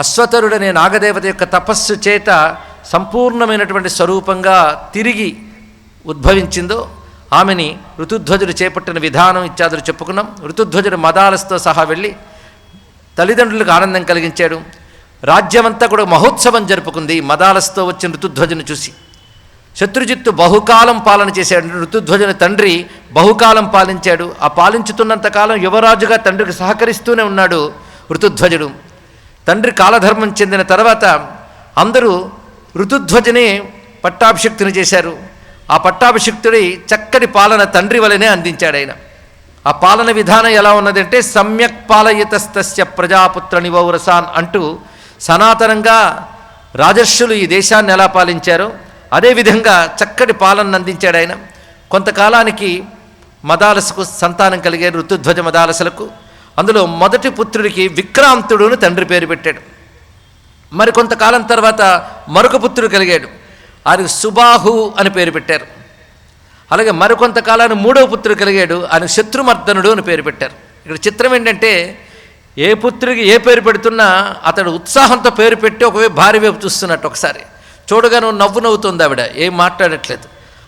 అశ్వతరుడనే నాగదేవత యొక్క తపస్సు చేత సంపూర్ణమైనటువంటి స్వరూపంగా తిరిగి ఉద్భవించిందో ఆమెని ఋతుధ్వజుడు చేపట్టిన విధానం ఇత్యాదులు చెప్పుకున్నాం. ఋతుధ్వజుడు మదాలస్తో సహా వెళ్ళి తల్లిదండ్రులకు ఆనందం కలిగించాడు. రాజ్యమంతా కూడా మహోత్సవం జరుపుకుంది మదాలస్తో వచ్చిన ఋతుధ్వజుని చూసి. శత్రుజిత్తు బహుకాలం పాలన చేశాడు. ఋతుధ్వజుని తండ్రి బహుకాలం పాలించాడు. ఆ పాలించుతున్నంతకాలం యువరాజుగా తండ్రికి సహకరిస్తూనే ఉన్నాడు ఋతుధ్వజుడు. తండ్రి కాలధర్మం చెందిన తర్వాత అందరూ ఋతుధ్వజనే పట్టాభిషిక్తుని చేశారు. ఆ పట్టాభిషిక్తుడి చక్కటి పాలన తండ్రి వలనే అందించాడు ఆయన. ఆ పాలన విధానం ఎలా ఉన్నదంటే సమ్యక్ పాలయతస్తస్య ప్రజాపుత్ర నివౌరసాన్ అంటూ సనాతనంగా రాజర్షులు ఈ దేశాన్ని ఎలా పాలించారో అదేవిధంగా చక్కటి పాలన అందించాడు ఆయన. కొంతకాలానికి మదాలసకు సంతానం కలిగారు, ఋతుధ్వజ మదాలసలకు. అందులో మొదటి పుత్రుడికి విక్రాంతుడు అని తండ్రి పేరు పెట్టాడు. మరి కొంతకాలం తర్వాత మరొక పుత్రుడు కలిగాడు, ఆయనకు సుబాహు అని పేరు పెట్టారు. అలాగే మరికొంతకాలాన్ని మూడవ పుత్రుడు కలిగాడు, ఆయన శత్రుమర్దనుడు అని పేరు పెట్టారు. ఇక్కడ చిత్రం ఏంటంటే ఏ పుత్రుడికి ఏ పేరు పెడుతున్నా అతడు ఉత్సాహంతో పేరు పెట్టి ఒకవైపు భార్య వైపు చూస్తున్నట్టు. ఒకసారి చూడగానే నవ్వు నవ్వుతుంది ఆవిడ, ఏం మాట్లాడట్లేదు.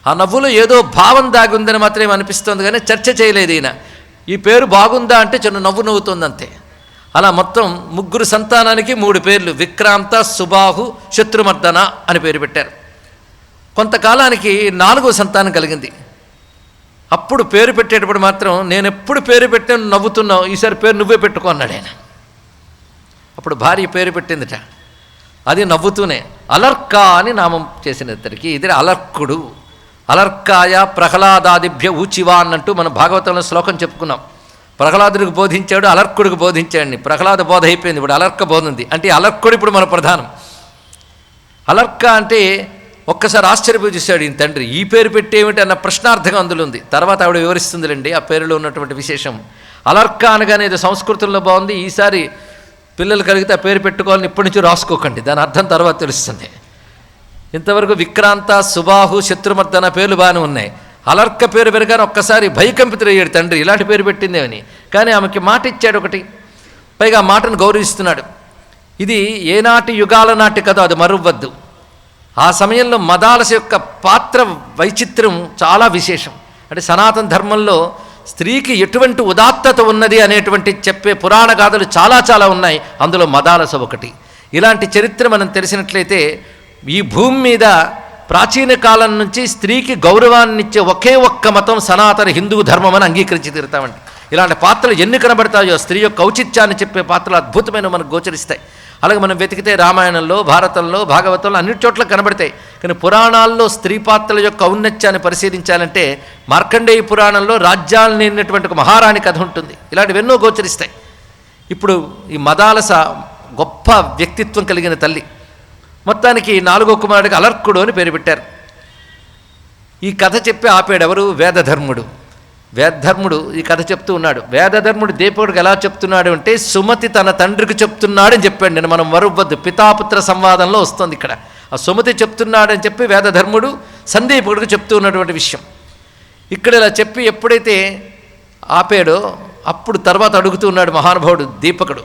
ఆ నవ్వులో ఏదో భావం దాగి ఉందని మాత్రం అనిపిస్తుంది, కానీ చర్చ చేయలేదు ఈయన. ఈ పేరు బాగుందా అంటే చిన్న నవ్వు నవ్వుతుంది అంతే. అలా మొత్తం ముగ్గురు సంతానానికి 3 పేర్లు విక్రాంత, సుబాహు, శత్రుమర్దన అని పేరు పెట్టారు. కొంతకాలానికి 4వ సంతానం కలిగింది. అప్పుడు పేరు పెట్టేటప్పుడు మాత్రం నేను ఎప్పుడు పేరు పెట్టాను నవ్వుతున్నావు, ఈసారి పేరు నువ్వే పెట్టుకో అన్నాడు ఆయన. అప్పుడు భార్య పేరు పెట్టిందిట, అది నవ్వుతూనే అలర్క అని నామం చేసిన ఇద్దరికి. ఇది అలర్కుడు. అలర్కాయ ప్రహ్లాదాదిభ్య ఊచివా అన్నట్టు మనం భాగవతంలో శ్లోకం చెప్పుకున్నాం. ప్రహ్లాదుడికి బోధించాడు, అలర్కుడికి బోధించాడు. ప్రహ్లాద బోధ అయిపోయింది, ఇప్పుడు అలర్క బోధ ఉంది. అంటే అలర్కుడు ఇప్పుడు మన ప్రధానం. అలర్క అంటే ఒక్కసారి ఆశ్చర్యపోయి చూశాడు ఈయన తండ్రి. ఈ పేరు పెట్టేమిటి అన్న ప్రశ్నార్థకం అందులో ఉంది. తర్వాత ఆవిడ వివరిస్తుందిలేండి ఆ పేరులో ఉన్నటువంటి విశేషం. అలర్క అనగానే ఇది సంస్కృతంలో బాగుంది, ఈసారి పిల్లలు కలిగితే ఆ పేరు పెట్టుకోవాలని ఇప్పటి నుంచి రాసుకోకండి, దాని అర్థం తర్వాత తెలుస్తుంది. ఇంతవరకు విక్రాంత, సుబాహు, శత్రుమర్దన పేర్లు బాగానే ఉన్నాయి. అలర్క పేరు పెరగానే ఒక్కసారి భయకంపితుడయ్యాడు తండ్రి, ఇలాంటి పేరు పెట్టిందేమని. కానీ ఆమెకి మాట ఇచ్చాడు ఒకటి, పైగా ఆ మాటను గౌరవిస్తున్నాడు. ఇది ఏనాటి యుగాల నాటి కథ, అది మరువద్దు. ఆ సమయంలో మదాలస యొక్క పాత్ర వైచిత్ర్యం చాలా విశేషం. అంటే సనాతన ధర్మంలో స్త్రీకి ఎటువంటి ఉదాత్తత ఉన్నది అనేటువంటి చెప్పే పురాణ గాథలు చాలా చాలా ఉన్నాయి, అందులో మదాలస ఒకటి. ఇలాంటి చరిత్ర మనం తెలిసినట్లయితే ఈ భూమి మీద ప్రాచీన కాలం నుంచి స్త్రీకి గౌరవాన్నిచ్చే ఒకే ఒక్క మతం సనాతన హిందూ ధర్మం అని అంగీకరించి తీరుతామండి. ఇలాంటి పాత్రలు ఎన్ని కనబడతాయో, స్త్రీ యొక్క ఔచిత్యాన్ని చెప్పే పాత్రలు అద్భుతమైన మనకు గోచరిస్తాయి. అలాగే మనం వెతికితే రామాయణంలో, భారతంలో, భాగవతంలో అన్ని చోట్ల కనబడతాయి. కానీ పురాణాల్లో స్త్రీ పాత్రల యొక్క ఔన్నత్యాన్ని పరిశీలించాలంటే మార్కండేయ పురాణంలో రాజ్యాలు నేనటువంటి ఒక మహారాణి కథ ఉంటుంది. ఇలాంటివి ఎన్నో గోచరిస్తాయి. ఇప్పుడు ఈ మదాలస గొప్ప వ్యక్తిత్వం కలిగిన తల్లి. మొత్తానికి 4వ కుమారుడికి అలర్కుడు అని పేరు పెట్టారు. ఈ కథ చెప్పి ఆపాడు ఎవరు? వేదధర్ముడు. వేదధర్ముడు ఈ కథ చెప్తూ ఉన్నాడు. వేదధర్ముడు దీపకుడికి ఎలా చెప్తున్నాడు అంటే సుమతి తన తండ్రికి చెప్తున్నాడని చెప్పాడు. నేను మనం మరువద్దు, పితాపుత్ర సంవాదంలో వస్తుంది ఇక్కడ. ఆ సుమతి చెప్తున్నాడని చెప్పి వేదధర్ముడు సందీపకుడికి చెప్తూ ఉన్నటువంటి విషయం. ఇక్కడ ఇలా చెప్పి ఎప్పుడైతే ఆపాడో అప్పుడు తర్వాత అడుగుతూ ఉన్నాడు మహానుభావుడు దీపకుడు.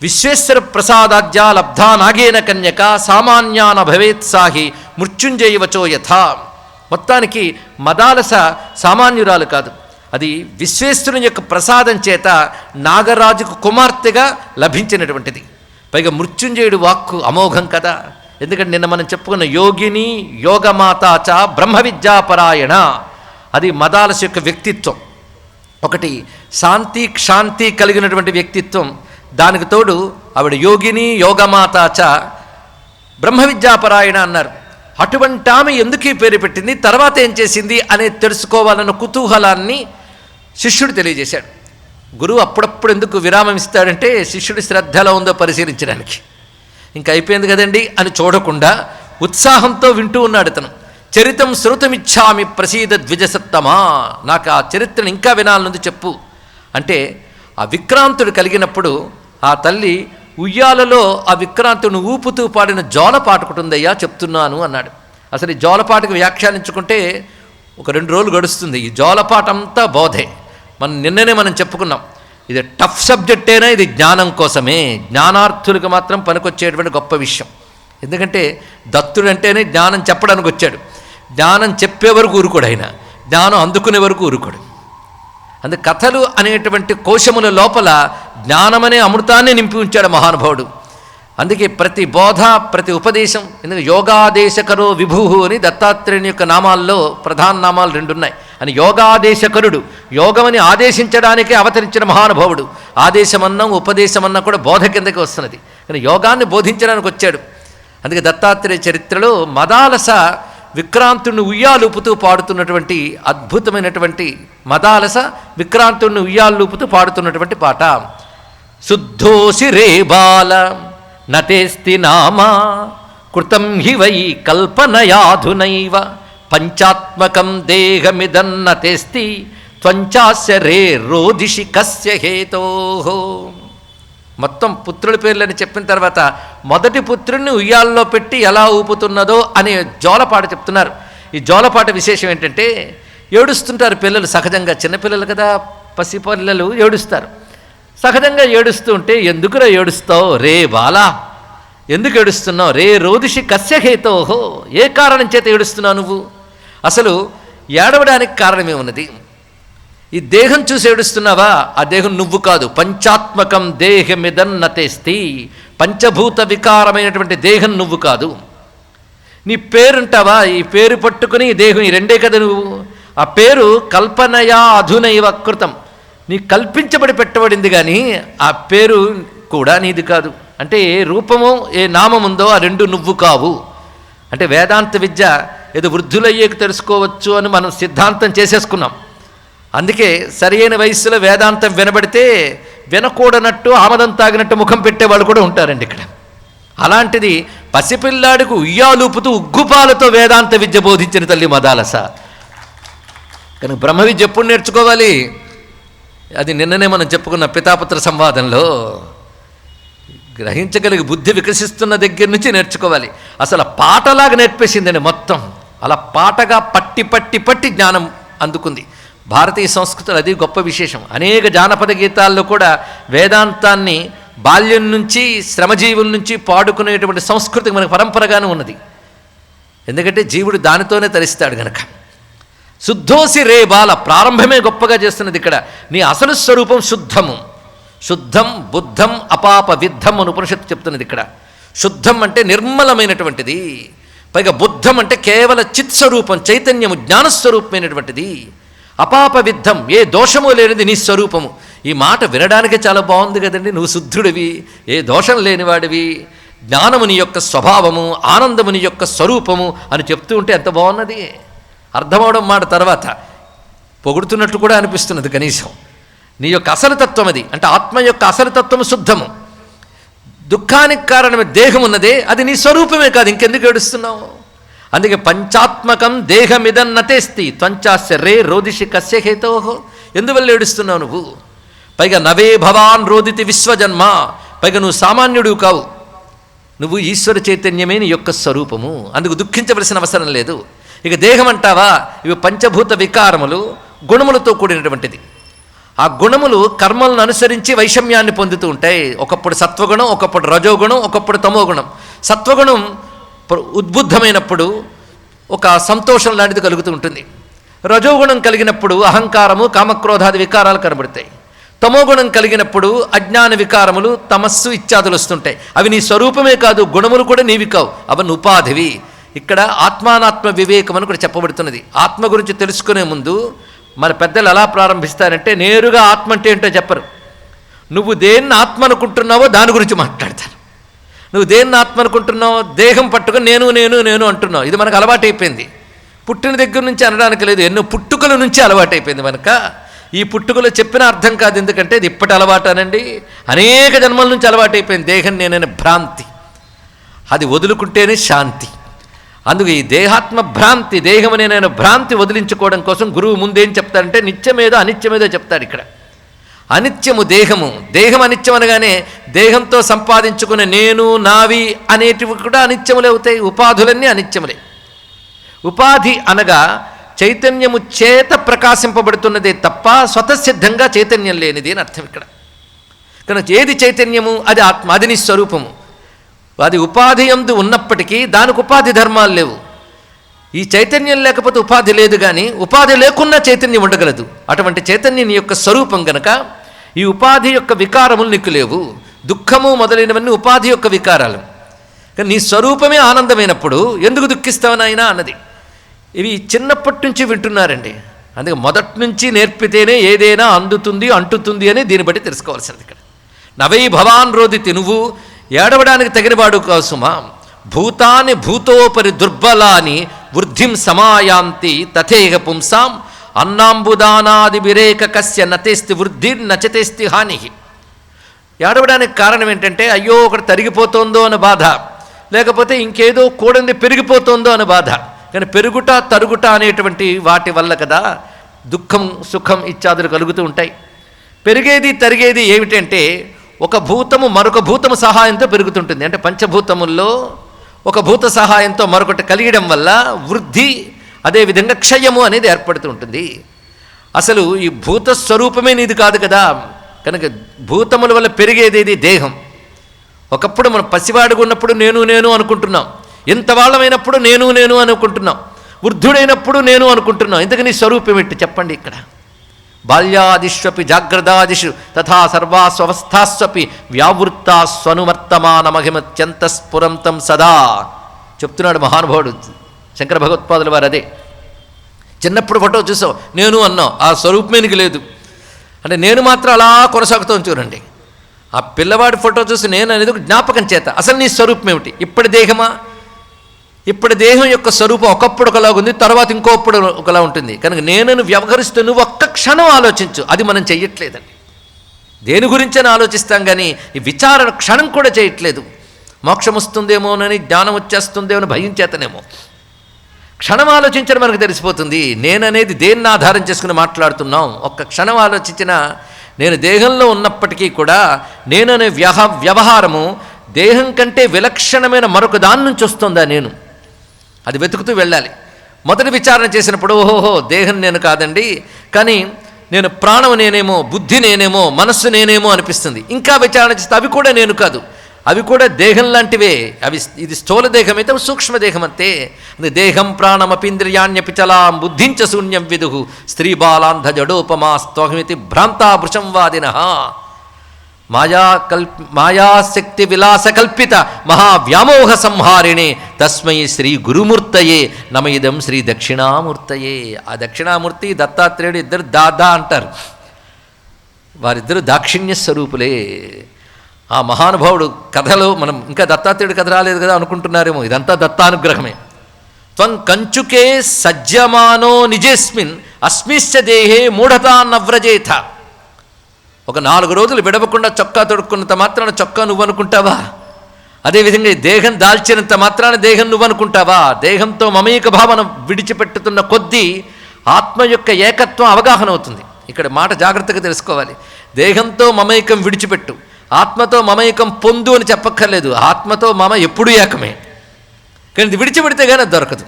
విశ్వేశ్వర ప్రసాదాద్యా లబ్ధా నాగేన కన్యక సామాన్యాన భవేత్సాహి మృత్యుంజయవచో యథా. మొత్తానికి మదాలస సామాన్యురాలు కాదు, అది విశ్వేశ్వరుని యొక్క ప్రసాదం చేత నాగరాజుకు కుమార్తెగా లభించినటువంటిది. పైగా మృత్యుంజయుడు వాక్కు అమోఘం కదా. ఎందుకంటే నిన్న మనం చెప్పుకున్న యోగిని యోగమాతాచ బ్రహ్మ విద్యాపరాయణ, అది మదాలస యొక్క వ్యక్తిత్వం. ఒకటి శాంతి క్షాంతి కలిగినటువంటి వ్యక్తిత్వం, దానికి తోడు ఆవిడ యోగిని యోగమాతాచ బ్రహ్మ విద్యాపరాయణ అన్నారు. అటువంటి ఆమె ఎందుకు ఈ పేరు పెట్టింది, తర్వాత ఏం చేసింది అనేది తెలుసుకోవాలన్న కుతూహలాన్ని శిష్యుడు తెలియజేశాడు. గురువు అప్పుడప్పుడు ఎందుకు విరామం ఇస్తాడంటే శిష్యుడి శ్రద్ధ ఎలా ఉందో పరిశీలించడానికి. ఇంకా అయిపోయింది కదండి అని చూడకుండా ఉత్సాహంతో వింటూ ఉన్నాడు అతను. చరితం శ్రుతమిచ్చామి ప్రసీద ద్విజసత్తమా, నాకు ఆ చరిత్రను ఇంకా వినాలనుంది చెప్పు అంటే, ఆ విక్రాంతుడు కలిగినప్పుడు ఆ తల్లి ఉయ్యాలలో ఆ విక్రాంతుని ఊపుతూ పాడిన జోలపాటుకుంటుందయ్యా చెప్తున్నాను అన్నాడు. అసలు ఈ జోలపాటుకు వ్యాఖ్యానించుకుంటే ఒక 2 రోజులు గడుస్తుంది. ఈ జోలపాటంతా బోధే. నిన్ననే మనం చెప్పుకున్నాం. ఇది టఫ్ సబ్జెక్టేనా, ఇది జ్ఞానం కోసమే, జ్ఞానార్థులకు మాత్రం పనికొచ్చేటువంటి గొప్ప విషయం. ఎందుకంటే దత్తుడు అంటేనే జ్ఞానం చెప్పడానికి వచ్చాడు. జ్ఞానం చెప్పే వరకు ఊరుకోడు ఆయన, జ్ఞానం అందుకునే వరకు ఊరుకోడు. అందుకే కథలు అనేటువంటి కోశముల లోపల జ్ఞానమనే అమృతాన్ని నింపి ఉంచాడు మహానుభావుడు. అందుకే ప్రతి బోధ, ప్రతి ఉపదేశం, ఎందుకంటే యోగాదేశకరో విభు అని దత్తాత్రేయుని యొక్క నామాల్లో ప్రధాన నామాలు 2 ఉన్నాయి. అని యోగాదేశకరుడు, యోగమని ఆదేశించడానికే అవతరించిన మహానుభావుడు. ఆదేశమన్నా ఉపదేశమన్నా కూడా బోధ కిందకి వస్తున్నది, కానీ యోగాన్ని బోధించడానికి వచ్చాడు. అందుకే దత్తాత్రేయ చరిత్రలో మదాలస విక్రాంతుడిని ఉయ్యాలూపుతూ పాడుతున్నటువంటి అద్భుతమైనటువంటి మదాలస విక్రాంతుడిని ఉయ్యాలూపుతూ పాడుతున్నటువంటి పాట. శుద్ధోసి రే బాల నతేస్తి నామా కృతం హి వై కల్పనయాధునైవ పంచాత్మకం దేహమిదన్నతేస్తి త్వంచాస్య రే రోదిషి కస్య హేతోః. మొత్తం పుత్రుల పేర్లని చెప్పిన తర్వాత మొదటి పుత్రుడిని ఉయ్యాల్లో పెట్టి ఎలా ఊపుతున్నదో అనే జోలపాట చెప్తున్నారు. ఈ జోలపాట విశేషం ఏంటంటే, ఏడుస్తుంటారు పిల్లలు సహజంగా, చిన్నపిల్లలు కదా, పసిపిల్లలు ఏడుస్తారు. సహజంగా ఏడుస్తూ ఉంటే, ఎందుకురా ఏడుస్తావు రే బాలా, ఎందుకు ఏడుస్తున్నావు, రే రోదిషి కస్య హేతోహో, ఏ కారణం చేత ఏడుస్తున్నావు నువ్వు, అసలు ఏడవడానికి కారణమేమున్నది, ఈ దేహం చూసి ఏడుస్తున్నావా, ఆ దేహం నువ్వు కాదు, పంచాత్మకం దేహమిదన్నతేస్తి, పంచభూత వికారమైనటువంటి దేహం నువ్వు కాదు. నీ పేరుంటావా, ఈ పేరు పట్టుకుని ఈ దేహం, ఈ 2 కదా నువ్వు. ఆ పేరు కల్పనయా అధునైవ కృతం, నీ కల్పించబడి పెట్టబడింది, కానీ ఆ పేరు కూడా నీది కాదు. అంటే ఏ రూపమో ఏ నామముందో ఆ 2 నువ్వు కావు. అంటే వేదాంత విద్య ఏదో వృద్ధులయ్యేకి తెలుసుకోవచ్చు అని మనం సిద్ధాంతం చేసేసుకున్నాం. అందుకే సరైన వయస్సులో వేదాంతం వినబడితే వినకూడనట్టు ఆమదం తాగినట్టు ముఖం పెట్టేవాళ్ళు కూడా ఉంటారండి ఇక్కడ. అలాంటిది పసిపిల్లాడికి ఉయ్యాలూపుతూ ఉగ్గుపాలతో వేదాంత విద్య బోధించిన తల్లి మదాలస. కానీ బ్రహ్మ విద్య ఎప్పుడు నేర్చుకోవాలి, అది నిన్ననే మనం చెప్పుకున్న పితాపుత్ర సంవాదంలో, గ్రహించగలిగి బుద్ధి వికసిస్తున్న దగ్గర నుంచి నేర్చుకోవాలి. అసలు పాటలాగా నేర్పేసిందండి మొత్తం. అలా పాటగా పట్టి పట్టి పట్టి జ్ఞానం అందుకుంది. భారతీయ సంస్కృతిలో అది గొప్ప విశేషం. అనేక జానపద గీతాల్లో కూడా వేదాంతాన్ని బాల్యం నుంచి శ్రమజీవుల నుంచి పాడుకునేటువంటి సంస్కృతి మనకు పరంపరగానే ఉన్నది. ఎందుకంటే జీవుడు దానితోనే తరిస్తాడు గనక. శుద్ధోసి రే బాల, ప్రారంభమే గొప్పగా చేస్తున్నది ఇక్కడ. నీ అసలు స్వరూపం శుద్ధము, శుద్ధం బుద్ధం అపాప విద్ధం అని ఉపనిషత్తు చెప్తున్నది ఇక్కడ. శుద్ధం అంటే నిర్మలమైనటువంటిది, పైగా బుద్ధం అంటే కేవల చిత్స్వరూపం, చైతన్యము, జ్ఞానస్వరూపమైనటువంటిది. అపాప విద్ధం, ఏ దోషము లేనిది నీ స్వరూపము. ఈ మాట వినడానికే చాలా బాగుంది కదండి. నువ్వు శుద్ధుడివి, ఏ దోషం లేనివాడివి, జ్ఞానము నీ యొక్క స్వభావము, ఆనందము నీ యొక్క స్వరూపము అని చెప్తూ ఉంటే ఎంత బాగున్నది. అర్థమవడం మాట తర్వాత పొగుడుతున్నట్టు కూడా అనిపిస్తున్నది. కనీసం నీ యొక్క అసలు తత్వం అది, అంటే ఆత్మ యొక్క అసలు తత్వము శుద్ధము. దుఃఖానికి కారణమే దేహం ఉన్నదే, అది నీ స్వరూపమే కాదు, ఇంకెందుకు ఏడుస్తున్నావు. అందుకే పంచాత్మకం దేహమిదన్నతేస్తి త్వంచాస్య రే రోదిషి కస్య హేతోః. ఎందువల్ల ఏడుస్తున్నావు నువ్వు, పైగా నవే భవాన్ రోదితి విశ్వజన్మ, పైగా నువ్వు సామాన్యుడు కావు, నువ్వు ఈశ్వర చైతన్యమే నీ యొక్క స్వరూపము, అందుకు దుఃఖించవలసిన అవసరం లేదు. ఇక దేహం అంటావా, ఇవి పంచభూత వికారములు, గుణములతో కూడినటువంటిది. ఆ గుణములు కర్మలను అనుసరించి వైషమ్యాన్ని పొందుతూ ఉంటాయి. ఒకప్పుడు సత్వగుణం, ఒకప్పుడు రజోగుణం, ఒకప్పుడు తమోగుణం. సత్వగుణం ఉద్బుద్ధమైనప్పుడు ఒక సంతోషం లాంటిది కలుగుతూ ఉంటుంది. రజోగుణం కలిగినప్పుడు అహంకారము, కామక్రోధాది వికారాలు కనబడతాయి. తమోగుణం కలిగినప్పుడు అజ్ఞాన వికారములు, తమస్సు ఇత్యాదులు వస్తుంటాయి. అవి నీ స్వరూపమే కాదు, గుణములు కూడా నీవి కావు, అవన్నీ ఉపాధివి. ఇక్కడ ఆత్మానాత్మ వివేకం అని కూడా చెప్పబడుతున్నది. ఆత్మ గురించి తెలుసుకునే ముందు మన పెద్దలు ఎలా ప్రారంభిస్తారంటే, నేరుగా ఆత్మ అంటే ఏంటో చెప్పరు. నువ్వు దేన్ని ఆత్మ అనుకుంటున్నావో దాని గురించి మాట్లాడతారు. నువ్వు దేన్ని ఆత్మ అనుకుంటున్నావు, దేహం పట్టుకొని నేను నేను నేను అంటున్నావు. ఇది మనకు అలవాటైపోయింది. పుట్టిన దగ్గర నుంచి అనడానికి లేదు, ఎన్నో పుట్టుకల నుంచి అలవాటైపోయింది మనక. ఈ పుట్టుకలో చెప్పిన అర్థం కాదు, ఎందుకంటే ఇది ఇప్పటి అలవాటు అనండి, అనేక జన్మల నుంచి అలవాటైపోయింది. దేహం నేనైనా భ్రాంతి, అది వదులుకుంటేనే శాంతి. అందుకు ఈ దేహాత్మ భ్రాంతి, దేహం నేనైనా భ్రాంతి వదిలించుకోవడం కోసం గురువు ముందేం చెప్తాడంటే నిత్యమేదో అనిత్యమేదో చెప్తాడు. ఇక్కడ అనిత్యము దేహము, దేహం అనిత్యం అనగానే దేహంతో సంపాదించుకునే నేను నావి అనేటివి కూడా అనిత్యములే అవుతాయి. ఉపాధులన్నీ అనిత్యములే. ఉపాధి అనగా చైతన్యము చేత ప్రకాశింపబడుతున్నదే తప్ప స్వతసిద్ధంగా చైతన్యం లేనిది అని అర్థం ఇక్కడ. కనుక ఏది చైతన్యము? అది ఆత్మ, అది నీ స్వరూపము. అది ఉపాధి యందు ఉన్నప్పటికీ దానికి ఉపాధి ధర్మాలు లేవు. ఈ చైతన్యం లేకపోతే ఉపాధి లేదు, కానీ ఉపాధి లేకున్నా చైతన్యం ఉండగలదు. అటువంటి చైతన్యం నీ యొక్క స్వరూపం గనక ఈ ఉపాధి యొక్క వికారములు నీకు లేవు. దుఃఖము మొదలైనవన్నీ ఉపాధి యొక్క వికారాలు. కానీ నీ స్వరూపమే ఆనందమైనప్పుడు ఎందుకు దుఃఖిస్తావు నాయనా అన్నది. ఇవి చిన్నప్పటి నుంచి వింటున్నారండి. అందుకే మొదటి నుంచి నేర్పితేనే ఏదైనా అందుతుంది, అంటుతుంది అని దీన్ని బట్టి తెలుసుకోవాల్సింది. ఇక్కడ నవై భవాన్ రోదితి, నువ్వు ఏడవడానికి తగినవాడు కోసమా. భూతాని భూతోపరి దుర్బలాని వృద్ధిం సమాయాంతి తథేహ పుంసాం అన్నాంబుదానాది విరేక కస్య నతేస్తి వృద్ధి నచతేస్తి హాని. ఏడవడానికి కారణం ఏంటంటే అయ్యో ఒకటి తరిగిపోతుందో అనే బాధ, లేకపోతే ఇంకేదో కూడంది పెరిగిపోతుందో అనే బాధ. కానీ పెరుగుట తరుగుట అనేటువంటి వాటి వల్ల కదా దుఃఖం సుఖం ఇత్యాదులు కలుగుతూ ఉంటాయి. పెరిగేది తరిగేది ఏమిటంటే ఒక భూతము మరొక భూతము సహాయంతో పెరుగుతుంటుంది. అంటే పంచభూతముల్లో ఒక భూత సహాయంతో మరొకటి కలిగడం వల్ల వృద్ధి, అదేవిధంగా క్షయము అనేది ఏర్పడుతూ ఉంటుంది. అసలు ఈ భూత స్వరూపమే నీది కాదు కదా. కనుక భూతముల వల్ల పెరిగేది దేహం. ఒకప్పుడు మనం పసివాడుగా ఉన్నప్పుడు నేను నేను అనుకుంటున్నాం, ఎంత వాళ్ళమైనప్పుడు నేను నేను అనుకుంటున్నాం, వృద్ధుడైనప్పుడు నేను అనుకుంటున్నాం. ఇంతకు నీ స్వరూపం ఏంటి చెప్పండి. ఇక్కడ బాల్యాదిష్వపి జాగ్రత్తాదిషు తథా సర్వాస్వస్థాస్వపి వ్యావృత్తా స్వనువర్తమాన మహిమత్యంత స్ఫురంతం సదా చెప్తున్నాడు మహానుభావుడు శంకర భగవత్పాదుల వారు. అదే చిన్నప్పుడు ఫోటో చూసావు, నేను అన్నావు, ఆ స్వరూపమే నీకు లేదు. అంటే నేను మాత్రం అలా కొనసాగుతాం చూడండి. ఆ పిల్లవాడి ఫోటో చూసి నేను అనేది ఒక జ్ఞాపకం చేత. అసలు నీ స్వరూపం ఏమిటి? ఇప్పటి దేహమా? ఇప్పటి దేహం యొక్క స్వరూపం ఒకప్పుడు ఒకలా ఉంది, తర్వాత ఇంకోప్పుడు ఒకలా ఉంటుంది. కనుక నేనను వ్యవహరిస్తూ నువ్వు ఒక్క క్షణం ఆలోచించు. అది మనం చెయ్యట్లేదండి. దేని గురించి అని ఆలోచిస్తాం, కానీ ఈ విచారణ క్షణం కూడా చేయట్లేదు. మోక్షం వస్తుందేమోనని, జ్ఞానం వచ్చేస్తుందేమో అని భయం చేతనేమో. క్షణం ఆలోచించడం మనకు తెలిసిపోతుంది. నేననేది దేన్ని ఆధారం చేసుకుని మాట్లాడుతున్నాం. ఒక్క క్షణం ఆలోచించినా నేను దేహంలో ఉన్నప్పటికీ కూడా నేననే వ్యవహారము దేహం కంటే విలక్షణమైన మరొక దాని నుంచి వస్తుందా నేను, అది వెతుకుతూ వెళ్ళాలి. మొదటి విచారణ చేసినప్పుడు ఓహోహో దేహం నేను కాదండి, కానీ నేను ప్రాణం నేనేమో, బుద్ధి నేనేమో, మనస్సు నేనేమో అనిపిస్తుంది. ఇంకా విచారణ చేస్తే అవి కూడా నేను కాదు, అవి కూడా దేహం లాంటివే. అవి ఇది స్థూల దేహం అయితే సూక్ష్మదేహం అంతే. దేహం ప్రాణమపీంద్రియాణ్యపి చలాం బుద్ధించ శూన్యం విదుహు స్త్రీ బాలాంధ జడోపమా స్తోహమితి భ్రాంతా భృశంవాదిన మాయాశక్తి విలాసకల్పిత మహావ్యామోహ సంహారిణే తస్మై శ్రీ గురుమూర్తయే నమయిదం శ్రీ దక్షిణామూర్తయే. ఆ దక్షిణామూర్తి దత్తాత్రేయుడు ఇద్దరు దాదా అంటారు. వారిద్దరు దాక్షిణ్య స్వరూపులే. ఆ మహానుభావుడు కథలో మనం ఇంకా దత్తాత్రేయుడు కథ రాలేదు కదా అనుకుంటున్నారేమో, ఇదంతా దత్తానుగ్రహమే. త్వం కంచుకే సజ్జమానో నిజేస్మిన్ అస్మిశ్చ దేహే మూఢతా నవ్రజేథ. ఒక 4 రోజులు విడవకుండా చొక్కా తొడుక్కున్నంత మాత్రాన చొక్కా నువ్వు అనుకుంటావా? అదేవిధంగా దేహం దాల్చినంత మాత్రాన దేహం నువ్వు అనుకుంటావా? దేహంతో మమేక భావన విడిచిపెట్టుతున్న కొద్దీ ఆత్మ యొక్క ఏకత్వం అవగాహన అవుతుంది. ఇక్కడ మాట జాగ్రత్తగా తెలుసుకోవాలి. దేహంతో మమేకం విడిచిపెట్టు, ఆత్మతో మమేకం పొందు అని చెప్పక్కర్లేదు. ఆత్మతో మమ ఎప్పుడూ ఏకమే, కానీ ఇది విడిచిపెడితే కానీ అది దొరకదు.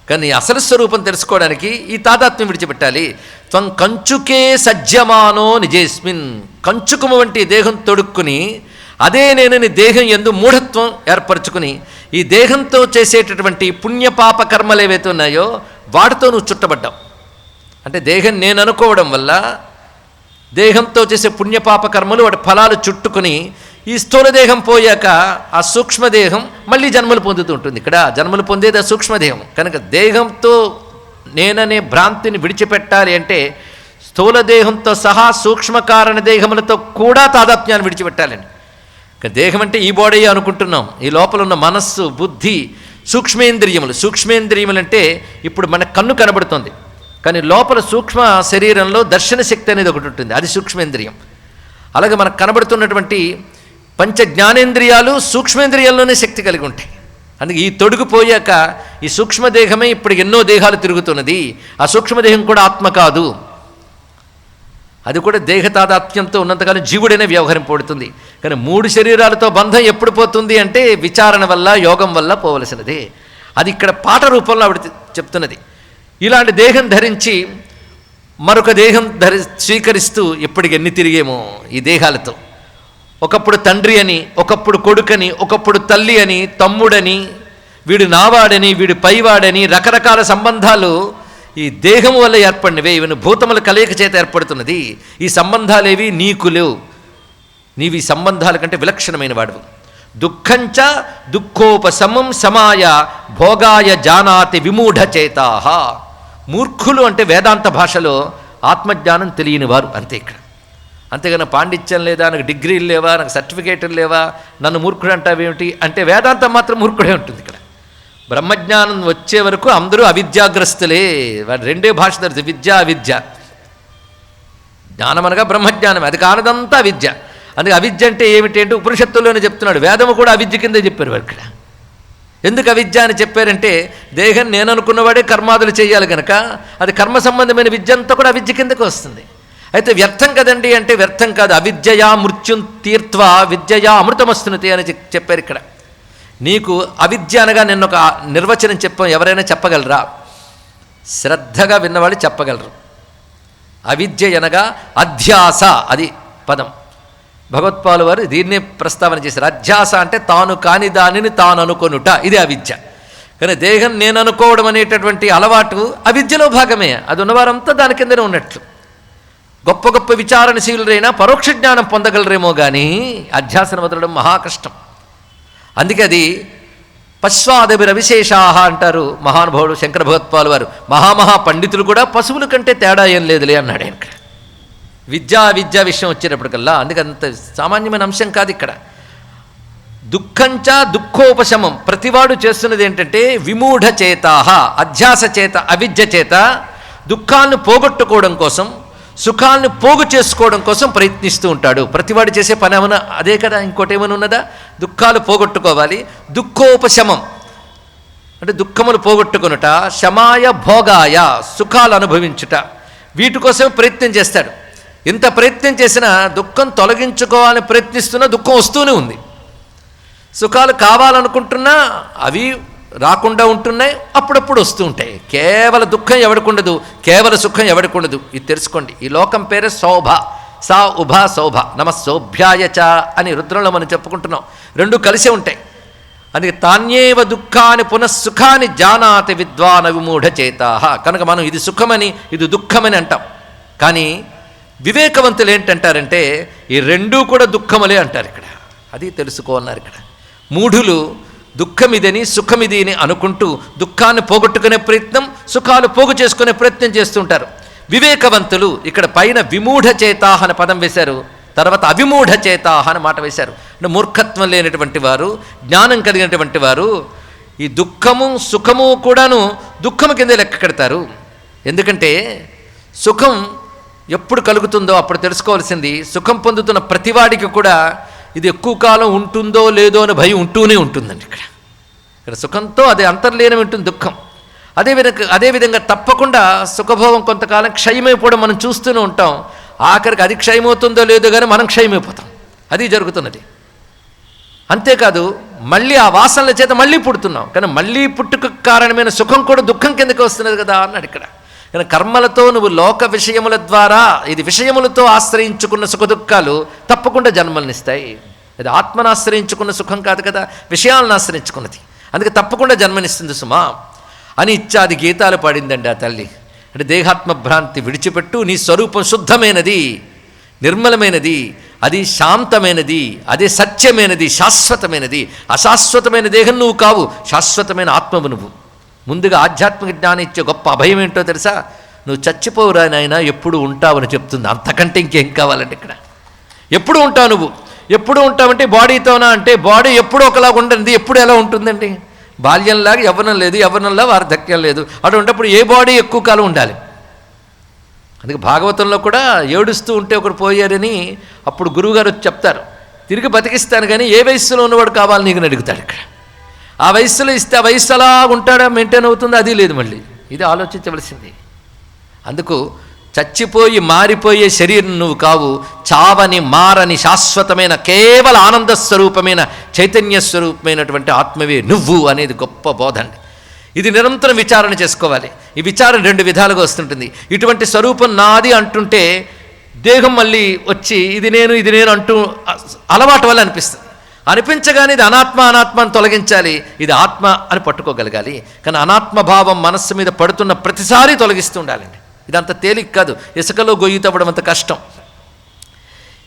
కానీ అసలు స్వరూపం తెలుసుకోవడానికి ఈ తాదాత్మ్యం విడిచిపెట్టాలి. త్వం కంచుకే సజ్జమానో నిజేస్మిన్. కంచుకము వంటి దేహం తొడుక్కుని అదే నేనని దేహం యందు మూఢత్వం ఏర్పరచుకుని ఈ దేహంతో చేసేటటువంటి పుణ్యపాప కర్మలు ఏవైతే ఉన్నాయో వాటితో నువ్వు చుట్టబడ్డావు. అంటే దేహం నేను అనుకోవడం వల్ల దేహంతో చేసే పుణ్యపాప కర్మలు వాటి ఫలాలు చుట్టుకుని ఈ స్థూల దేహం పోయాక ఆ సూక్ష్మదేహం మళ్ళీ జన్మలు పొందుతూ ఉంటుంది. ఇక్కడ జన్మలు పొందేది ఆ సూక్ష్మదేహం. కనుక దేహంతో నేననే భ్రాంతిని విడిచిపెట్టాలి అంటే స్థూల దేహంతో సహా సూక్ష్మకారణ దేహములతో కూడా తాదాత్మ్యాన్ని విడిచిపెట్టాలండి. దేహం అంటే ఈ బాడీ అనుకుంటున్నాం. ఈ లోపల ఉన్న మనస్సు, బుద్ధి, సూక్ష్మేంద్రియములు. సూక్ష్మేంద్రియములు అంటే ఇప్పుడు మన కన్ను కనబడుతుంది, కానీ లోపల సూక్ష్మ శరీరంలో దర్శన శక్తి అనేది ఒకటి ఉంటుంది, అది సూక్ష్మేంద్రియం. అలాగే మనకు కనబడుతున్నటువంటి పంచ జ్ఞానేంద్రియాలు సూక్ష్మేంద్రియాల్లోనే శక్తి కలిగి ఉంటాయి. అందుకే ఈ తొడుగుపోయాక ఈ సూక్ష్మదేహమే ఇప్పుడు ఎన్నో దేహాలు తిరుగుతున్నది. ఆ సూక్ష్మదేహం కూడా ఆత్మ కాదు, అది కూడా దేహ తాదాత్మ్యంతో ఉన్నంతకాలం జీవుడైనా వ్యవహరింపబడుతుంది. కానీ 3 శరీరాలతో బంధం ఎప్పుడు పోతుంది అంటే విచారణ వల్ల, యోగం వల్ల పోవలసినదే. అది ఇక్కడ పాట రూపంలో ఆవిడ చెప్తున్నది. ఇలాంటి దేహం ధరించి మరొక దేహం స్వీకరిస్తూ ఎప్పటికి ఎన్ని తిరిగేమో ఈ దేహాలతో. ఒకప్పుడు తండ్రి అని, ఒకప్పుడు కొడుకని, ఒకప్పుడు తల్లి అని, తమ్ముడని, వీడు నావాడని, వీడు పైవాడని, రకరకాల సంబంధాలు ఈ దేహము వల్ల ఏర్పడినవే. ఇవన్నీ భూతముల కలయిక చేత ఏర్పడుతున్నది. ఈ సంబంధాలేవి నీకు లేవు. నీవి సంబంధాల కంటే విలక్షణమైన వాడు. దుఃఖంచ దుఃఖోపశమం సమాయ భోగాయ జానాతి విమూఢచేతాః. మూర్ఖులు అంటే వేదాంత భాషలో ఆత్మజ్ఞానం తెలియని వారు అంతే. ఇక్కడ అంతేగాని పాండిత్యం లేదా, నాకు డిగ్రీలు లేవా, నాకు సర్టిఫికేట్లు లేవా, నన్ను మూర్ఖుడు అంటావేమిటి అంటే వేదాంతం మాత్రం మూర్ఖుడే ఉంటుంది. ఇక్కడ బ్రహ్మజ్ఞానం వచ్చే వరకు అందరూ అవిద్యాగ్రస్తులే. వాడు రెండే భాష తెలుసు, విద్య అవిద్య. జ్ఞానం అనగా బ్రహ్మజ్ఞానం, అది కానదంతా విద్య. అందుకే అవిద్య అంటే ఏమిటి అంటే ఉపనిషత్తుల్లోనే చెప్తున్నాడు. వేదము కూడా అవిద్య కిందే చెప్పారు వారు. ఇక్కడ ఎందుకు అవిద్య అని చెప్పారంటే దేహం నేను అనుకున్నవాడే కర్మాదులు చేయాలి కనుక అది కర్మ సంబంధమైన విద్య అంతా కూడా అవిద్య కిందకు వస్తుంది. అయితే వ్యర్థం కదండి అంటే వ్యర్థం కాదు. అవిద్యయా మృత్యుం తీర్త్వా విద్యయా అమృతమస్తునతి అని చెప్పారు. ఇక్కడ నీకు అవిద్య అనగా నిన్న ఒక నిర్వచనం చెప్పాం. ఎవరైనా చెప్పగలరా? శ్రద్ధగా విన్నవాళ్ళు చెప్పగలరు. అవిద్య అనగా అధ్యాస, అది పదం. భగవత్పాలు వారు దీన్నే ప్రస్తావన చేశారు. అధ్యాస అంటే తాను కాని దానిని తాను అనుకొనుట, ఇది అవిద్య. కానీ దేహం నేను అనుకోవడం అనేటటువంటి అలవాటు అవిద్యలో భాగమే. అది ఉన్నవారంతా దాని కిందనే ఉన్నట్లు. గొప్ప గొప్ప విచారణశీలురైనా పరోక్ష జ్ఞానం పొందగలరేమో కానీ అధ్యాసను వదలడం మహాకష్టం. అందుకే అది పశ్వాదభిరవిశేషాహ అంటారు మహానుభావుడు శంకర భగవత్పాలు వారు. మహామహా పండితులు కూడా పశువుల కంటే తేడా ఏం లేదులే అన్నాడు ఆయన. ఇక్కడ విద్యా విషయం వచ్చేటప్పటికల్లా అందుకంత సామాన్యమైన అంశం కాదు. ఇక్కడ దుఃఖంచ దుఃఖోపశమం ప్రతివాడు చేస్తున్నది ఏంటంటే విమూఢ చేతాహ, అధ్యాస చేత, అవిద్య చేత దుఃఖాలను పోగొట్టుకోవడం కోసం, సుఖాలను పోగు చేసుకోవడం కోసం ప్రయత్నిస్తూ ఉంటాడు. ప్రతివాడు చేసే పని ఏమన్నా అదే కదా, ఇంకోటి ఏమైనా ఉన్నదా? దుఃఖాలు పోగొట్టుకోవాలి. దుఃఖోపశమం అంటే దుఃఖములు పోగొట్టుకొనుట, శమాయ భోగాయ సుఖాలు అనుభవించుట, వీటి కోసం ప్రయత్నం చేస్తాడు. ఇంత ప్రయత్నం చేసినా దుఃఖం తొలగించుకోవాలని ప్రయత్నిస్తున్నా దుఃఖం వస్తూనే ఉంది. సుఖాలు కావాలనుకుంటున్నా అవి రాకుండా ఉంటున్నాయి, అప్పుడప్పుడు వస్తూ ఉంటాయి. కేవల దుఃఖం ఎవడికి ఉండదు, కేవల సుఖం ఎవడికి ఉండదు. ఇది తెలుసుకోండి. ఈ లోకం పేరే శోభ. సా ఉభ శోభ నమ శోభ్యాయచ అని రుద్రంలో మనం చెప్పుకుంటున్నాం. రెండు కలిసే ఉంటాయి. అందుకే తాన్యేవ దుఃఖాన్ని పునఃసుఖాన్ని జానాతి విద్వాన విమూఢ చేతాః. కనుక మనం ఇది సుఖమని ఇది దుఃఖమని అంటాం. కానీ వివేకవంతులు ఏంటంటారంటే ఈ రెండూ కూడా దుఃఖములే అంటారు. ఇక్కడ అది తెలుసుకో అన్నారు. ఇక్కడ మూఢులు దుఃఖమిదని సుఖమిది అని అనుకుంటూ దుఃఖాన్ని పోగొట్టుకునే ప్రయత్నం, సుఖాలు పోగు చేసుకునే ప్రయత్నం చేస్తుంటారు. వివేకవంతులు ఇక్కడ పైన విమూఢ చేతాహ అని పదం వేశారు, తర్వాత అవిమూఢ చేతాహ అని మాట వేశారు. అంటే మూర్ఖత్వం లేనటువంటి వారు, జ్ఞానం కలిగినటువంటి వారు ఈ దుఃఖము సుఖము కూడాను దుఃఖము కింద లెక్క కడతారు. ఎందుకంటే సుఖం ఎప్పుడు కలుగుతుందో అప్పుడు తెలుసుకోవాల్సింది, సుఖం పొందుతున్న ప్రతివాడికి కూడా ఇది ఎక్కువ కాలం ఉంటుందో లేదో అని భయం ఉంటూనే ఉంటుందండి. ఇక్కడ సుఖంతో అది అంతర్లీనం ఉంటుంది దుఃఖం. అదేవిధంగా తప్పకుండా సుఖభోగం కొంతకాలం క్షయమైపోవడం మనం చూస్తూనే ఉంటాం. ఆఖరికి అది క్షయమవుతుందో లేదో కానీ మనం క్షయమైపోతాం. అది జరుగుతున్నది. అంతేకాదు మళ్ళీ ఆ వాసనల చేత మళ్ళీ పుడుతున్నాం. కానీ మళ్ళీ పుట్టుకు కారణమైన సుఖం కూడా దుఃఖం కిందకి వస్తున్నది కదా అన్నాడు ఇక్కడ. కానీ కర్మలతో నువ్వు లోక విషయముల ద్వారా, ఇది విషయములతో ఆశ్రయించుకున్న సుఖ దుఃఖాలు తప్పకుండా జన్మలనిస్తాయి. అది ఆత్మను ఆశ్రయించుకున్న సుఖం కాదు కదా, విషయాలను ఆశ్రయించుకున్నది. అందుకే తప్పకుండా జన్మనిస్తుంది సుమా అని ఇత్యాది గీతాలు పాడిందండి ఆ తల్లి. అంటే దేహాత్మభ్రాంతి విడిచిపెట్టు, నీ స్వరూపం శుద్ధమైనది, నిర్మలమైనది, అది శాంతమైనది, అదే సత్యమైనది, శాశ్వతమైనది. అశాశ్వతమైన దేహం నువ్వు కావు, శాశ్వతమైన ఆత్మవు నువ్వు. ముందుగా ఆధ్యాత్మిక జ్ఞానం ఇచ్చే గొప్ప అభయం ఏంటో తెలుసా? నువ్వు చచ్చిపోవురా నాయనా, ఎప్పుడు ఉంటావని చెప్తుంది. అంతకంటే ఇంకేం కావాలండి ఇక్కడ. ఎప్పుడు ఉంటావు నువ్వు, ఎప్పుడు ఉంటావంటే బాడీతోనా అంటే బాడీ ఎప్పుడు ఒకలాగా ఉండదు. ఎప్పుడు ఎలా ఉంటుందండి? బాల్యంలాగా యవ్వనం లేదు, యవ్వనంలా వార్ధక్యం లేదు. అటువంటిప్పుడు ఏ బాడీ ఎక్కువ కాలం ఉండాలి? అందుకే భాగవతంలో కూడా ఏడుస్తూ ఉంటే ఒకడు పోయారని అప్పుడు గురువుగారు వచ్చి చెప్తారు, తిరిగి బతికిస్తాను కానీ ఏ వయస్సులో ఉన్నవాడు కావాలి నీకు అడుగుతాడు. ఇక్కడ ఆ వయస్సులో ఇస్తే ఆ వయస్సు అలా ఉంటాడా, మెయింటైన్ అవుతుందో, అది లేదు. మళ్ళీ ఇది ఆలోచించవలసింది. అందుకు చచ్చిపోయి మారిపోయే శరీరం నువ్వు కావు, చావని మారని శాశ్వతమైన కేవల ఆనంద స్వరూపమైన చైతన్య స్వరూపమైనటువంటి ఆత్మవే నువ్వు అనేది గొప్ప బోధ అండి. ఇది నిరంతరం విచారణ చేసుకోవాలి. ఈ విచారణ రెండు విధాలుగా వస్తుంటుంది. ఇటువంటి స్వరూపం నాది అంటుంటే దేహం మళ్ళీ వచ్చి ఇది నేను అంటూ అలవాటు వల్ల అనిపించగానే ఇది అనాత్మ అని తొలగించాలి, ఇది ఆత్మ అని పట్టుకోగలగాలి. కానీ అనాత్మ భావం మనస్సు మీద పడుతున్న ప్రతిసారి తొలగిస్తూ ఉండాలండి. ఇదంత తేలిక కాదు. ఇసుకలో గొయ్యి తవ్వడం అంత కష్టం.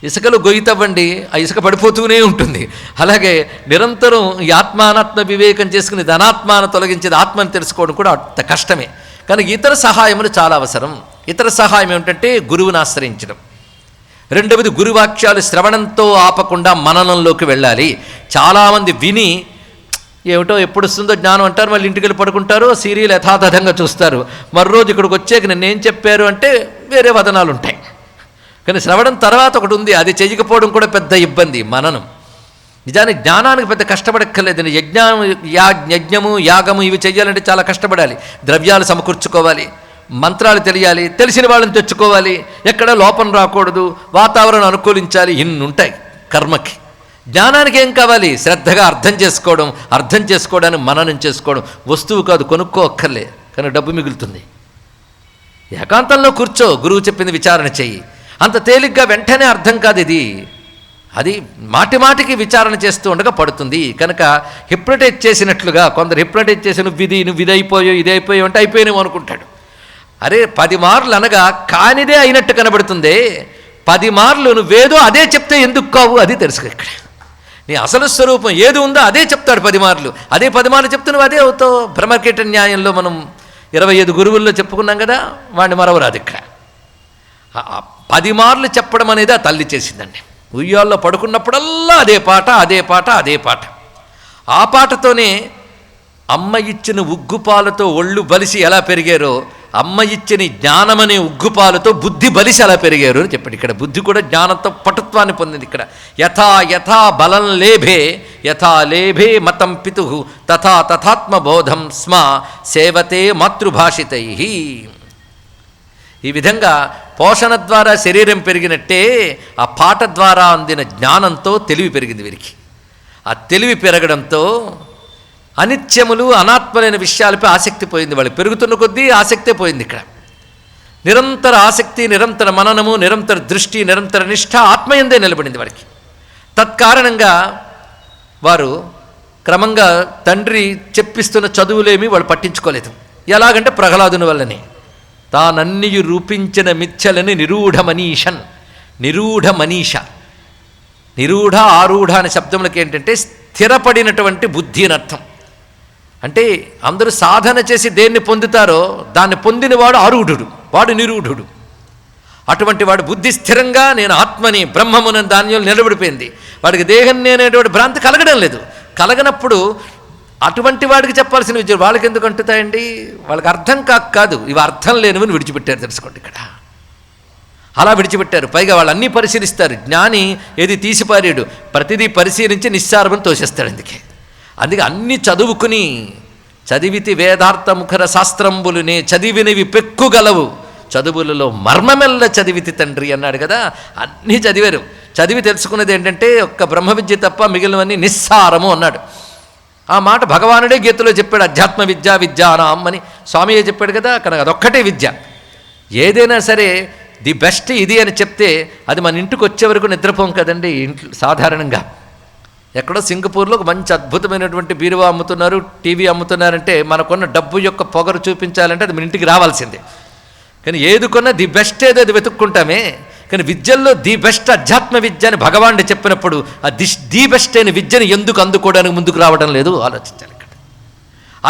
ఇసుకలో గొయ్యి తవ్వండి, ఆ ఇసుక పడిపోతూనే ఉంటుంది. అలాగే నిరంతరం ఈ ఆత్మ అనాత్మ వివేకం చేసుకుని ఇది అనాత్మాను తొలగించేది ఆత్మని తెలుసుకోవడం కూడా అంత కష్టమే. కానీ ఇతర సహాయములు చాలా అవసరం. ఇతర సహాయం ఏమిటంటే గురువుని ఆశ్రయించడం. రెండవది గురువాక్యాలు శ్రవణంతో ఆపకుండా మననంలోకి వెళ్ళాలి. చాలామంది విని ఏమిటో ఎప్పుడు వస్తుందో జ్ఞానం అంటారు, మళ్ళీ ఇంటికి వెళ్ళి పడుకుంటారు, సీరియల్ యథాతథంగా చూస్తారు. మరోజు ఇక్కడికి వచ్చాక నేనేం చెప్పారు అంటే వేరే వదనాలు ఉంటాయి. కానీ శ్రవణం తర్వాత ఒకటి ఉంది, అది చేయకపోవడం కూడా పెద్ద ఇబ్బంది. మననం నిజానికి జ్ఞానానికి పెద్ద కష్టపడక్కర్లేదండి. యజ్ఞము యాగము ఇవి చెయ్యాలంటే చాలా కష్టపడాలి. ద్రవ్యాలు సమకూర్చుకోవాలి, మంత్రాలు తెలియాలి, తెలిసిన వాళ్ళని తెచ్చుకోవాలి, ఎక్కడ లోపం రాకూడదు, వాతావరణం అనుకూలించాలి, ఇన్ని ఉంటాయి కర్మకి. జ్ఞానానికి ఏం కావాలి? శ్రద్ధగా అర్థం చేసుకోవడానికి మననం చేసుకోవడం. వస్తువు కాదు, కొనుక్కోక్కర్లే, కానీ డబ్బు మిగులుతుంది. ఏకాంతంలో కూర్చో, గురువు చెప్పింది విచారణ చెయ్యి. అంత తేలిగ్గా వెంటనే అర్థం కాదు ఇది. అది మాటిమాటికి విచారణ చేస్తూ ఉండగా పడుతుంది. కనుక హిప్నటైజ్ చేసినట్లుగా కొందరు హిప్నటైజ్ చేసి నువ్వు ఇదైపోయో ఇదైపోయో అంటే అయిపోయినావు అనుకుంటాడు. అరే 10 మార్లు అనగా కానిదే అయినట్టు కనబడుతుంది. 10 మార్లు నువ్వేదో అదే చెప్తే ఎందుకు కావు అది తెలుసుకో. ఇక్కడ నీ అసలు స్వరూపం ఏది ఉందో అదే చెప్తాడు 10 మార్లు. అదే 10 మార్లు చెప్తే నువ్వు అదే అవుతావు. బ్రహ్మకీట న్యాయంలో మనం 25 గురువుల్లో చెప్పుకున్నాం కదా, వాడిని మరవరాదు. ఇక్కడ 10 మార్లు చెప్పడం అనేది ఆ తల్లి చేసిందండి. ఉయ్యాల్లో పడుకున్నప్పుడల్లా అదే పాట. ఆ పాటతోనే అమ్మ ఇచ్చిన ఉగ్గుపాలతో ఒళ్ళు బలిసి ఎలా పెరిగారో, అమ్మ ఇచ్చిన జ్ఞానమనే ఉగ్గుపాలతో బుద్ధి బలిసి ఎలా పెరిగారు అని చెప్పాడు. ఇక్కడ బుద్ధి కూడా జ్ఞానంతో పటుత్వాన్ని పొందింది. ఇక్కడ యథా బలం లేభే యథా లేభే మతం పితు తథాత్మబోధం స్మ సేవతే మాతృభాషితై. ఈ విధంగా పోషణ ద్వారా శరీరం పెరిగినట్టే ఆ పాట ద్వారా అందిన జ్ఞానంతో తెలివి పెరిగింది వీరికి. ఆ తెలివి పెరగడంతో అనిత్యములు అనాత్మలైన విషయాలపై ఆసక్తి పోయింది. వాళ్ళు పెరుగుతున్న కొద్దీ ఆసక్తే పోయింది. ఇక్కడ నిరంతర ఆసక్తి, నిరంతర మననము, నిరంతర దృష్టి, నిరంతర నిష్ఠ ఆత్మయందే నిలబడింది వాడికి. తత్కారణంగా వారు క్రమంగా తండ్రి చెప్పిస్తున్న చదువులేమి వాళ్ళు పట్టించుకోలేదు. ఎలాగంటే ప్రహ్లాదుని వల్లనే తానన్నియు రూపించిన మిథ్యలని నిరూఢ మనీష. నిరూఢ ఆరూఢ అనే శబ్దములకి ఏంటంటే స్థిరపడినటువంటి బుద్ధి అని అర్థం. అంటే అందరూ సాధన చేసి దేన్ని పొందుతారో దాన్ని పొందినవాడు ఆరూఢుడు, వాడు నిరూఢుడు. అటువంటి వాడు బుద్ధి స్థిరంగా నేను ఆత్మని బ్రహ్మమున దానిలో నిలబడిపోయింది. వాడికి దేహం నేనేటువంటి భ్రాంతి కలగడం లేదు. కలగనప్పుడు అటువంటి వాడికి చెప్పాల్సిన విద్యలు వాళ్ళకి ఎందుకు అంటుతాయండి? వాళ్ళకి అర్థం కాదు, ఇవి అర్థం లేనివని విడిచిపెట్టారు. తెలుసుకోండి, ఇక్కడ అలా విడిచిపెట్టారు. పైగా వాళ్ళు అన్నీ పరిశీలిస్తారు. జ్ఞాని ఏది తీసిపారేడు, ప్రతిదీ పరిశీలించి నిస్సారమని తోసేస్తాడు. అందుకే అన్నీ చదివితి వేదార్థ ముఖర శాస్త్రంబులునే చదివినవి పెక్కుగలవు చదువులలో మర్మమెల్ల చదివితి తండ్రి అన్నాడు కదా. అన్నీ చదివారు. చదివి తెలుసుకున్నది ఏంటంటే ఒక్క బ్రహ్మ విద్య తప్ప మిగిలినవన్నీ నిస్సారము అన్నాడు. ఆ మాట భగవానుడే గీతలో చెప్పాడు. అధ్యాత్మ విద్యానాం అని స్వామియే చెప్పాడు కదా. కనుక అదొక్కటే విద్య. ఏదైనా సరే ది బెస్ట్ ఇది అని చెప్తే అది మన ఇంటికి వచ్చే వరకు నిద్రపోం కదండి. ఇంట్లో సాధారణంగా ఎక్కడో సింగపూర్లో ఒక మంచి అద్భుతమైనటువంటి బీరువా అమ్ముతున్నారు, టీవీ అమ్ముతున్నారంటే మనకున్న డబ్బు యొక్క పొగరు చూపించాలంటే అది మన ఇంటికి రావాల్సిందే. కానీ ఏది కొన్నా ది బెస్ట్ ఏదో అది వెతుక్కుంటామే. కానీ విద్యల్లో ది బెస్ట్ అధ్యాత్మ విద్య అని భగవానుడు చెప్పినప్పుడు ఆ ది బెస్ట్ అయిన విద్యను ఎందుకు అందుకోవడానికి ముందుకు రావడం లేదు ఆలోచించాలి. ఇక్కడ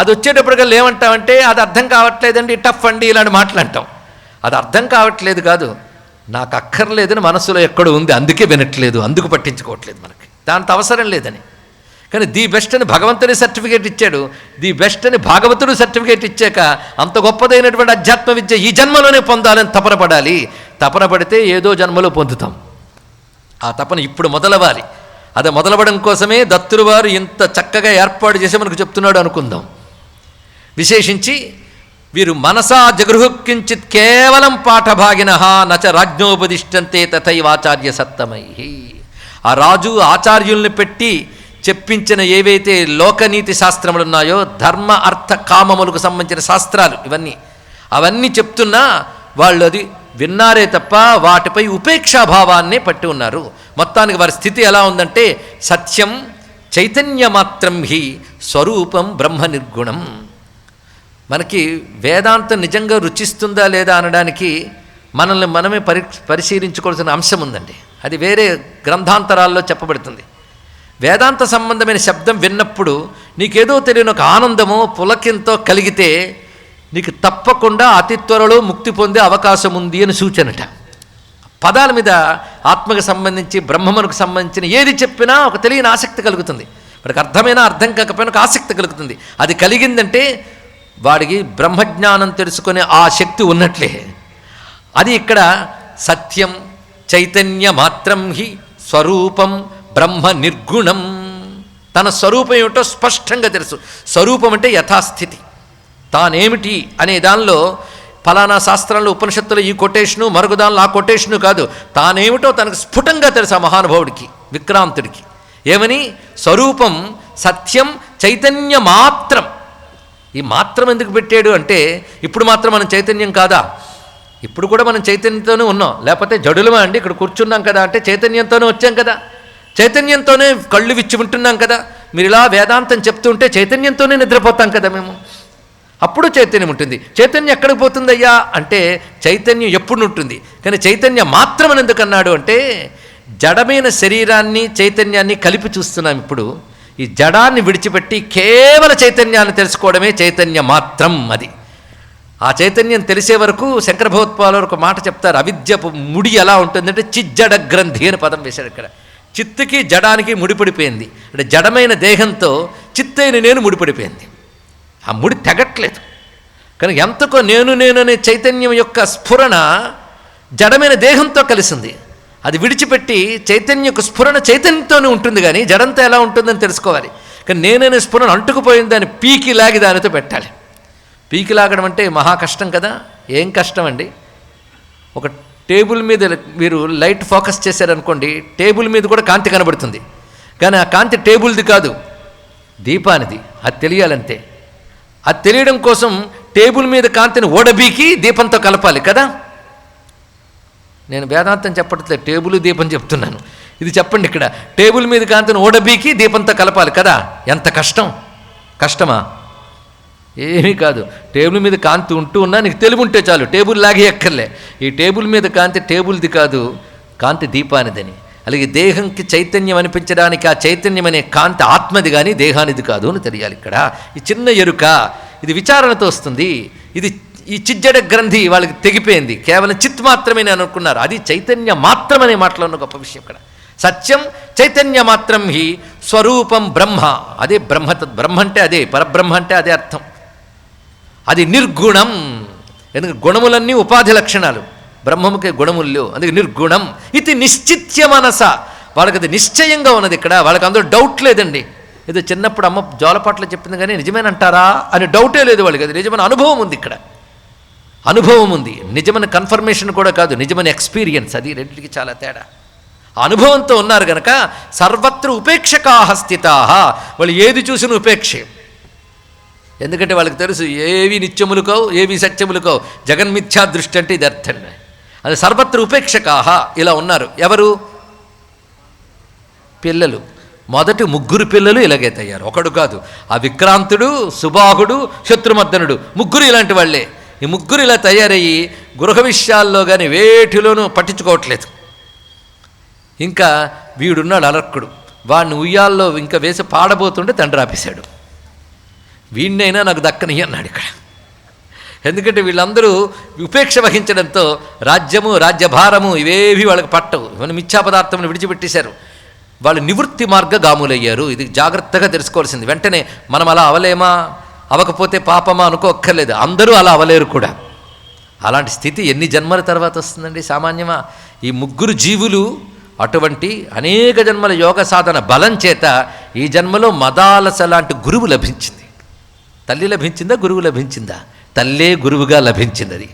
అది వచ్చేటప్పటికల్లా ఏమంటామంటే అది అర్థం కావట్లేదండి, టఫ్ అండి ఇలాంటి మాటలు అంటాం. అది అర్థం కావట్లేదు కాదు, నాకు అక్కర్లేదని మనసులో ఎక్కడో ఉంది, అందుకే వినట్లేదు, అందుకు పట్టించుకోవట్లేదు. మనకి దాంతో అవసరం లేదని. కానీ ది బెస్ట్ అని భగవంతుని సర్టిఫికేట్ ఇచ్చాడు, ది బెస్ట్ అని భాగవతుడు సర్టిఫికేట్ ఇచ్చాక అంత గొప్పదైనటువంటి అధ్యాత్మ విద్య ఈ జన్మలోనే పొందాలని తపన పడాలి. తపన పడితే ఏదో జన్మలో పొందుతాం. ఆ తపన ఇప్పుడు మొదలవ్వాలి. అది మొదలవడం కోసమే దత్తులు వారు ఇంత చక్కగా ఏర్పాటు చేసి మనకు చెప్తున్నాడు అనుకుందాం. విశేషించి వీరు మనసా జగృహుకించిత్ కేవలం పాఠభాగిన నచ రాజ్ఞోపదిష్టంతే తథైవాచార్య సత్తమై. ఆ రాజు ఆచార్యుల్ని పెట్టి చెప్పించిన ఏవైతే లోకనీతి శాస్త్రములు ఉన్నాయో, ధర్మ అర్థ కామములకు సంబంధించిన శాస్త్రాలు అవన్నీ చెప్తున్నా వాళ్ళు అది విన్నారే తప్ప వాటిపై ఉపేక్షాభావాన్నే పట్టి ఉన్నారు. మొత్తానికి వారి స్థితి ఎలా ఉందంటే సత్యం చైతన్యమాత్రం హి స్వరూపం బ్రహ్మ నిర్గుణం. మనకి వేదాంతం నిజంగా రుచిస్తుందా లేదా అనడానికి మనల్ని మనమే పరిశీలించుకోవాల్సిన అంశం ఉందండి. అది వేరే గ్రంథాంతరాల్లో చెప్పబడుతుంది. వేదాంత సంబంధమైన శబ్దం విన్నప్పుడు నీకేదో తెలియని ఒక ఆనందమో పులకింతో కలిగితే నీకు తప్పకుండా అతి త్వరలో ముక్తి పొందే అవకాశం ఉంది అని సూచనట. పదాల మీద ఆత్మకు సంబంధించి బ్రహ్మమునకు సంబంధించిన ఏది చెప్పినా ఒక తెలియని ఆసక్తి కలుగుతుంది. వాడికి అర్థమైనా అర్థం కాకపోయినా ఒక ఆసక్తి కలుగుతుంది. అది కలిగిందంటే వాడికి బ్రహ్మజ్ఞానం తెలుసుకునే ఆ శక్తి ఉన్నట్లే. అది ఇక్కడ సత్యం చైతన్య మాత్రం హి స్వరూపం బ్రహ్మ నిర్గుణం. తన స్వరూపం ఏమిటో స్పష్టంగా తెలుసు. స్వరూపం అంటే యథాస్థితి, తానేమిటి అనే దానిలో ఫలానా శాస్త్రంలో ఉపనిషత్తులో ఈ కొటేషను మరొక దానిలో ఆ కొటేషను కాదు, తానేమిటో తనకు స్ఫుటంగా తెలుసు ఆ మహానుభావుడికి విక్రాంతుడికి. ఏమని? స్వరూపం సత్యం చైతన్య మాత్రం. ఈ మాత్రం ఎందుకు పెట్టాడు అంటే ఇప్పుడు మాత్రం మనం చైతన్యం కాదా? ఇప్పుడు కూడా మనం చైతన్యంతోనే ఉన్నాం, లేకపోతే జడులమా అండి? ఇక్కడ కూర్చున్నాం కదా అంటే చైతన్యంతోనే వచ్చాం కదా, చైతన్యంతోనే కళ్ళు విచ్చి ఉంటున్నాం కదా. మీరు ఇలా వేదాంతం చెప్తుంటే చైతన్యంతోనే నిద్రపోతాం కదా మేము. అప్పుడు చైతన్యం ఉంటుంది. చైతన్యం ఎక్కడికి పోతుందయ్యా అంటే చైతన్యం ఎప్పుడు ఉంటుంది. కానీ చైతన్యం మాత్రం అని ఎందుకు అన్నాడు అంటే జడమైన శరీరాన్ని చైతన్యాన్ని కలిపి చూస్తున్నాం. ఇప్పుడు ఈ జడాన్ని విడిచిపెట్టి కేవల చైతన్యాన్ని తెలుసుకోవడమే చైతన్య మాత్రం. అది ఆ చైతన్యం తెలిసే వరకు శంకర భగవత్పాదులు ఒక మాట చెప్తారు. అవిద్యపు ముడి ఎలా ఉంటుందంటే చిజ్జడ గ్రంథి అని పదం వేశాడు ఇక్కడ. చిత్తుకి జడానికి ముడిపడిపోయింది. అంటే జడమైన దేహంతో చిత్తైన నేను ముడిపడిపోయింది. ఆ ముడి తెగట్లేదు. కానీ ఎంతకో నేను అనే చైతన్యం యొక్క స్ఫురణ జడమైన దేహంతో కలిసింది. అది విడిచిపెట్టి చైతన్యకు స్ఫురణ చైతన్యంతోనే ఉంటుంది, కానీ జడంతో ఎలా ఉంటుందని తెలుసుకోవాలి. కానీ నేననే స్ఫురణ అంటుకుపోయింది, దాన్ని పీకి లాగి దానితో పెట్టాలి. పీకి లాగడం అంటే మహా కష్టం కదా. ఏం కష్టం అండి? ఒక టేబుల్ మీద మీరు లైట్ ఫోకస్ చేశారనుకోండి, టేబుల్ మీద కూడా కాంతి కనబడుతుంది. కానీ ఆ కాంతి టేబుల్ది కాదు, దీపానిది. అది తెలియాలంతే. అది తెలియడం కోసం టేబుల్ మీద కాంతిని ఓడబీకి దీపంతో కలపాలి కదా. నేను వేదాంతం చెప్పట్లేదు, టేబుల్ దీపం చెప్తున్నాను. ఇది చెప్పండి. ఇక్కడ టేబుల్ మీద కాంతిని ఓడబీకి దీపంతో కలపాలి కదా. ఎంత కష్టం! కష్టమా? ఏమీ కాదు. టేబుల్ మీద కాంతి ఉంటూ ఉన్నా నీకు తెలివి ఉంటే చాలు, టేబుల్ లాగే ఎక్కర్లే. ఈ టేబుల్ మీద కాంతి టేబుల్ది కాదు, కాంతి దీపానిదని. అలాగే దేహంకి చైతన్యం అనిపించడానికి ఆ చైతన్యం అనే కాంతి ఆత్మది కానీ దేహానిది కాదు అని తెలియాలి. ఇక్కడ ఈ చిన్న ఎరుక ఇది విచారణతో వస్తుంది. ఇది ఈ చిజ్జడ గ్రంథి వాళ్ళకి తెగిపోయింది. కేవలం చిత్ మాత్రమే నేను అనుకున్నారు. అది చైతన్య మాత్రం అనే మాటలో ఉన్న గొప్ప విషయం ఇక్కడ. సత్యం చైతన్య మాత్రం హి స్వరూపం బ్రహ్మ. అదే బ్రహ్మ అంటే అదే, పరబ్రహ్మ అంటే అదే అర్థం. అది నిర్గుణం. ఎందుకంటే గుణములన్నీ ఉపాధి లక్షణాలు, బ్రహ్మముకే గుణములు. అందుకే నిర్గుణం. ఇది నిశ్చిత్య మనస. వాళ్ళకి అది నిశ్చయంగా ఉన్నది. ఇక్కడ వాళ్ళకి అందరూ డౌట్ లేదండి. ఏదో చిన్నప్పుడు అమ్మ జోలపాట్లో చెప్పింది కానీ నిజమేనంటారా అని డౌటే లేదు వాళ్ళకి. అది నిజమైన అనుభవం ఉంది. ఇక్కడ అనుభవం ఉంది. నిజమైన కన్ఫర్మేషన్ కూడా కాదు, నిజమైన ఎక్స్పీరియన్స్. అది రెండింటికి చాలా తేడా. అనుభవంతో ఉన్నారు గనక సర్వత్ర ఉపేక్షకాః స్థితాః. వాళ్ళు ఏది చూసిన ఉపేక్షే. ఎందుకంటే వాళ్ళకి తెలుసు ఏవి నిత్యములు కావు, ఏవి సత్యములు కావు. జగన్మిథ్యా దృష్టి అంటే ఇది అర్థం. అది సర్వత్ర ఉపేక్షకాః ఇలా ఉన్నారు. ఎవరు? పిల్లలు. మొదటి ముగ్గురు పిల్లలు ఇలాగే తయ్యారు, ఒకడు కాదు. ఆ విక్రాంతుడు, సుబాహుడు, శత్రుమర్దనుడు ముగ్గురు ఇలాంటి వాళ్ళే. ఈ ముగ్గురు ఇలా తయారయ్యి గృహ విషయాల్లో కానీ వేటిలోనూ పట్టించుకోవట్లేదు. ఇంకా వీడున్నాడు అలర్కుడు. వాడిని ఉయ్యాల్లో ఇంకా వేసి పాడబోతుంటే తండ్రి ఆపేశాడు. వీడినైనా నాకు దక్కని అన్నాడు ఇక్కడ. ఎందుకంటే వీళ్ళందరూ ఉపేక్ష వహించడంతో రాజ్యము రాజ్యభారము ఇవేవి వాళ్ళకి పట్టవు. ఇవన్నీ మిథ్యా పదార్థములు విడిచిపెట్టేశారు. వాళ్ళు నివృత్తి మార్గగాములయ్యారు. ఇది జాగ్రత్తగా తెలుసుకోవాల్సింది. వెంటనే మనం అలా అవలేమా, అవకపోతే పాపమా అనుకోక్కర్లేదు. అందరూ అలా అవలేరు కూడా. అలాంటి స్థితి ఎన్ని జన్మల తర్వాత వస్తుందండి? సామాన్యమా? ఈ ముగ్గురు జీవులు అటువంటి అనేక జన్మల యోగ సాధన బలం చేత ఈ జన్మలో మదాలస లాంటి గురువు లభించింది. తల్లి లభించిందా, గురువు లభించిందా? తల్లే గురువుగా లభించింది. అది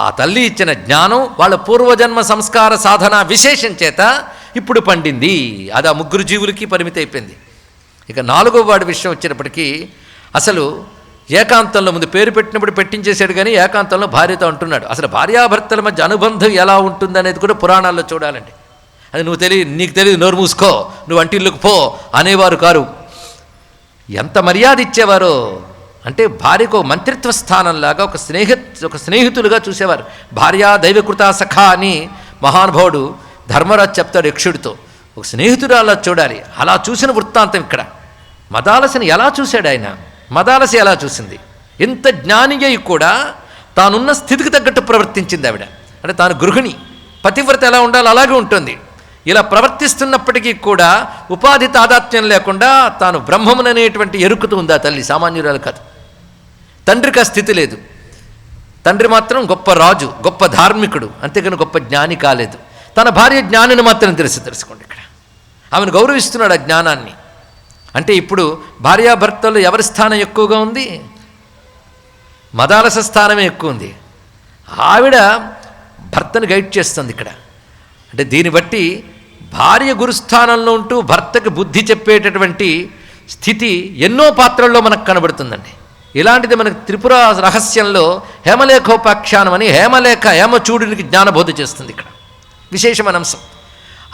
ఆ తల్లి ఇచ్చిన జ్ఞానం వాళ్ళ పూర్వజన్మ సంస్కార సాధన విశేషం చేత ఇప్పుడు పండింది. అది ఆ ముగ్గురు జీవులకి పరిమితి అయిపోయింది. ఇక నాలుగో వాడి విషయం వచ్చేటప్పటికీ అసలు ఏకాంతంలో ముందు పేరు పెట్టినప్పుడు పెట్టించేశాడు, కానీ ఏకాంతంలో భార్యతో అంటున్నాడు. అసలు భార్యాభర్తల మధ్య అనుబంధం ఎలా ఉంటుందనేది కూడా పురాణాల్లో చూడాలండి. అది నీకు తెలియదు, నోరు మూసుకో, నువ్వు వంటిల్లుకు పో అనేవారు కారు. ఎంత మర్యాద ఇచ్చేవారో అంటే భార్యకు ఒక మంత్రిత్వ స్థానంలాగా ఒక స్నేహితులుగా చూసేవారు. భార్యా దైవకృత సఖ అని మహానుభావుడు ధర్మరాజు చెప్తాడు యక్షుడితో. ఒక స్నేహితురాలా చూడాలి. అలా చూసిన వృత్తాంతం ఇక్కడ. మదాలసని ఎలా చూశాడు ఆయన? మదాలసి ఎలా చూసింది? ఎంత జ్ఞాని అయి కూడా తానున్న స్థితికి తగ్గట్టు ప్రవర్తించింది ఆవిడ. అంటే తాను గృహిణి, పతివ్రత ఎలా ఉండాలో అలాగే ఉంటుంది. ఇలా ప్రవర్తిస్తున్నప్పటికీ కూడా ఉపాధి తాదాత్మ్యం లేకుండా తాను బ్రహ్మముననేటువంటి ఎరుకుతూ ఉంది ఆ తల్లి. సామాన్యురాలు కాదు. తండ్రికి ఆ స్థితి లేదు. తండ్రి మాత్రం గొప్ప రాజు, గొప్ప ధార్మికుడు, అంతేకాని గొప్ప జ్ఞాని కాలేదు. తన భార్య జ్ఞానిని మాత్రం తెలుసుకోండి. ఇక్కడ ఆమెను గౌరవిస్తున్నాడు ఆ జ్ఞానాన్ని. అంటే ఇప్పుడు భార్యాభర్తల్లో ఎవరి స్థానం ఎక్కువగా ఉంది? మదాలస స్థానమే ఎక్కువ ఉంది. ఆవిడ భర్తను గైడ్ చేస్తుంది ఇక్కడ. అంటే దీన్ని బట్టి భార్య గురుస్థానంలో ఉంటూ భర్తకి బుద్ధి చెప్పేటటువంటి స్థితి ఎన్నో పాత్రల్లో మనకు కనబడుతుందండి. ఇలాంటిది మనకు త్రిపుర రహస్యంలో హేమలేఖోపాఖ్యానం అని హేమచూడునికి జ్ఞానబోధ చేస్తుంది ఇక్కడ విశేషమైన అంశం.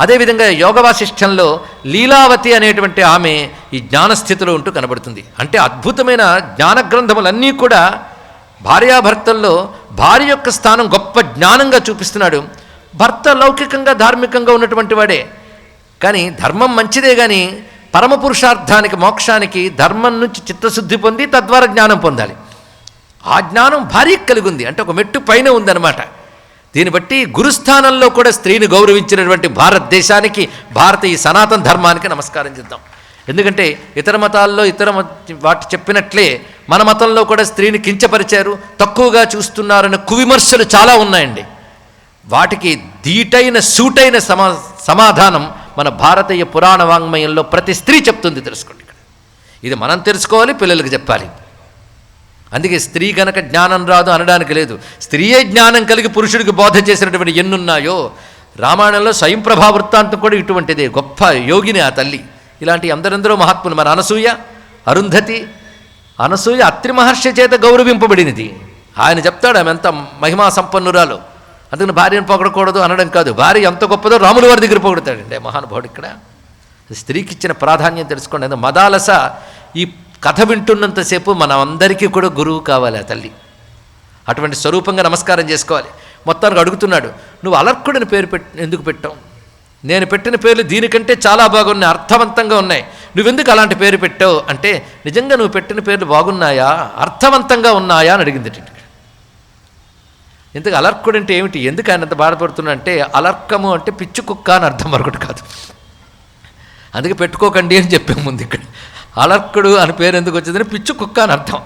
అదేవిధంగా యోగ వాసిష్ఠంలో లీలావతి అనేటువంటి ఆమె ఈ జ్ఞానస్థితిలో ఉంటూ కనబడుతుంది. అంటే అద్భుతమైన జ్ఞాన గ్రంథములన్నీ కూడా భార్యాభర్తల్లో భార్య యొక్క స్థానం గొప్ప జ్ఞానంగా చూపిస్తున్నాడు. భర్త లౌకికంగా ధార్మికంగా ఉన్నటువంటి వాడే, కానీ ధర్మం మంచిదే, కానీ పరమ పురుషార్థానికి మోక్షానికి ధర్మం నుంచి చిత్తశుద్ధి పొంది తద్వారా జ్ఞానం పొందాలి. ఆ జ్ఞానం భార్యకు కలిగి ఉంది, అంటే ఒక మెట్టు పైన ఉందన్నమాట. దీన్ని బట్టి గురుస్థానంలో కూడా స్త్రీని గౌరవించినటువంటి భారతదేశానికి, ఈ సనాతన ధర్మానికి నమస్కారం చేద్దాం. ఎందుకంటే ఇతర మతాల్లో వాటి చెప్పినట్లే మన మతంలో కూడా స్త్రీని కించపరిచారు, తక్కువగా చూస్తున్నారనే కువిమర్శలు చాలా ఉన్నాయండి. వాటికి ధీటైన సూటైన సమాధానం మన భారతీయ పురాణ వాంగ్మయంలో ప్రతి స్త్రీ చెప్తుంది. తెలుసుకోండి ఇక్కడ. ఇది మనం తెలుసుకోవాలి, పిల్లలకు చెప్పాలి. అందుకే స్త్రీ కనుక జ్ఞానం రాదు అనడానికి లేదు. స్త్రీయే జ్ఞానం కలిగి పురుషుడికి బోధ చేసినటువంటి ఎన్నున్నాయో. రామాయణంలో స్వయంప్రభా వృత్తాంతం కూడా ఇటువంటిదే. గొప్ప యోగిని ఆ తల్లి. ఇలాంటి అందరెందరో మహాత్ములు. మన అరుంధతి అనసూయ అత్రి మహర్షి చేత గౌరవింపబడినది. ఆయన చెప్తాడు ఆమె ఎంత మహిమా సంపన్నురాలు. అందుకని భార్యను పొగడకూడదు అనడం కాదు, భార్య ఎంత గొప్పదో రాముల వారి దగ్గర పొగుడతాడండి మహానుభావుడు. ఇక్కడ స్త్రీకి ఇచ్చిన ప్రాధాన్యం తెలుసుకోండి. అందులో మదాలస ఈ కథ వింటున్నంతసేపు మన అందరికీ కూడా గురువు కావాలి ఆ తల్లి. అటువంటి స్వరూపంగా నమస్కారం చేసుకోవాలి. మొత్తానికి అడుగుతున్నాడు, నువ్వు అలర్కుడిని పేరు ఎందుకు పెట్టావు? నేను పెట్టిన పేర్లు దీనికంటే చాలా బాగున్నాయి, అర్థవంతంగా ఉన్నాయి, నువ్వెందుకు అలాంటి పేరు పెట్టావు అంటే, నిజంగా నువ్వు పెట్టిన పేర్లు బాగున్నాయా, అర్థవంతంగా ఉన్నాయా అని అడిగింది. ఇంతకు అలర్కుడు అంటే ఏమిటి, ఎందుకు ఆయన అంత బాధపడుతున్నా అంటే, అలర్కము అంటే పిచ్చి కుక్క అని అర్థం మరొకటి కాదు. అందుకే పెట్టుకోకండి అని చెప్పాము ముందు. ఇక్కడ అలర్కుడు అని పేరు ఎందుకు వచ్చిందని, పిచ్చి కుక్క అని అర్థం.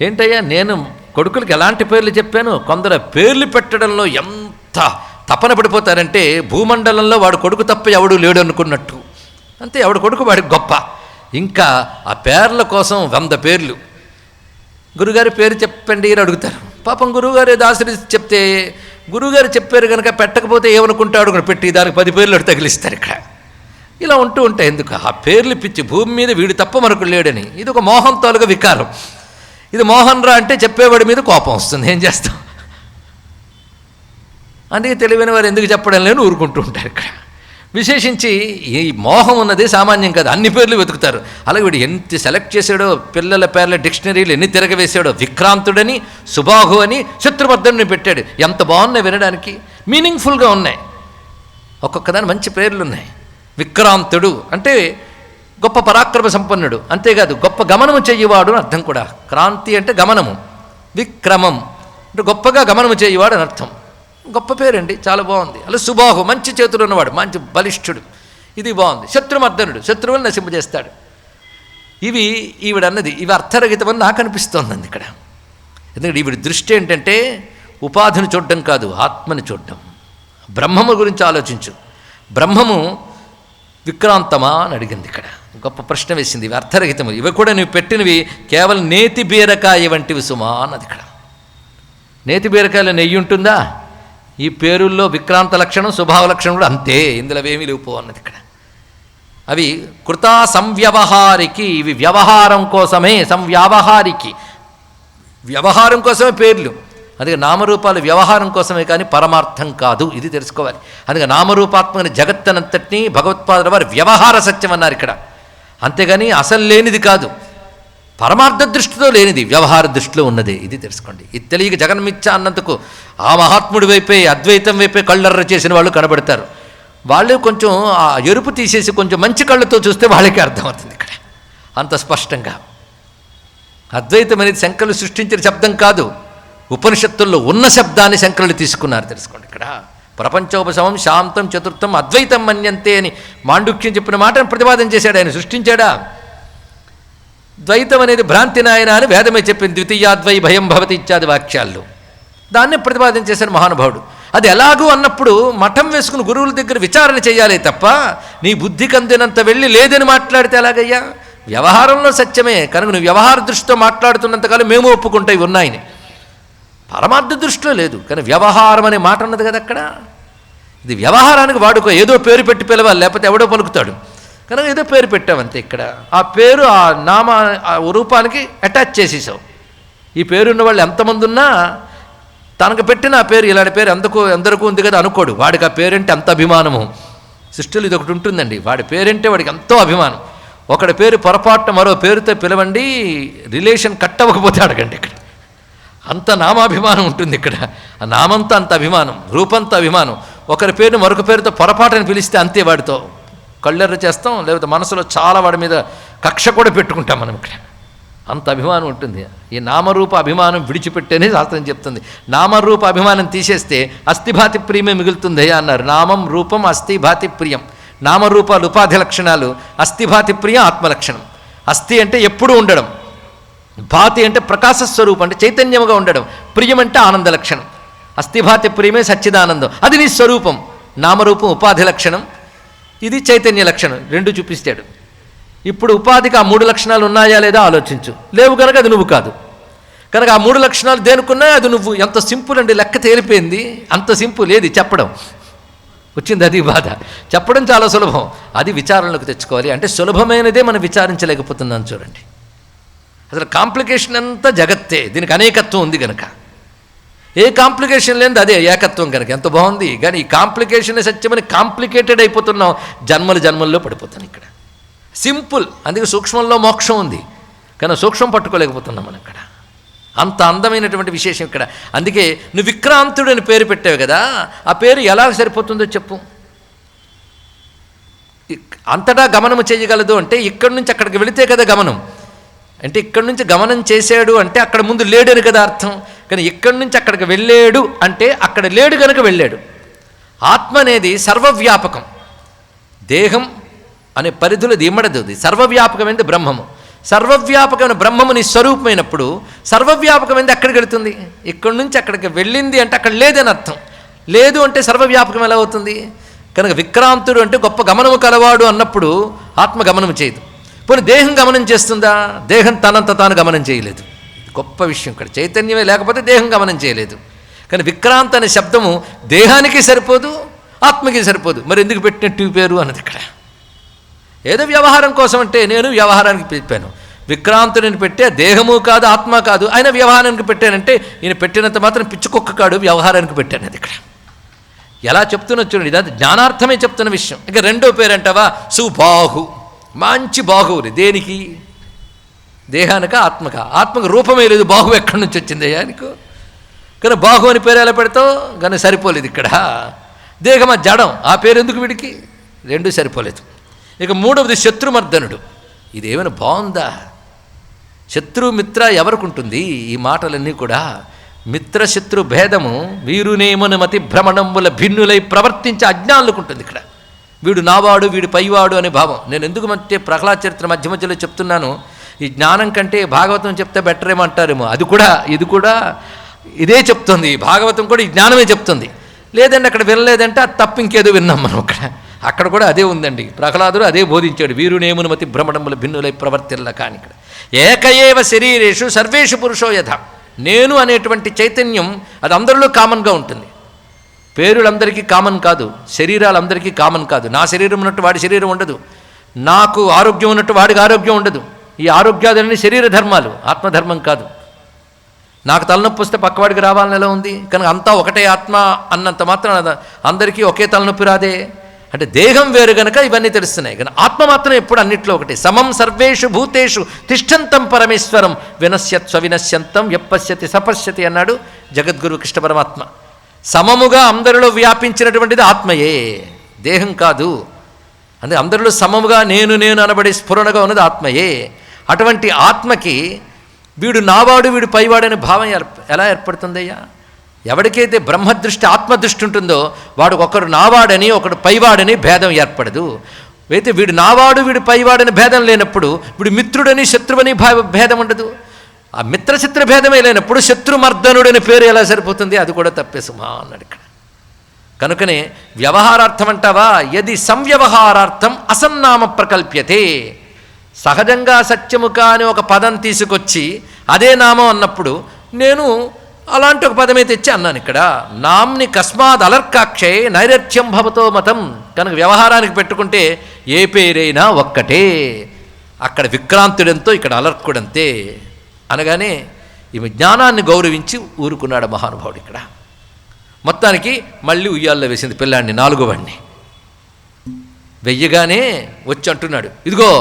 ఏంటయ్యా, నేను కొడుకులకి ఎలాంటి పేర్లు చెప్పాను? కొందరు పేర్లు పెట్టడంలో ఎంత తపన పడిపోతారంటే, భూమండలంలో వాడు కొడుకు తప్ప ఎవడు లేడు అనుకున్నట్టు. అంతే, ఎవడు కొడుకు వాడికి గొప్ప. ఇంకా ఆ పేర్ల కోసం 100 పేర్లు. గురుగారి పేరు చెప్పండి అని అడుగుతారు. పాపం గురువుగారు ఏదో ఆశ్రయిస్తే చెప్తే, గురువుగారు చెప్పారు కనుక పెట్టకపోతే ఏమనుకుంటాడు పెట్టి దానికి 10 పేర్లు తగిలిస్తారు. ఇక్కడ ఇలా ఉంటూ ఉంటాయి. ఎందుకు ఆ పేర్లు పిచ్చి, భూమి మీద వీడు తప్ప మనకు లేడని. ఇది ఒక మోహం తాలూగా వికారం. ఇది మోహన్ రా అంటే చెప్పేవాడి మీద కోపం వస్తుంది, ఏం చేస్తాం. అందుకే తెలివైన వారు ఎందుకు చెప్పడం లేని ఊరుకుంటూ ఉంటారు. ఇక్కడ విశేషించి ఈ మోహం ఉన్నది సామాన్యం కాదు, అన్ని పేర్లు వెతుకుతారు. అలాగే వీడు ఎంత సెలెక్ట్ చేశాడో, పిల్లల పేర్ల డిక్షనరీలు ఎన్ని తిరగవేశాడో. విక్రాంతుడని, సుబాహు అని, శత్రువర్ధనుని పెట్టాడు. ఎంత బాగున్నాయి వినడానికి, మీనింగ్ఫుల్గా ఉన్నాయి. ఒక్కొక్కదాని మంచి పేర్లు ఉన్నాయి. విక్రాంతుడు అంటే గొప్ప పరాక్రమ సంపన్నుడు, అంతేకాదు గొప్ప గమనము చెయ్యవాడు అని అర్థం కూడా. క్రాంతి అంటే గమనము, విక్రమం అంటే గొప్పగా గమనము చెయ్యవాడు అని అర్థం. గొప్ప పేరండి, చాలా బాగుంది. అలా సుబాహు మంచి చేతులు ఉన్నవాడు, మంచి బలిష్ఠుడు, ఇది బాగుంది. శత్రుమర్దనుడు, శత్రువులను నశింపజేస్తాడు. ఇవి ఈవిడన్నది, ఇవి అర్థరహితమని నాకు అనిపిస్తోంది ఇక్కడ. ఎందుకంటే ఈవిడ దృష్టి ఏంటంటే ఉపాధిని చూడడం కాదు, ఆత్మని చూడడం. బ్రహ్మము గురించి ఆలోచించు. బ్రహ్మము విక్రాంతమా అని అడిగింది. ఇక్కడ గొప్ప ప్రశ్న వేసింది. ఇవి అర్థరహితము, ఇవి కూడా నువ్వు పెట్టినవి కేవలం నేతి బీరకాయ వంటివి సుమా అన్నది. ఇక్కడ నేతి బీరకాయలో నెయ్యి ఉంటుందా? ఈ పేరుల్లో విక్రాంత లక్షణం, స్వభావ లక్షణం కూడా అంతే, ఇందులో ఏమీ లేవు అన్నది. ఇక్కడ అవి కృతా సంవ్యవహారికి, ఇవి వ్యవహారం కోసమే. సంవ్యావహారికి వ్యవహారం కోసమే పేర్లు. అందుకే నామరూపాలు వ్యవహారం కోసమే కానీ పరమార్థం కాదు, ఇది తెలుసుకోవాలి. అందుకే నామరూపాత్మక జగత్తనంతటినీ భగవత్పాదుల వారు వ్యవహార సత్యం అన్నారు ఇక్కడ. అంతేగాని అసలు లేనిది కాదు, పరమార్థ దృష్టిలో లేనిది, వ్యవహార దృష్టిలో ఉన్నదే, ఇది తెలుసుకోండి. ఇది తెలియక జగన్మిచ్చ అన్నందుకు ఆ మహాత్ముడి వైపే, అద్వైతం వైపే కళ్ళెర్ర చేసిన వాళ్ళు కనబడతారు. వాళ్ళు కొంచెం ఆ ఎరుపు తీసేసి కొంచెం మంచి కళ్ళతో చూస్తే వాళ్ళకి అర్థమవుతుంది ఇక్కడ అంత స్పష్టంగా. అద్వైతం అనేది శంకరులు సృష్టించిన శబ్దం కాదు, ఉపనిషత్తుల్లో ఉన్న శబ్దాన్ని శంకరులు తీసుకున్నారు, తెలుసుకోండి ఇక్కడ. ప్రపంచోపశమం శాంతం చతుర్థం అద్వైతం మన్యంతే అని మాండుక్యం చెప్పిన మాటను ప్రతిపాదన చేశాడు. ఆయన సృష్టించాడా? ద్వైతం అనేది భ్రాంతి నాయన అని వేదమే చెప్పింది, ద్వితీయాద్వై భయం భవతి ఇత్యాది వాక్యాల్లో. దాన్నే ప్రతిపాదన చేశాడు మహానుభావుడు. అది ఎలాగూ అన్నప్పుడు మఠం వేసుకుని గురువుల దగ్గర విచారణ చేయాలి తప్ప నీ బుద్ధికి అందినంత వెళ్ళి లేదని మాట్లాడితే ఎలాగయ్యా? వ్యవహారంలో సత్యమే కనుక నువ్వు వ్యవహార దృష్టితో మాట్లాడుతున్నంతకాలం మేము ఒప్పుకుంటాయి ఉన్నాయని. పరమార్థ దృష్టిలో లేదు, కానీ వ్యవహారం అనే మాట ఉన్నది కదా అక్కడ. ఇది వ్యవహారానికి వాడుకో, ఏదో పేరు పెట్టి పిలవాలి, లేకపోతే ఎవడో పలుకుతాడు కనుక ఏదో పేరు పెట్టావంతే. ఇక్కడ ఆ పేరు ఆ నామ ఆ రూపానికి అటాచ్ చేసేసావు. ఈ పేరున్న వాళ్ళు ఎంతమంది ఉన్నా తనకు పెట్టిన ఆ పేరు ఇలాంటి పేరు ఎందరికీ ఉంది కదా అనుకోడు. వాడికి ఆ పేరంటే అంత అభిమానము. సృష్టిలో ఇది ఒకటి ఉంటుందండి, వాడి పేరంటే వాడికి ఎంతో అభిమానం. ఒకడి పేరు పొరపాటున మరో పేరుతో పిలవండి, రిలేషన్ కట్ అవ్వకపోతే అడగండి. ఇక్కడ అంత నామాభిమానం ఉంటుంది. ఇక్కడ ఆ నామంతో అంత అభిమానం, రూపంతో అభిమానం. ఒకరి పేరుని మరొక పేరుతో పొరపాటుని పిలిస్తే అంతే, వాడితో కళ్ళెర్ర చేస్తాం, లేకపోతే మనసులో చాలా వాడి మీద కక్ష కూడా పెట్టుకుంటాం మనం. ఇక్కడ అంత అభిమానం ఉంటుంది. ఈ నామరూప అభిమానం విడిచిపెట్టేనే శాస్త్రం చెప్తుంది. నామరూప అభిమానం తీసేస్తే అస్థిభాతి ప్రియమే మిగులుతుంది అన్నారు. నామం రూపం అస్థిభాతి ప్రియం. నామరూపాలు ఉపాధి లక్షణాలు, అస్థిభాతి ప్రియం ఆత్మలక్షణం. అస్థి అంటే ఎప్పుడూ ఉండడం, భాతి అంటే ప్రకాశస్వరూపం అంటే చైతన్యముగా ఉండడం, ప్రియం అంటే ఆనంద లక్షణం. అస్థిభాతి ప్రియమే సచ్చిదానందం, అది నీ స్వరూపం. నామరూపం ఉపాధి లక్షణం, ఇది చైతన్య లక్షణం. రెండు చూపిస్తాడు. ఇప్పుడు ఉపాధికి ఆ మూడు లక్షణాలు ఉన్నాయా లేదా ఆలోచించు. లేవు కనుక అది నువ్వు కాదు. కనుక ఆ మూడు లక్షణాలు దేనికున్నాయో అది నువ్వు. ఎంత సింపుల్ అండి, లెక్క తేలిపోయింది. అంత సింపుల్ ఏది చెప్పడం వచ్చింది, అది బాధ. చెప్పడం చాలా సులభం, అది విచారణలోకి తెచ్చుకోవాలి. అంటే సులభమైనదే మనం విచారించలేకపోతున్నాం చూడండి. అసలు కాంప్లికేషన్ అంతా జగత్తే, దీనికి అనేకత్వం ఉంది కనుక. ఏ కాంప్లికేషన్ లేనిది అదే ఏకత్వం కనుక ఎంత బాగుంది. కానీ ఈ కాంప్లికేషన్ సత్యమని కాంప్లికేటెడ్ అయిపోతున్నాం, జన్మల్లో పడిపోతాను. ఇక్కడ సింపుల్, అందుకే సూక్ష్మంలో మోక్షం ఉంది, కానీ సూక్ష్మం పట్టుకోలేకపోతున్నాం మనం ఇక్కడ. అంత అందమైనటువంటి విశేషం ఇక్కడ. అందుకే నువ్వు విక్రాంతుడు అని పేరు పెట్టావు కదా, ఆ పేరు ఎలా సరిపోతుందో చెప్పు. అంతటా గమనము చేయగలదు అంటే ఇక్కడి నుంచి అక్కడికి వెళితే కదా గమనం. అంటే ఇక్కడి నుంచి గమనం చేశాడు అంటే అక్కడ ముందు లేడని కదా అర్థం. కానీ ఇక్కడి నుంచి అక్కడికి వెళ్ళాడు అంటే అక్కడ లేడు కనుక వెళ్ళాడు. ఆత్మ అనేది సర్వవ్యాపకం, దేహం అనే పరిధులు ఇమ్మడదు. అది సర్వవ్యాపకమైనది బ్రహ్మము. సర్వవ్యాపకమైన బ్రహ్మము నీ స్వరూపమైనప్పుడు సర్వవ్యాపకమైనది అక్కడికి వెళుతుంది. ఇక్కడి నుంచి అక్కడికి వెళ్ళింది అంటే అక్కడ లేదని అర్థం. లేదు అంటే సర్వవ్యాపకం ఎలా అవుతుంది? కనుక విక్రాంతుడు అంటే గొప్ప గమనము కలవాడు అన్నప్పుడు ఆత్మ గమనం చేయదు. పోనీ దేహం గమనం చేస్తుందా? దేహం తనంత తాను గమనం చేయలేదు. గొప్ప విషయం ఇక్కడ. చైతన్యమే లేకపోతే దేహం గమనం చేయలేదు. కానీ విక్రాంత్ అనే శబ్దము దేహానికి సరిపోదు, ఆత్మకి సరిపోదు. మరి ఎందుకు పెట్టినట్టు పేరు అన్నది ఇక్కడ. ఏదో వ్యవహారం కోసం అంటే నేను వ్యవహారానికి చెప్పాను. విక్రాంతుడిని పెట్టే దేహము కాదు, ఆత్మ కాదు, ఆయన వ్యవహారానికి పెట్టానంటే ఈయన పెట్టినంత మాత్రం పిచ్చుకొక్క కాడు, వ్యవహారానికి పెట్టాను. అది ఇక్కడ ఎలా చెప్తున్నా చూడండి. ఇది జ్ఞానార్థమే చెప్తున్న విషయం. ఇక రెండో పేరు అంటావా, సుబాహు. మంచి బాహువుని దేనికి? దేహానిక ఆత్మక? ఆత్మకు రూపమే లేదు, బాహు ఎక్కడి నుంచి వచ్చిందయ్యా నీకు? కానీ బాహు అని పేరు ఎలా పెడతావు? కానీ సరిపోలేదు ఇక్కడ. దేహమా జడం, ఆ పేరు ఎందుకు వీడికి? రెండూ సరిపోలేదు. ఇక మూడవది శత్రుమర్దనుడు. ఇదేమైనా బాగుందా? శత్రు మిత్ర ఎవరికి ఉంటుంది? ఈ మాటలన్నీ కూడా మిత్రశత్రు భేదము వీరునేమను మతి భ్రమణంబుల భిన్నులై ప్రవర్తించే అజ్ఞానులకు ఉంటుంది ఇక్కడ. వీడు నావాడు, వీడు పైవాడు అనే భావం. నేను ఎందుకు అంటే ప్రహ్లాద చరిత్ర మధ్య మధ్యలో చెప్తున్నాను. ఈ జ్ఞానం కంటే భాగవతం చెప్తే బెటర్ ఏమో అంటారేమో. ఇది కూడా ఇదే చెప్తుంది. భాగవతం కూడా ఈ జ్ఞానమే చెప్తుంది. లేదండి అక్కడ వినలేదంటే అది తప్ప ఇంకేదో విన్నాం మనం అక్కడ కూడా అదే ఉందండి. ప్రహ్లాదుడు అదే బోధించాడు. వీరునేమును మతి భ్రమణముల భిన్నులై ప్రవర్తిల్ల కాని ఇక్కడ ఏకయేవ శరీరేషు సర్వేషు పురుషో యథ. నేను అనేటువంటి చైతన్యం అది అందరిలో కామన్గా ఉంటుంది. పేరులందరికీ కామన్ కాదు, శరీరాలందరికీ కామన్ కాదు. నా శరీరం ఉన్నట్టు వాడి శరీరం ఉండదు, నాకు ఆరోగ్యం ఉన్నట్టు వాడికి ఆరోగ్యం ఉండదు. ఈ ఆరోగ్యాలన్నీ శరీర ధర్మాలు, ఆత్మధర్మం కాదు. నాకు తలనొప్పి వస్తే పక్కవాడికి రావాలని ఎలా ఉంది? కనుక అంతా ఒకటే ఆత్మ అన్నంత మాత్రం అందరికీ ఒకే తలనొప్పి రాదే. అంటే దేహం వేరు గనక ఇవన్నీ తెలుస్తున్నాయి. కానీ ఆత్మ మాత్రం ఎప్పుడు అన్నిట్లో ఒకటి. సమం సర్వేషు భూతేషు తిష్టంతం పరమేశ్వరం వినశ్యత్ స్వవినశ్యంతం యప్పశ్యతి సపశ్యతి అన్నాడు జగద్గురు కృష్ణ పరమాత్మ. సమముగా అందరిలో వ్యాపించినటువంటిది ఆత్మయే, దేహం కాదు. అంటే అందరిలో సమముగా నేను నేను అనబడే స్ఫురణగా ఉన్నది ఆత్మయే. అటువంటి ఆత్మకి వీడు నావాడు వీడు పైవాడనే భావం ఎలా ఏర్పడుతుందయ్యా? ఎవరికైతే బ్రహ్మదృష్టి ఆత్మదృష్టి ఉంటుందో వాడు ఒకరు నావాడని ఒకడు పైవాడని భేదం ఏర్పడదు. అయితే వీడు నావాడు వీడు పైవాడని భేదం లేనప్పుడు వీడు మిత్రుడని శత్రువని భేదం ఉండదు. ఆ మిత్రశత్రు భేదమే లేనప్పుడు శత్రుమర్దనుడని పేరు ఎలా సరిపోతుంది? అది కూడా తప్పే సుమా అన్నాడు ఇక్కడ. కనుకనే వ్యవహారార్థం అంటావా, యది సంవ్యవహారార్థం అసన్నామ ప్రకల్ప్యతే. సహజంగా సత్యము కాని ఒక పదం తీసుకొచ్చి అదే నామం అన్నప్పుడు నేను అలాంటి ఒక పదమే తెచ్చి అన్నాను. ఇక్కడ నామ్ని కస్మాద్ అలర్కాక్షే నైరథ్యం భవతో మతం. కనుక వ్యవహారానికి పెట్టుకుంటే ఏ పేరైనా ఒక్కటే. అక్కడ విక్రాంతుడంతో ఇక్కడ అలర్కుడంతే అనగానే ఈమె జ్ఞానాన్ని గౌరవించి ఊరుకున్నాడు మహానుభావుడు. ఇక్కడ మొత్తానికి మళ్ళీ ఉయ్యాల్లో వేసింది పిల్లాడిని, 4వ వాడిని. వెయ్యగానే వచ్చి అంటున్నాడు, ఇదిగో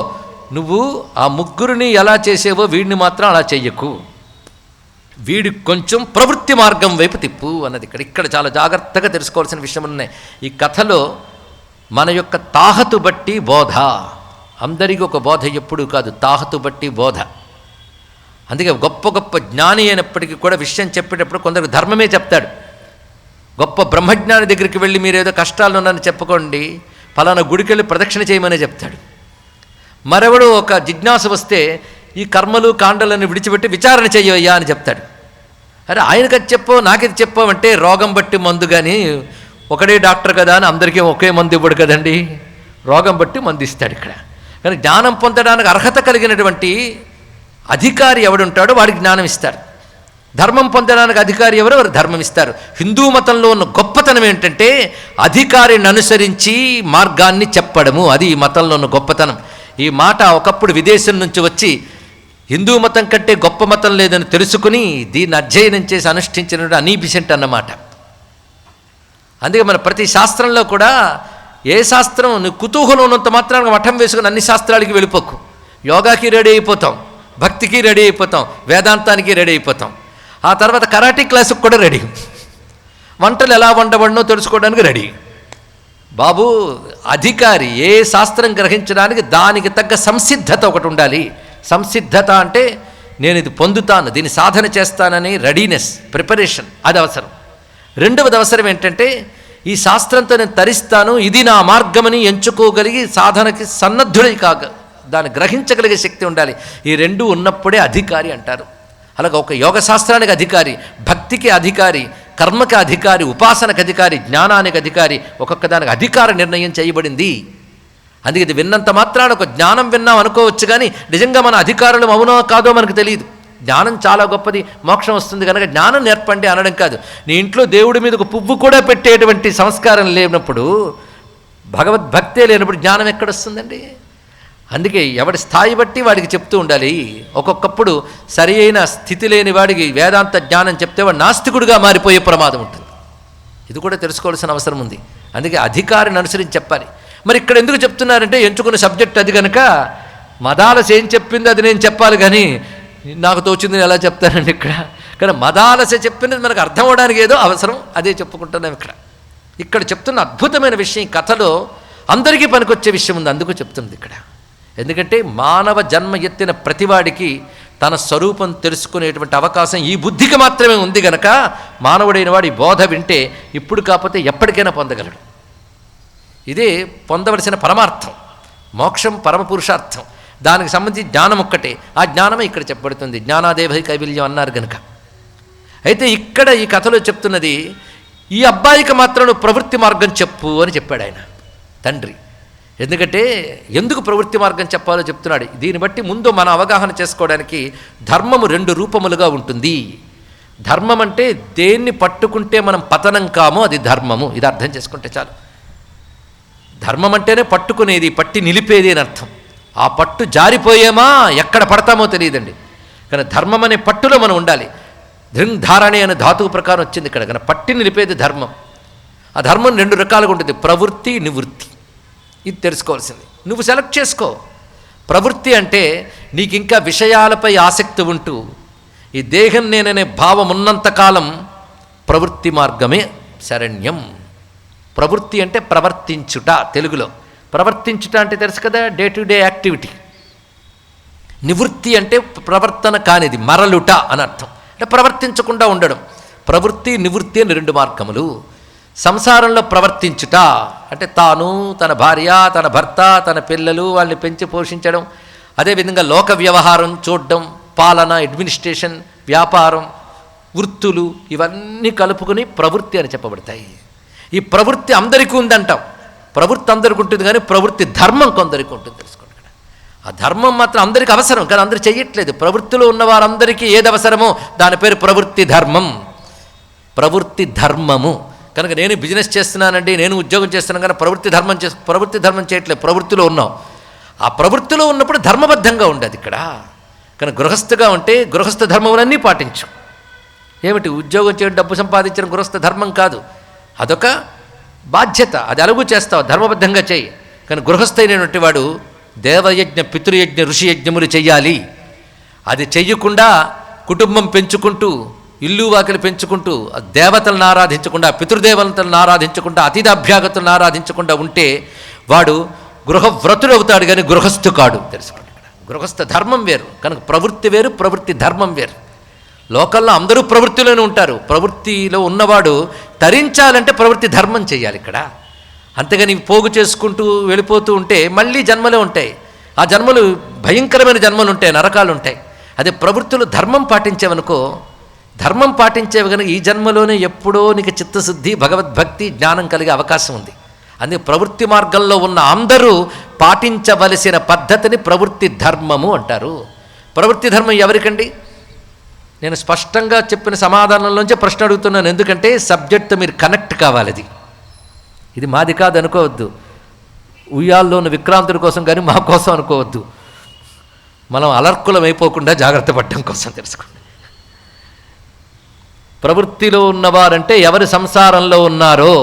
నువ్వు ఆ ముగ్గురిని ఎలా చేసేవో వీడిని మాత్రం అలా చెయ్యకు, వీడి కొంచెం ప్రవృత్తి మార్గం వైపు తిప్పు అన్నది. ఇక్కడ చాలా జాగ్రత్తగా తెలుసుకోవాల్సిన విషయం ఉన్నాయి. ఈ కథలో మన యొక్క తాహతు బట్టి బోధ. అందరికీ ఒక బోధ ఎప్పుడూ కాదు, తాహతు బట్టి బోధ. అందుకే గొప్ప గొప్ప జ్ఞాని అయినప్పటికీ కూడా విషయం చెప్పేటప్పుడు కొందరికి ధర్మమే చెప్తాడు. గొప్ప బ్రహ్మజ్ఞాని దగ్గరికి వెళ్ళి మీరు ఏదో కష్టాలు ఉన్నారని చెప్పుకోండి, ఫలానా గుడికి వెళ్ళి ప్రదక్షిణ చేయమనే చెప్తాడు. మరెవడు ఒక జిజ్ఞాస వస్తే ఈ కర్మలు కాండలను విడిచిపెట్టి విచారణ చెయ్యయ్యా అని చెప్తాడు. అరే ఆయనకి అది చెప్పో నాకిది చెప్పావంటే రోగం బట్టి మందు, కానీ ఒకడే డాక్టర్ కదా అని అందరికీ ఒకే మందు ఇవ్వడు కదండి, రోగం బట్టి మందు ఇస్తాడు ఇక్కడ. కానీ జ్ఞానం పొందడానికి అర్హత కలిగినటువంటి అధికారి ఎవడుంటాడో వాడికి జ్ఞానం ఇస్తారు. ధర్మం పొందడానికి అధికారి ఎవరు? వారు ధర్మం ఇస్తారు. హిందూ మతంలో ఉన్న గొప్పతనం ఏంటంటే అధికారిని అనుసరించి మార్గాన్ని చెప్పడము, అది ఈ మతంలో ఉన్న గొప్పతనం. ఈ మాట ఒకప్పుడు విదేశం నుంచి వచ్చి హిందూ మతం కంటే గొప్ప మతం లేదని తెలుసుకుని దీన్ని అధ్యయనం చేసి అనుష్ఠించిన అనీబిసెంట్ అన్నమాట. అందుకే మన ప్రతి శాస్త్రంలో కూడా ఏ శాస్త్రం నువ్వు కుతూహలం ఉన్నంత మాత్రానికి మఠం వేసుకుని అన్ని శాస్త్రాలకి వెళ్ళిపోకు. యోగాకి రెడీ అయిపోతాం, భక్తికి రెడీ అయిపోతాం, వేదాంతానికి రెడీ అయిపోతాం, ఆ తర్వాత కరాటీ క్లాసుకు కూడా రెడీ, వంటలు ఎలా వండబడినో తెలుసుకోవడానికి రెడీ. బాబు అధికారి ఏ శాస్త్రం గ్రహించడానికి దానికి తగ్గ సంసిద్ధత ఒకటి ఉండాలి. సంసిద్ధత అంటే నేను ఇది పొందుతాను, దీన్ని సాధన చేస్తానని రెడీనెస్, ప్రిపరేషన్, అది అవసరం. రెండవది అవసరం ఏంటంటే ఈ శాస్త్రంతో నేను తరిస్తాను, ఇది నా మార్గమని ఎంచుకోగలిగి సాధనకి సన్నద్ధుడై దాన్ని గ్రహించగలిగే శక్తి ఉండాలి. ఈ రెండు ఉన్నప్పుడే అధికారి అంటారు. అలాగే ఒక యోగ శాస్త్రానికి అధికారి, భక్తికి అధికారి, కర్మకి అధికారి, ఉపాసనకు అధికారి, జ్ఞానానికి అధికారి, ఒక్కొక్క దానికి అధికార నిర్ణయం చేయబడింది. అందుకే ఇది విన్నంత మాత్రాన ఒక జ్ఞానం విన్నాం అనుకోవచ్చు, కానీ నిజంగా మన అధికారులు అవునో కాదో మనకు తెలియదు. జ్ఞానం చాలా గొప్పది, మోక్షం వస్తుంది కనుక జ్ఞానం నేర్పండి అనడం కాదు. నీ ఇంట్లో దేవుడి మీద ఒక పువ్వు కూడా పెట్టేటువంటి సంస్కారం లేనప్పుడు, భగవద్భక్తే లేనప్పుడు జ్ఞానం ఎక్కడొస్తుందండి? అందుకే ఎవడి స్థాయి బట్టి వాడికి చెప్తూ ఉండాలి. ఒక్కొక్కప్పుడు సరి అయిన స్థితి లేని వాడికి వేదాంత జ్ఞానం చెప్తే వాడు నాస్తికుడిగా మారిపోయే ప్రమాదం ఉంటుంది. ఇది కూడా తెలుసుకోవాల్సిన అవసరం ఉంది. అందుకే అధికారిని అనుసరించి చెప్పాలి. మరి ఇక్కడ ఎందుకు చెప్తున్నారంటే ఎంచుకున్న సబ్జెక్ట్ అది కనుక మదాలస ఏం చెప్పింది అది నేను చెప్పాలి, కానీ నాకు తోచింది ఎలా చెప్తానండి ఇక్కడ. కానీ మదాలస చెప్పినది మనకు అర్థం అవడానికి ఏదో అవసరం, అదే చెప్పుకుంటున్నాం ఇక్కడ. ఇక్కడ చెప్తున్న అద్భుతమైన విషయం, కథలో అందరికీ పనికొచ్చే విషయం ఉంది, అందుకు చెప్తుంది ఇక్కడ. ఎందుకంటే మానవ జన్మ ఎత్తిన ప్రతివాడికి తన స్వరూపం తెలుసుకునేటువంటి అవకాశం ఈ బుద్ధికి మాత్రమే ఉంది గనక మానవుడైన వాడి బోధ వింటే ఇప్పుడు కాకపోతే ఎప్పటికైనా పొందగలడు. ఇదే పొందవలసిన పరమార్థం. మోక్షం పరమ పురుషార్థం, దానికి సంబంధించి జ్ఞానం ఒక్కటే. ఆ జ్ఞానమే ఇక్కడ చెప్పబడుతుంది. జ్ఞానాదేవహి కైవల్యం అన్నారు గనక. అయితే ఇక్కడ ఈ కథలో చెప్తున్నది ఈ అబ్బాయికి మాత్రం నువ్వు ప్రవృత్తి మార్గం చెప్పు అని చెప్పాడు ఆయన తండ్రి. ఎందుకంటే ఎందుకు ప్రవృత్తి మార్గం చెప్పాలో చెప్తున్నాడు. దీన్ని బట్టి ముందు మన అవగాహన చేసుకోవడానికి ధర్మము 2 రూపములుగా ఉంటుంది. ధర్మం అంటే దేన్ని పట్టుకుంటే మనం పతనం కామో అది ధర్మము. ఇది అర్థం చేసుకుంటే చాలు. ధర్మం అంటేనే పట్టుకునేది, పట్టి నిలిపేది అని అర్థం. ఆ పట్టు జారిపోయేమా ఎక్కడ పడతామో తెలియదండి. కానీ ధర్మం అనే పట్టులో మనం ఉండాలి. ధృంధారణి అనే ధాతువు ప్రకారం వచ్చింది ఇక్కడ. కానీ పట్టి నిలిపేది ధర్మం. ఆ ధర్మం 2 రకాలుగా ఉంటుంది, ప్రవృత్తి, నివృత్తి. ఇది తెలుసుకోవాల్సింది. నువ్వు సెలెక్ట్ చేసుకో. ప్రవృత్తి అంటే నీకు ఇంకా విషయాలపై ఆసక్తి ఉంటూ ఈ దేహం నేననే భావం ఉన్నంతకాలం ప్రవృత్తి మార్గమే శరణ్యం. ప్రవృత్తి అంటే ప్రవర్తించుట. తెలుగులో ప్రవర్తించుట అంటే తెలుసు కదా, డే టు డే యాక్టివిటీ. నివృత్తి అంటే ప్రవర్తన కానిది, మరలుట అని అర్థం. అంటే ప్రవర్తించకుండా ఉండడం. ప్రవృత్తి, నివృత్తి అని 2 మార్గములు. సంసారంలో ప్రవర్తించుట అంటే తాను, తన భార్య, తన భర్త, తన పిల్లలు, వాళ్ళని పెంచి పోషించడం, అదేవిధంగా లోక వ్యవహారం చూడడం, పాలన, అడ్మినిస్ట్రేషన్, వ్యాపారం, వృత్తులు, ఇవన్నీ కలుపుకొని ప్రవృత్తి అని చెప్పబడతాయి. ఈ ప్రవృత్తి అందరికీ ఉందంటాం. ప్రవృత్తి అందరికీ ఉంటుంది, కానీ ప్రవృత్తి ధర్మం కొందరికి ఉంటుంది. తెలుసుకోండి. ఆ ధర్మం మాత్రం అందరికీ అవసరం, కానీ అందరూ చెయ్యట్లేదు. ప్రవృత్తిలో ఉన్న వారందరికీ ఏది అవసరమో దాని పేరు ప్రవృత్తి ధర్మం. ప్రవృత్తి ధర్మము. కనుక నేను బిజినెస్ చేస్తున్నానండి, నేను ఉద్యోగం చేస్తున్నాను, కానీ ప్రవృత్తి ధర్మం చేయట్లేదు. ప్రవృత్తిలో ఉన్నాం. ఆ ప్రవృత్తిలో ఉన్నప్పుడు ధర్మబద్ధంగా ఉండదు ఇక్కడ. కానీ గృహస్థగా ఉంటే గృహస్థ ధర్మములన్నీ పాటించు. ఏమిటి ఉద్యోగం చేయడం, డబ్బు సంపాదించడం గృహస్థ ధర్మం కాదు, అదొక బాధ్యత. అది అలుగు చేస్తావు, ధర్మబద్ధంగా చేయి. కానీ గృహస్థైనటువంటి వాడు దేవయజ్ఞ, పితృయజ్ఞ, ఋషి యజ్ఞములు చెయ్యాలి. అది చెయ్యకుండా కుటుంబం పెంచుకుంటూ, ఇల్లు వాకిలు పెంచుకుంటూ, దేవతలను ఆరాధించకుండా, పితృదేవతలను ఆరాధించకుండా, అతిథాభ్యాగతులను ఆరాధించకుండా ఉంటే వాడు గృహవ్రతుడు అవుతాడు, కానీ గృహస్థు కాడు. తెలుసుకోండి. గృహస్థ ధర్మం వేరు. కనుక ప్రవృత్తి వేరు, ప్రవృత్తి ధర్మం వేరు. లోకల్లో అందరూ ప్రవృత్తిలోనే ఉంటారు. ప్రవృత్తిలో ఉన్నవాడు తరించాలంటే ప్రవృత్తి ధర్మం చేయాలి ఇక్కడ. అంతేగాని పోగు చేసుకుంటూ వెళ్ళిపోతూ ఉంటే మళ్ళీ జన్మలే ఉంటాయి. ఆ జన్మలు భయంకరమైన జన్మలు ఉంటాయి, నరకాలు ఉంటాయి. అదే ప్రవృత్తులు ధర్మం పాటించేవనుకో, ధర్మం పాటించేవి కనుక ఈ జన్మలోనే ఎప్పుడో నీకు చిత్తశుద్ధి, భగవద్భక్తి, జ్ఞానం కలిగే అవకాశం ఉంది. అందుకే ప్రవృత్తి మార్గంలో ఉన్న అందరూ పాటించవలసిన పద్ధతిని ప్రవృత్తి ధర్మము అంటారు. ప్రవృత్తి ధర్మం ఎవరికండి? నేను స్పష్టంగా చెప్పిన సమాధానంలోంచే ప్రశ్న అడుగుతున్నాను. ఎందుకంటే సబ్జెక్ట్తో మీరు కనెక్ట్ కావాలి. ఇది మాది కాదు అనుకోవద్దు. ఉయ్యాల్లో ఉన్న విక్రాంతుడి కోసం కానీ మా కోసం అనుకోవద్దు. మనం అలర్కులం అయిపోకుండా జాగ్రత్త పడడం కోసం తెలుసుకోండి. ప్రవృత్తిలో ఉన్నవారంటే ఎవరి సంసారంలో ఉన్నారో,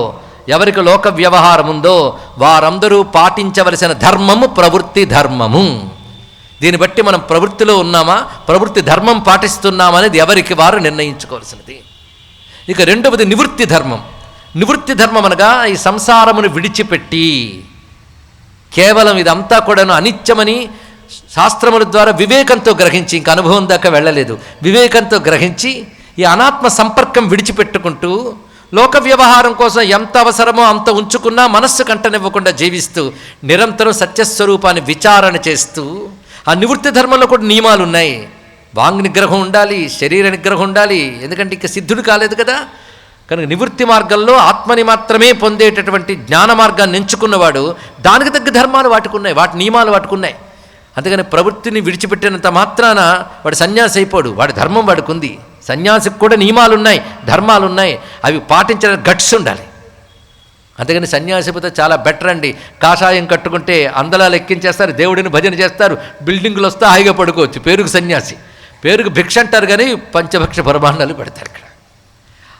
ఎవరికి లోక వ్యవహారం ఉందో వారందరూ పాటించవలసిన ధర్మము ప్రవృత్తి ధర్మము. దీన్ని బట్టి మనం ప్రవృత్తిలో ఉన్నామా, ప్రవృత్తి ధర్మం పాటిస్తున్నామనేది ఎవరికి వారు నిర్ణయించుకోవాల్సినది. ఇక రెండవది నివృత్తి ధర్మం. నివృత్తి ధర్మం అనగా ఈ సంసారమును విడిచిపెట్టి కేవలం ఇదంతా కూడాను అనిత్యమని శాస్త్రముల ద్వారా వివేకంతో గ్రహించి, ఇంక అనుభవం దాకా వెళ్ళలేదు, వివేకంతో గ్రహించి ఈ అనాత్మ సంపర్కం విడిచిపెట్టుకుంటూ లోక వ్యవహారం కోసం ఎంత అవసరమో అంత ఉంచుకున్నా మనస్సు కంటనివ్వకుండా జీవిస్తూ నిరంతరం సత్యస్వరూపాన్ని విచారణ చేస్తూ, ఆ నివృత్తి ధర్మంలో కూడా నియమాలు ఉన్నాయి. వాంగ్ నిగ్రహం ఉండాలి, శరీర నిగ్రహం ఉండాలి, ఎందుకంటే ఇక సిద్ధుడు కాలేదు కదా. కనుక నివృత్తి మార్గంలో ఆత్మని మాత్రమే పొందేటటువంటి జ్ఞాన మార్గాన్ని ఎంచుకున్నవాడు దానికి తగ్గ ధర్మాలు వాటికున్నాయి, వాటి నియమాలు వాటికున్నాయి. అందుకని ప్రవృత్తిని విడిచిపెట్టినంత మాత్రాన వాడు సన్యాసి అయిపోడు. వాడి ధర్మం వాడికి ఉంది. సన్యాసికి కూడా నియమాలున్నాయి, ధర్మాలున్నాయి, అవి పాటించడానికి గట్స్ ఉండాలి. అందుకని సన్యాసిపోతే చాలా బెటర్ అండి. కాషాయం కట్టుకుంటే అందలాలు ఎక్కించేస్తారు, దేవుడిని భజన చేస్తారు, బిల్డింగులు వస్తే హాయిగా పడుకోవచ్చు. పేరుకు సన్యాసి, పేరుకు భిక్ష అంటారు, కానీ పంచభక్ష పరమాన్నాలు పెడతారు ఇక్కడ.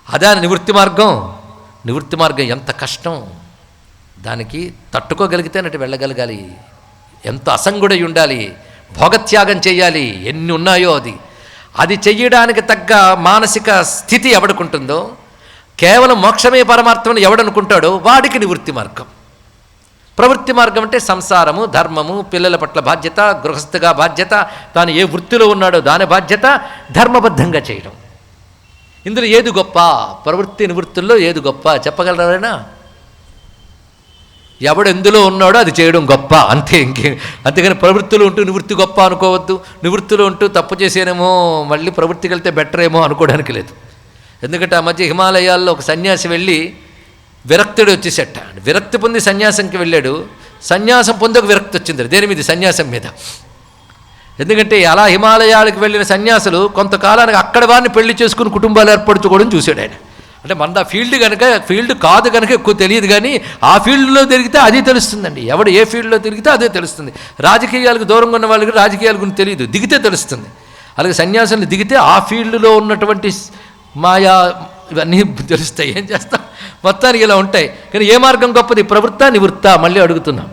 అదే నివృత్తి మార్గం. నివృత్తి మార్గం ఎంత కష్టం, దానికి తట్టుకోగలిగితేనట్టు వెళ్ళగలగాలి. ఎంత అసంగుడై ఉండాలి, భోగత్యాగం చేయాలి, ఎన్ని ఉన్నాయో అది చెయ్యడానికి తగ్గ మానసిక స్థితి ఎవడుకుంటుందో, కేవలం మోక్షమే పరమార్థమని ఎవడనుకుంటాడో వాడికి నివృత్తి మార్గం. ప్రవృత్తి మార్గం అంటే సంసారము, ధర్మము, పిల్లల పట్ల బాధ్యత, గృహస్థగా బాధ్యత, తాను ఏ వృత్తిలో ఉన్నాడో దాని బాధ్యత ధర్మబద్ధంగా చేయడం. ఇందులో ఏది గొప్ప? ప్రవృత్తి నివృత్తుల్లో ఏది గొప్ప చెప్పగలరానా? ఎవడు ఎందులో ఉన్నాడో అది చేయడం గొప్ప, అంతే. అంతేగాని ప్రవృత్తిలో ఉంటూ నివృత్తి గొప్ప అనుకోవద్దు. నివృత్తిలో ఉంటూ తప్పు చేసేనేమో మళ్ళీ ప్రవృత్తికి వెళ్తే బెటర్ ఏమో అనుకోవడానికి లేదు. ఎందుకంటే ఆ మధ్య హిమాలయాల్లో ఒక సన్యాసి వెళ్ళి విరక్తుడు వచ్చేసట. విరక్తి పొంది సన్యాసంకి వెళ్ళాడు. సన్యాసం పొంది ఒక విరక్తి వచ్చింది. దేని మీద? సన్యాసం మీద. ఎందుకంటే అలా హిమాలయాలకు వెళ్ళిన సన్యాసులు కొంతకాలానికి అక్కడ వారిని పెళ్లి చేసుకుని కుటుంబాలు ఏర్పరచుకోవడం చూశాడు ఆయన. అంటే మన ఫీల్డ్ కనుక, ఫీల్డ్ కాదు కనుక ఎక్కువ తెలియదు, కానీ ఆ ఫీల్డ్లో తిరిగితే అది తెలుస్తుందండి. ఎవడు ఏ ఫీల్డ్లో తిరిగితే అదే తెలుస్తుంది. రాజకీయాలకు దూరంగా ఉన్న వాళ్ళకి రాజకీయాల గురించి తెలియదు, దిగితే తెలుస్తుంది. అలాగే సన్యాసులు దిగితే ఆ ఫీల్డ్లో ఉన్నటువంటి మాయా ఇవన్నీ తెలుస్తాయి. ఏం చేస్తాం, మొత్తానికి ఇలా ఉంటాయి. కానీ ఏ మార్గం గొప్పది? ప్రవృత్త నివృత్త? మళ్ళీ అడుగుతున్నాం.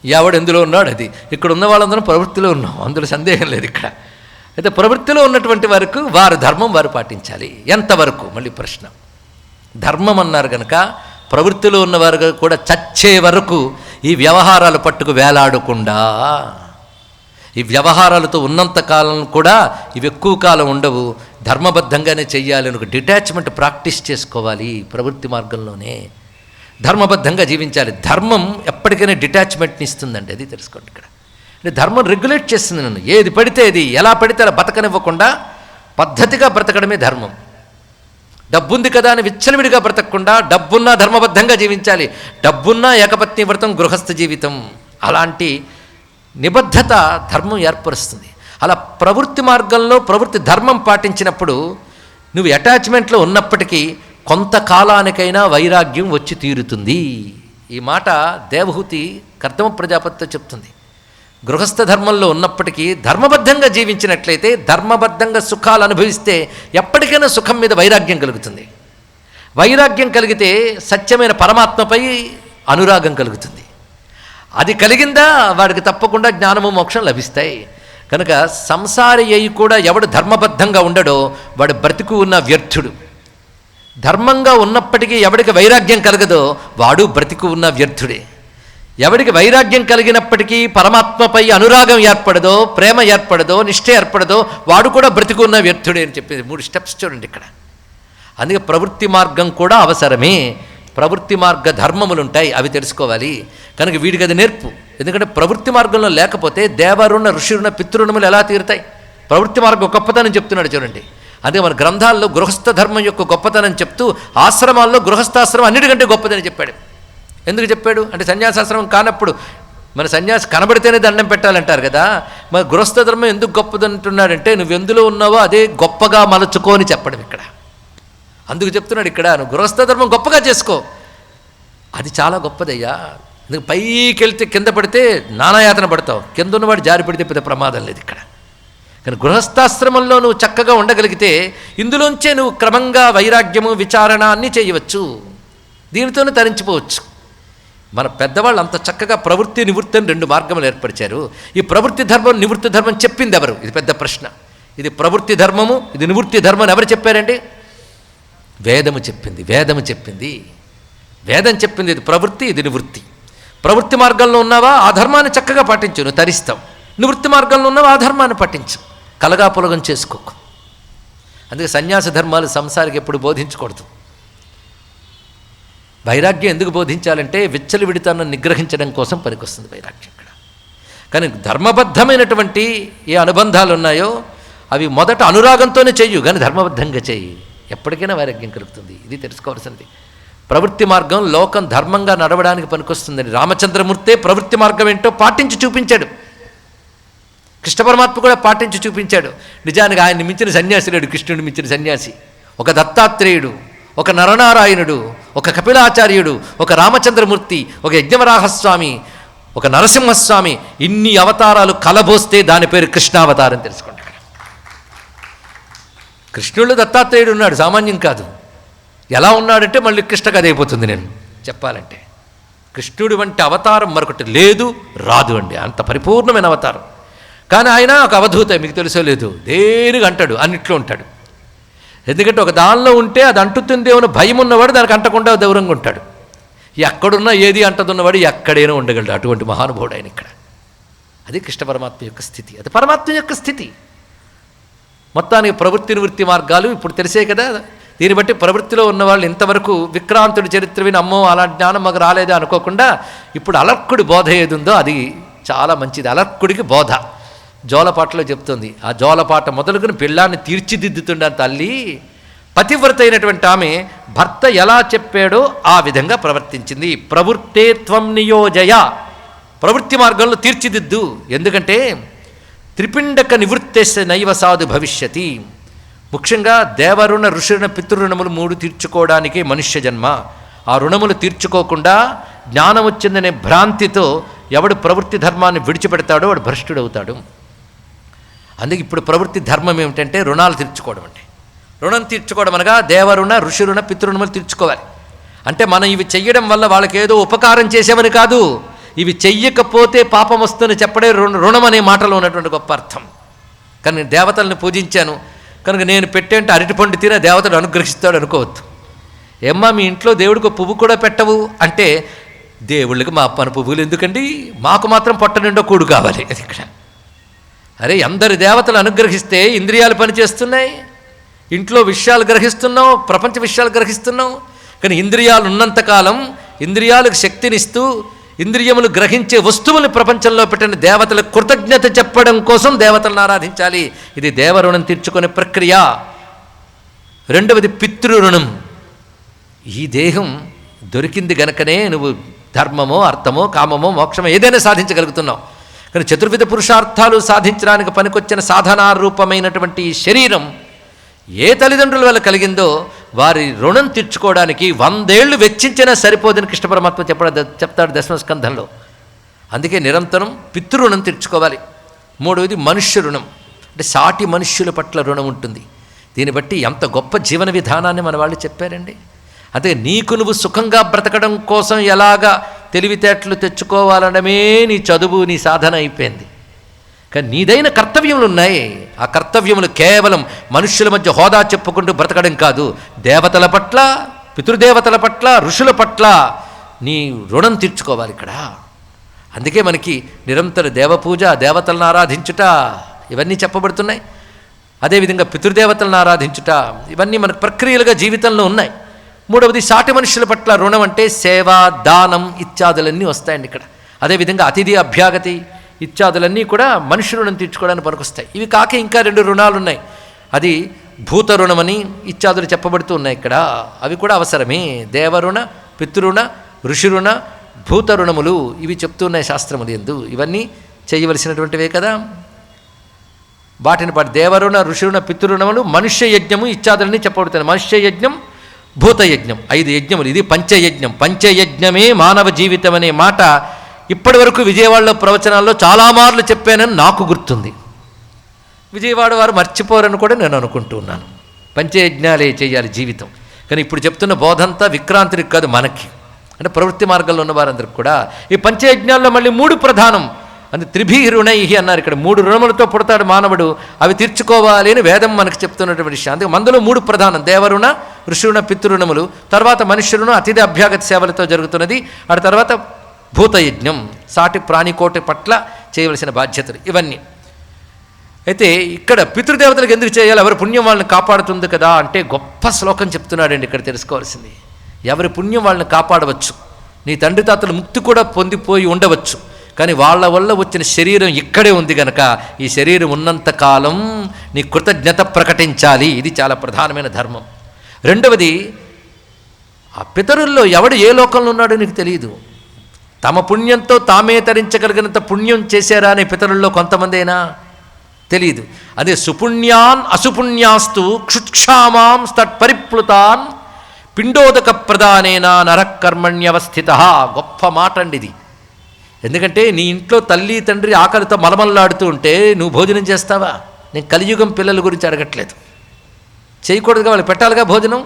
ఎవడు ఎందులో ఉన్నాడు అది. ఇక్కడ ఉన్న వాళ్ళందరం ప్రవృత్తిలో ఉన్నాం, అందులో సందేహం లేదు. ఇక్కడ అయితే ప్రవృత్తిలో ఉన్నటువంటి వరకు వారు ధర్మం వారు పాటించాలి. ఎంతవరకు? మళ్ళీ ప్రశ్న. ధర్మం అన్నారు కనుక ప్రవృత్తిలో ఉన్నవారు కూడా చచ్చే వరకు ఈ వ్యవహారాలు పట్టుకు వేలాడకుండా, ఈ వ్యవహారాలతో ఉన్నంతకాలం కూడా ఇవి ఎక్కువ కాలం ఉండవు, ధర్మబద్ధంగానే చెయ్యాలి అని ఒక డిటాచ్మెంట్ ప్రాక్టీస్ చేసుకోవాలి. ప్రవృత్తి మార్గంలోనే ధర్మబద్ధంగా జీవించాలి. ధర్మం ఎప్పటికైనా డిటాచ్మెంట్ని ఇస్తుందండి, అది తెలుసుకోండి. ఇక్కడ అంటే ధర్మం రెగ్యులేట్ చేస్తుంది నన్ను. ఏది పడితే అది, ఎలా పడితే అలా బతకనివ్వకుండా పద్ధతిగా బ్రతకడమే ధర్మం. డబ్బుంది కదా అని విచ్చలవిడిగా బ్రతకకుండా, డబ్బున్నా ధర్మబద్ధంగా జీవించాలి. డబ్బున్నా ఏకపత్ని వ్రతం, గృహస్థ జీవితం, అలాంటి నిబద్ధత ధర్మం ఏర్పరుస్తుంది. అలా ప్రవృత్తి మార్గంలో ప్రవృత్తి ధర్మం పాటించినప్పుడు నువ్వు అటాచ్మెంట్లో ఉన్నప్పటికీ కొంతకాలానికైనా వైరాగ్యం వచ్చి తీరుతుంది. ఈ మాట దేవహూతి కర్దమ ప్రజాపతితో చెప్తుంది. గృహస్థ ధర్మంలో ఉన్నప్పటికీ ధర్మబద్ధంగా జీవించినట్లయితే, ధర్మబద్ధంగా సుఖాలు అనుభవిస్తే ఎప్పటికైనా సుఖం మీద వైరాగ్యం కలుగుతుంది. వైరాగ్యం కలిగితే సత్యమైన పరమాత్మపై అనురాగం కలుగుతుంది. అది కలిగిందా వాడికి తప్పకుండా జ్ఞానము మోక్షం లభిస్తాయి. కనుక సంసారి అయి కూడా ఎవడు ధర్మబద్ధంగా ఉండడో వాడు బ్రతికు ఉన్న వ్యర్థుడు. ధర్మంగా ఉన్నప్పటికీ ఎవడికి వైరాగ్యం కలగదో వాడు బ్రతికు ఉన్న వ్యర్థుడే. ఎవడికి వైరాగ్యం కలిగినప్పటికీ పరమాత్మపై అనురాగం ఏర్పడదో, ప్రేమ ఏర్పడదో, నిష్ఠ ఏర్పడదో వాడు కూడా బ్రతికు ఉన్న వ్యర్థుడే అని చెప్పేది. 3 స్టెప్స్ చూడండి ఇక్కడ. అందుకే ప్రవృత్తి మార్గం కూడా అవసరమే. ప్రవృత్తి మార్గ ధర్మములు ఉంటాయి, అవి తెలుసుకోవాలి. కనుక వీడికి అది నేర్పు. ఎందుకంటే ప్రవృత్తి మార్గంలో లేకపోతే దేవరుణ, ఋషురుణ, పితృణములు ఎలా తీరుతాయి? ప్రవృత్తి మార్గం గొప్పతనం చెప్తున్నాడు చూడండి. అందుకే మన గ్రంథాల్లో గృహస్థ ధర్మం యొక్క గొప్పతనం చెప్తూ ఆశ్రమాల్లో గృహస్థాశ్రమం అన్నిటికంటే గొప్పదని చెప్పాడు. ఎందుకు చెప్పాడు అంటే, సన్యాసాశ్రమం కానప్పుడు మన సన్యాసి కనబడితేనే దండం పెట్టాలంటారు కదా. మరి గృహస్థ ధర్మం ఎందుకు గొప్పదంటున్నాడంటే, నువ్వు ఎందులో ఉన్నావో అదే గొప్పగా మలుచుకో అని చెప్పడం ఇక్కడ. అందుకు చెప్తున్నాడు ఇక్కడ, నువ్వు గృహస్థ ధర్మం గొప్పగా చేసుకో, అది చాలా గొప్పదయ్యా. నువ్వు పైకి వెళ్తే కింద పడితే నానాయాతన పడతావు, కింద ఉన్నవాడు జారి పడితే పెద్ద ప్రమాదం లేదు ఇక్కడ. కానీ గృహస్థాశ్రమంలో నువ్వు చక్కగా ఉండగలిగితే ఇందులోంచే నువ్వు క్రమంగా వైరాగ్యము, విచారణ అన్నీ చేయవచ్చు, దీనితోనే తరించిపోవచ్చు. మన పెద్దవాళ్ళు అంత చక్కగా ప్రవృత్తి నివృత్తి అని 2 మార్గములు ఏర్పరిచారు. ఈ ప్రవృత్తి ధర్మం, నివృత్తి ధర్మం చెప్పింది ఎవరు? ఇది పెద్ద ప్రశ్న. ఇది ప్రవృత్తి ధర్మము, ఇది నివృత్తి ధర్మం ఎవరు చెప్పారండి? వేదము చెప్పింది. వేదము చెప్పింది, వేదం చెప్పింది. ఇది ప్రవృత్తి, ఇది నివృత్తి. ప్రవృత్తి మార్గంలో ఉన్నావా ఆ ధర్మాన్ని చక్కగా పాటించు, నువ్వు తరిస్తావు. నివృత్తి మార్గంలో ఉన్నావా ఆ ధర్మాన్ని పాటించు, కలగాపులగం చేసుకోకు. అందుకే సన్యాస ధర్మాలు సంసారికి ఎప్పుడు బోధించకూడదు. వైరాగ్యం ఎందుకు బోధించాలంటే విచ్చలవిడితనం నిగ్రహించడం కోసం పనికొస్తుంది వైరాగ్యం ఇక్కడ. కానీ ధర్మబద్ధమైనటువంటి ఏ అనుబంధాలు ఉన్నాయో అవి మొదట అనురాగంతోనే చెయ్యు, కానీ ధర్మబద్ధంగా చెయ్యి, ఎప్పటికైనా వైరాగ్యం కలుగుతుంది. ఇది తెలుసుకోవాల్సినది. ప్రవృత్తి మార్గం లోకం ధర్మంగా నడవడానికి పనికొస్తుందని రామచంద్రమూర్తే ప్రవృత్తి మార్గం ఏంటో పాటించి చూపించాడు. కృష్ణ పరమాత్మ కూడా పాటించి చూపించాడు. నిజానికి ఆయన్ని మించిన సన్యాసి లేడు, కృష్ణుడిని మించిన సన్యాసి. ఒక దత్తాత్రేయుడు, ఒక నరనారాయణుడు, ఒక కపిలాచార్యుడు, ఒక రామచంద్రమూర్తి, ఒక యజ్ఞవరాహస్వామి, ఒక నరసింహస్వామి, ఇన్ని అవతారాలు కలబోస్తే దాని పేరు కృష్ణావతారం. తెలుసుకోండి. కృష్ణుడు దత్తాత్రేయుడు ఉన్నాడు, సామాన్యం కాదు. ఎలా ఉన్నాడంటే మళ్ళీ కృష్ణ కథ అయిపోతుంది నేను చెప్పాలంటే. కృష్ణుడి వంటి అవతారం మరొకటి లేదు, రాదు అండి, అంత పరిపూర్ణమైన అవతారం. కానీ ఆయన ఒక అవధూత, మీకు తెలుసో లేదు, దేనికి అంటాడు, అన్నిట్లో ఉంటాడు. ఎందుకంటే ఒక దానిలో ఉంటే అది అంటుతుందేమో భయం ఉన్నవాడు దానికి అంటకుండా దూరంగా ఉంటాడు. ఎక్కడున్నా ఏది అంటదున్నవాడు ఎక్కడైనా ఉండగలడు, అటువంటి మహానుభావుడు ఆయన ఇక్కడ. అది కృష్ణ పరమాత్మ యొక్క స్థితి, అది పరమాత్మ యొక్క స్థితి. మొత్తానికి ప్రవృత్తి నివృత్తి మార్గాలు ఇప్పుడు తెలిసే కదా. దీన్ని బట్టి ప్రవృత్తిలో ఉన్నవాళ్ళు ఇంతవరకు విక్రాంతుడి చరిత్ర విని అమ్మో అలా జ్ఞానం మాకు రాలేదా అనుకోకుండా ఇప్పుడు అలర్కుడి బోధ ఏది ఉందో అది చాలా మంచిది. అలర్కుడికి బోధ జోలపాటలో చెప్తుంది. ఆ జోలపాట మొదలుకొని పిల్లాన్ని తీర్చిదిద్దుతుండ తల్లి, పతివ్రత అయినటువంటి ఆమె భర్త ఎలా చెప్పాడో ఆ విధంగా ప్రవర్తించింది. ప్రవృత్తే త్వం నియోజయ, ప్రవృత్తి మార్గంలో తీర్చిదిద్దు. ఎందుకంటే త్రిపిండక నివృత్తేస్య నైవ సాధు భవిష్యతి. ముఖ్యంగా దేవరుణ, ఋషురుణ, పితృరుణములు 3 తీర్చుకోవడానికే మనుష్య జన్మ. ఆ రుణములు తీర్చుకోకుండా జ్ఞానం వచ్చిందనే భ్రాంతితో ఎవడు ప్రవృత్తి ధర్మాన్ని విడిచిపెడతాడో వాడు భ్రష్టుడవుతాడు. అందుకే ఇప్పుడు ప్రవృత్తి ధర్మం ఏమిటంటే రుణాలు తీర్చుకోవడం. అంటే రుణం తీర్చుకోవడం అనగా దేవరుణ, ఋషిరుణ, పితృరుణములు తీర్చుకోవాలి. అంటే మనం ఇవి చెయ్యడం వల్ల వాళ్ళకి ఏదో ఉపకారం చేసామని కాదు, ఇవి చెయ్యకపోతే పాపం వస్తుందని చెప్పడే రుణం అనే మాటలో ఉన్నటువంటి గొప్ప అర్థం. కానీ దేవతలను పూజించాను కనుక నేను పెట్టేంటే అరటిపండు తినే దేవతడు అనుగ్రహిస్తాడు అనుకోవద్దు. ఏమ్మా మీ ఇంట్లో దేవుడికి పువ్వు కూడా పెట్టవు అంటే, దేవుళ్ళకి మా మన పువ్వులు ఎందుకండి, మాకు మాత్రం పొట్ట నిండా కూడు కావాలి. అది ఇక్కడ అరే అందరి దేవతలు అనుగ్రహిస్తే ఇంద్రియాలు పనిచేస్తున్నాయి, ఇంట్లో విషయాలు గ్రహిస్తున్నావు, ప్రపంచ విషయాలు గ్రహిస్తున్నావు. కానీ ఇంద్రియాలు ఉన్నంతకాలం ఇంద్రియాలకు శక్తినిస్తూ ఇంద్రియములు గ్రహించే వస్తువులు ప్రపంచంలో పెట్టిన దేవతలకు కృతజ్ఞత చెప్పడం కోసం దేవతలను ఆరాధించాలి. ఇది దేవరుణం తీర్చుకునే ప్రక్రియ. రెండవది పితృరుణం. ఈ దేహం దొరికింది గనకనే నువ్వు ధర్మమో అర్థమో కామమో మోక్షమో ఏదైనా సాధించగలుగుతున్నావు. కానీ చతుర్విధ పురుషార్థాలు సాధించడానికి పనికొచ్చిన సాధనారూపమైనటువంటి ఈ శరీరం ఏ తల్లిదండ్రుల వల్ల కలిగిందో వారి రుణం తీర్చుకోవడానికి 100 ఏళ్ళు వెచ్చించినా సరిపోదని కృష్ణ పరమాత్మ చెప్తాడు దశమస్కంధంలో. అందుకే నిరంతరం పితృరుణం తీర్చుకోవాలి. మూడవది మనుష్య రుణం. అంటే సాటి మనుష్యుల పట్ల రుణం ఉంటుంది. దీన్ని బట్టి ఎంత గొప్ప జీవన విధానాన్ని మన వాళ్ళు చెప్పారండి. అదే నీకు నువ్వు సుఖంగా బ్రతకడం కోసం ఎలాగా తెలివితేటలు తెచ్చుకోవాలనమే నీ చదువు, నీ సాధన అయిపోయింది. కానీ నీదైన కర్తవ్యములు ఉన్నాయి. ఆ కర్తవ్యములు కేవలం మనుష్యుల మధ్య హోదా చెప్పుకుంటూ బ్రతకడం కాదు, దేవతల పట్ల, పితృదేవతల పట్ల, ఋషుల పట్ల నీ రుణం తీర్చుకోవాలి ఇక్కడ. అందుకే మనకి నిరంతర దేవపూజ, దేవతలను ఆరాధించుట ఇవన్నీ చెప్పబడుతున్నాయి. అదేవిధంగా పితృదేవతలను ఆరాధించుట ఇవన్నీ మనకు ప్రక్రియలుగా జీవితంలో ఉన్నాయి. మూడవది సాటి మనుషుల పట్ల రుణం అంటే సేవ, దానం ఇత్యాదులన్నీ వస్తాయండి ఇక్కడ. అదేవిధంగా అతిథి అభ్యాగతి ఇత్యాదులన్నీ కూడా మనుష్య రుణం తీర్చుకోవడానికి పనికొస్తాయి. ఇవి కాక ఇంకా 2 రుణాలు ఉన్నాయి. అది భూత రుణమని ఇత్యాదులు చెప్పబడుతూ ఉన్నాయి ఇక్కడ. అవి కూడా అవసరమే. దేవరుణ, పితృరుణ, ఋషిరుణ, భూత రుణములు ఇవి చెప్తున్నాయి శాస్త్రములు యందు. ఇవన్నీ చేయవలసినటువంటివే కదా. వాటిని పాటు దేవరుణ, ఋషిరుణ, పితృరుణములు, మనుష్య యజ్ఞము ఇత్యాదులన్నీ చెప్పబడుతున్నాయి. మనుష్య యజ్ఞం, భూతయజ్ఞం, 5 యజ్ఞములు. ఇది పంచయజ్ఞం. పంచయజ్ఞమే మానవ జీవితం అనే మాట ఇప్పటి వరకు విజయవాడలో ప్రవచనాల్లో చాలా మార్లు చెప్పానని నాకు గుర్తుంది. విజయవాడ వారు మర్చిపోరని కూడా నేను అనుకుంటున్నాను. పంచయజ్ఞాలే చేయాలి జీవితం. కానీ ఇప్పుడు చెప్తున్న బోధంతా విక్రాంతునికి కాదు, మనకి, అంటే ప్రవృత్తి మార్గంలో ఉన్న వారందరికి కూడా. ఈ పంచయజ్ఞాల్లో మళ్ళీ 3 ప్రధానం. అంటే త్రిభిరుణై అన్నారు ఇక్కడ. 3 రుణములతో పుడతాడు మానవుడు, అవి తీర్చుకోవాలి అని వేదం మనకు చెప్తున్నటువంటి విషయం. అందుకే మందులో 3 ప్రధానం: దేవరుణ, ఋషిరుణ, పితృరుణములు, తర్వాత మనుష్యులను అతిథి అభ్యాగతి సేవలతో జరుగుతున్నది, ఆ తర్వాత భూతయజ్ఞం, సాటి ప్రాణికోటి పట్ల చేయవలసిన బాధ్యతలు ఇవన్నీ. అయితే ఇక్కడ పితృదేవతలకు ఎందుకు చేయాలి? ఎవరి పుణ్యం వాళ్ళని కాపాడుతుంది కదా అంటే గొప్ప శ్లోకం చెప్తున్నాడండి ఇక్కడ తెలుసుకోవాల్సింది. ఎవరి పుణ్యం వాళ్ళని కాపాడవచ్చు. నీ తండ్రి తాతలు ముక్తి కూడా పొందిపోయి ఉండవచ్చు, కానీ వాళ్ళ వల్ల వచ్చిన శరీరం ఇక్కడే ఉంది కనుక ఈ శరీరం ఉన్నంతకాలం నీ కృతజ్ఞత ప్రకటించాలి. ఇది చాలా ప్రధానమైన ధర్మం. రెండవది, ఆ పితరుల్లో ఎవడు ఏ లోకంలో ఉన్నాడో నీకు తెలియదు. తమ పుణ్యంతో తామే తరించగలిగినంత పుణ్యం చేశారా అనే పితరుల్లో కొంతమంది అయినా తెలియదు. అదే సుపుణ్యాన్ అసుపుణ్యాస్తు క్షుక్షామాం తత్పరిప్లుతాన్ పిండోదక ప్రదానేన నరకర్మణ్యవస్థిత. గొప్ప మాట అండి ఇది. ఎందుకంటే నీ ఇంట్లో తల్లి తండ్రి ఆకలితో మలమల్లాడుతూ ఉంటే నువ్వు భోజనం చేస్తావా? నేను కలియుగం పిల్లల గురించి అడగట్లేదు. చేయకూడదుగా, వాళ్ళకి పెట్టాలిగా భోజనం.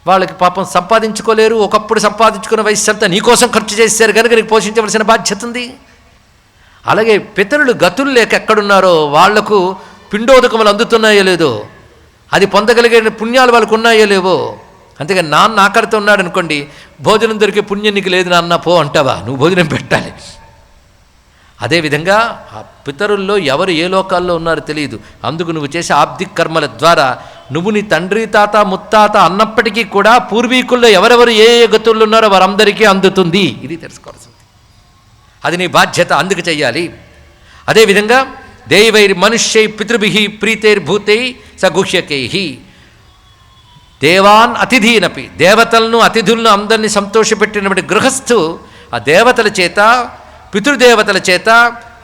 వాళ్ళకి పాపం సంపాదించుకోలేరు. ఒకప్పుడు సంపాదించుకున్న వయసు అంతా నీకోసం ఖర్చు చేశారు కనుక నీకు పోషించవలసిన బాధ్యత ఉంది. అలాగే పితరులు గతులు లేక ఎక్కడున్నారో వాళ్లకు పిండోదకములు అందుతున్నాయో లేదో, అది పొందగలిగే పుణ్యాలు వాళ్ళకు ఉన్నాయో లేవో. అంతేగాని నాన్న ఆకలితో ఉన్నాడు అనుకోండి, భోజనం దొరికే పుణ్యం నీకు లేదు నాన్న పో అంటావా? నువ్వు భోజనం పెట్టాలి. అదేవిధంగా ఆ పితరుల్లో ఎవరు ఏ లోకాల్లో ఉన్నారో తెలియదు. అందుకు నువ్వు చేసే ఆబ్దిక్ కర్మల ద్వారా నువ్వు నీ తండ్రి తాత ముత్తాత అన్నప్పటికీ కూడా పూర్వీకుల్లో ఎవరెవరు ఏ ఏ గతుల్లో ఉన్నారో వారందరికీ అందుతుంది. ఇది తెలుసుకోవాల్సింది. అది నీ బాధ్యత, అందుకు చెయ్యాలి. అదేవిధంగా దేవైర్ మనుష్యై పితృభిః ప్రీతైర్భూతై సగుహ్యకై దేవాన్ అతిథీనపి. దేవతలను అతిథులను అందరినీ సంతోషపెట్టినటువంటి గృహస్థు ఆ దేవతల చేత, పితృదేవతల చేత,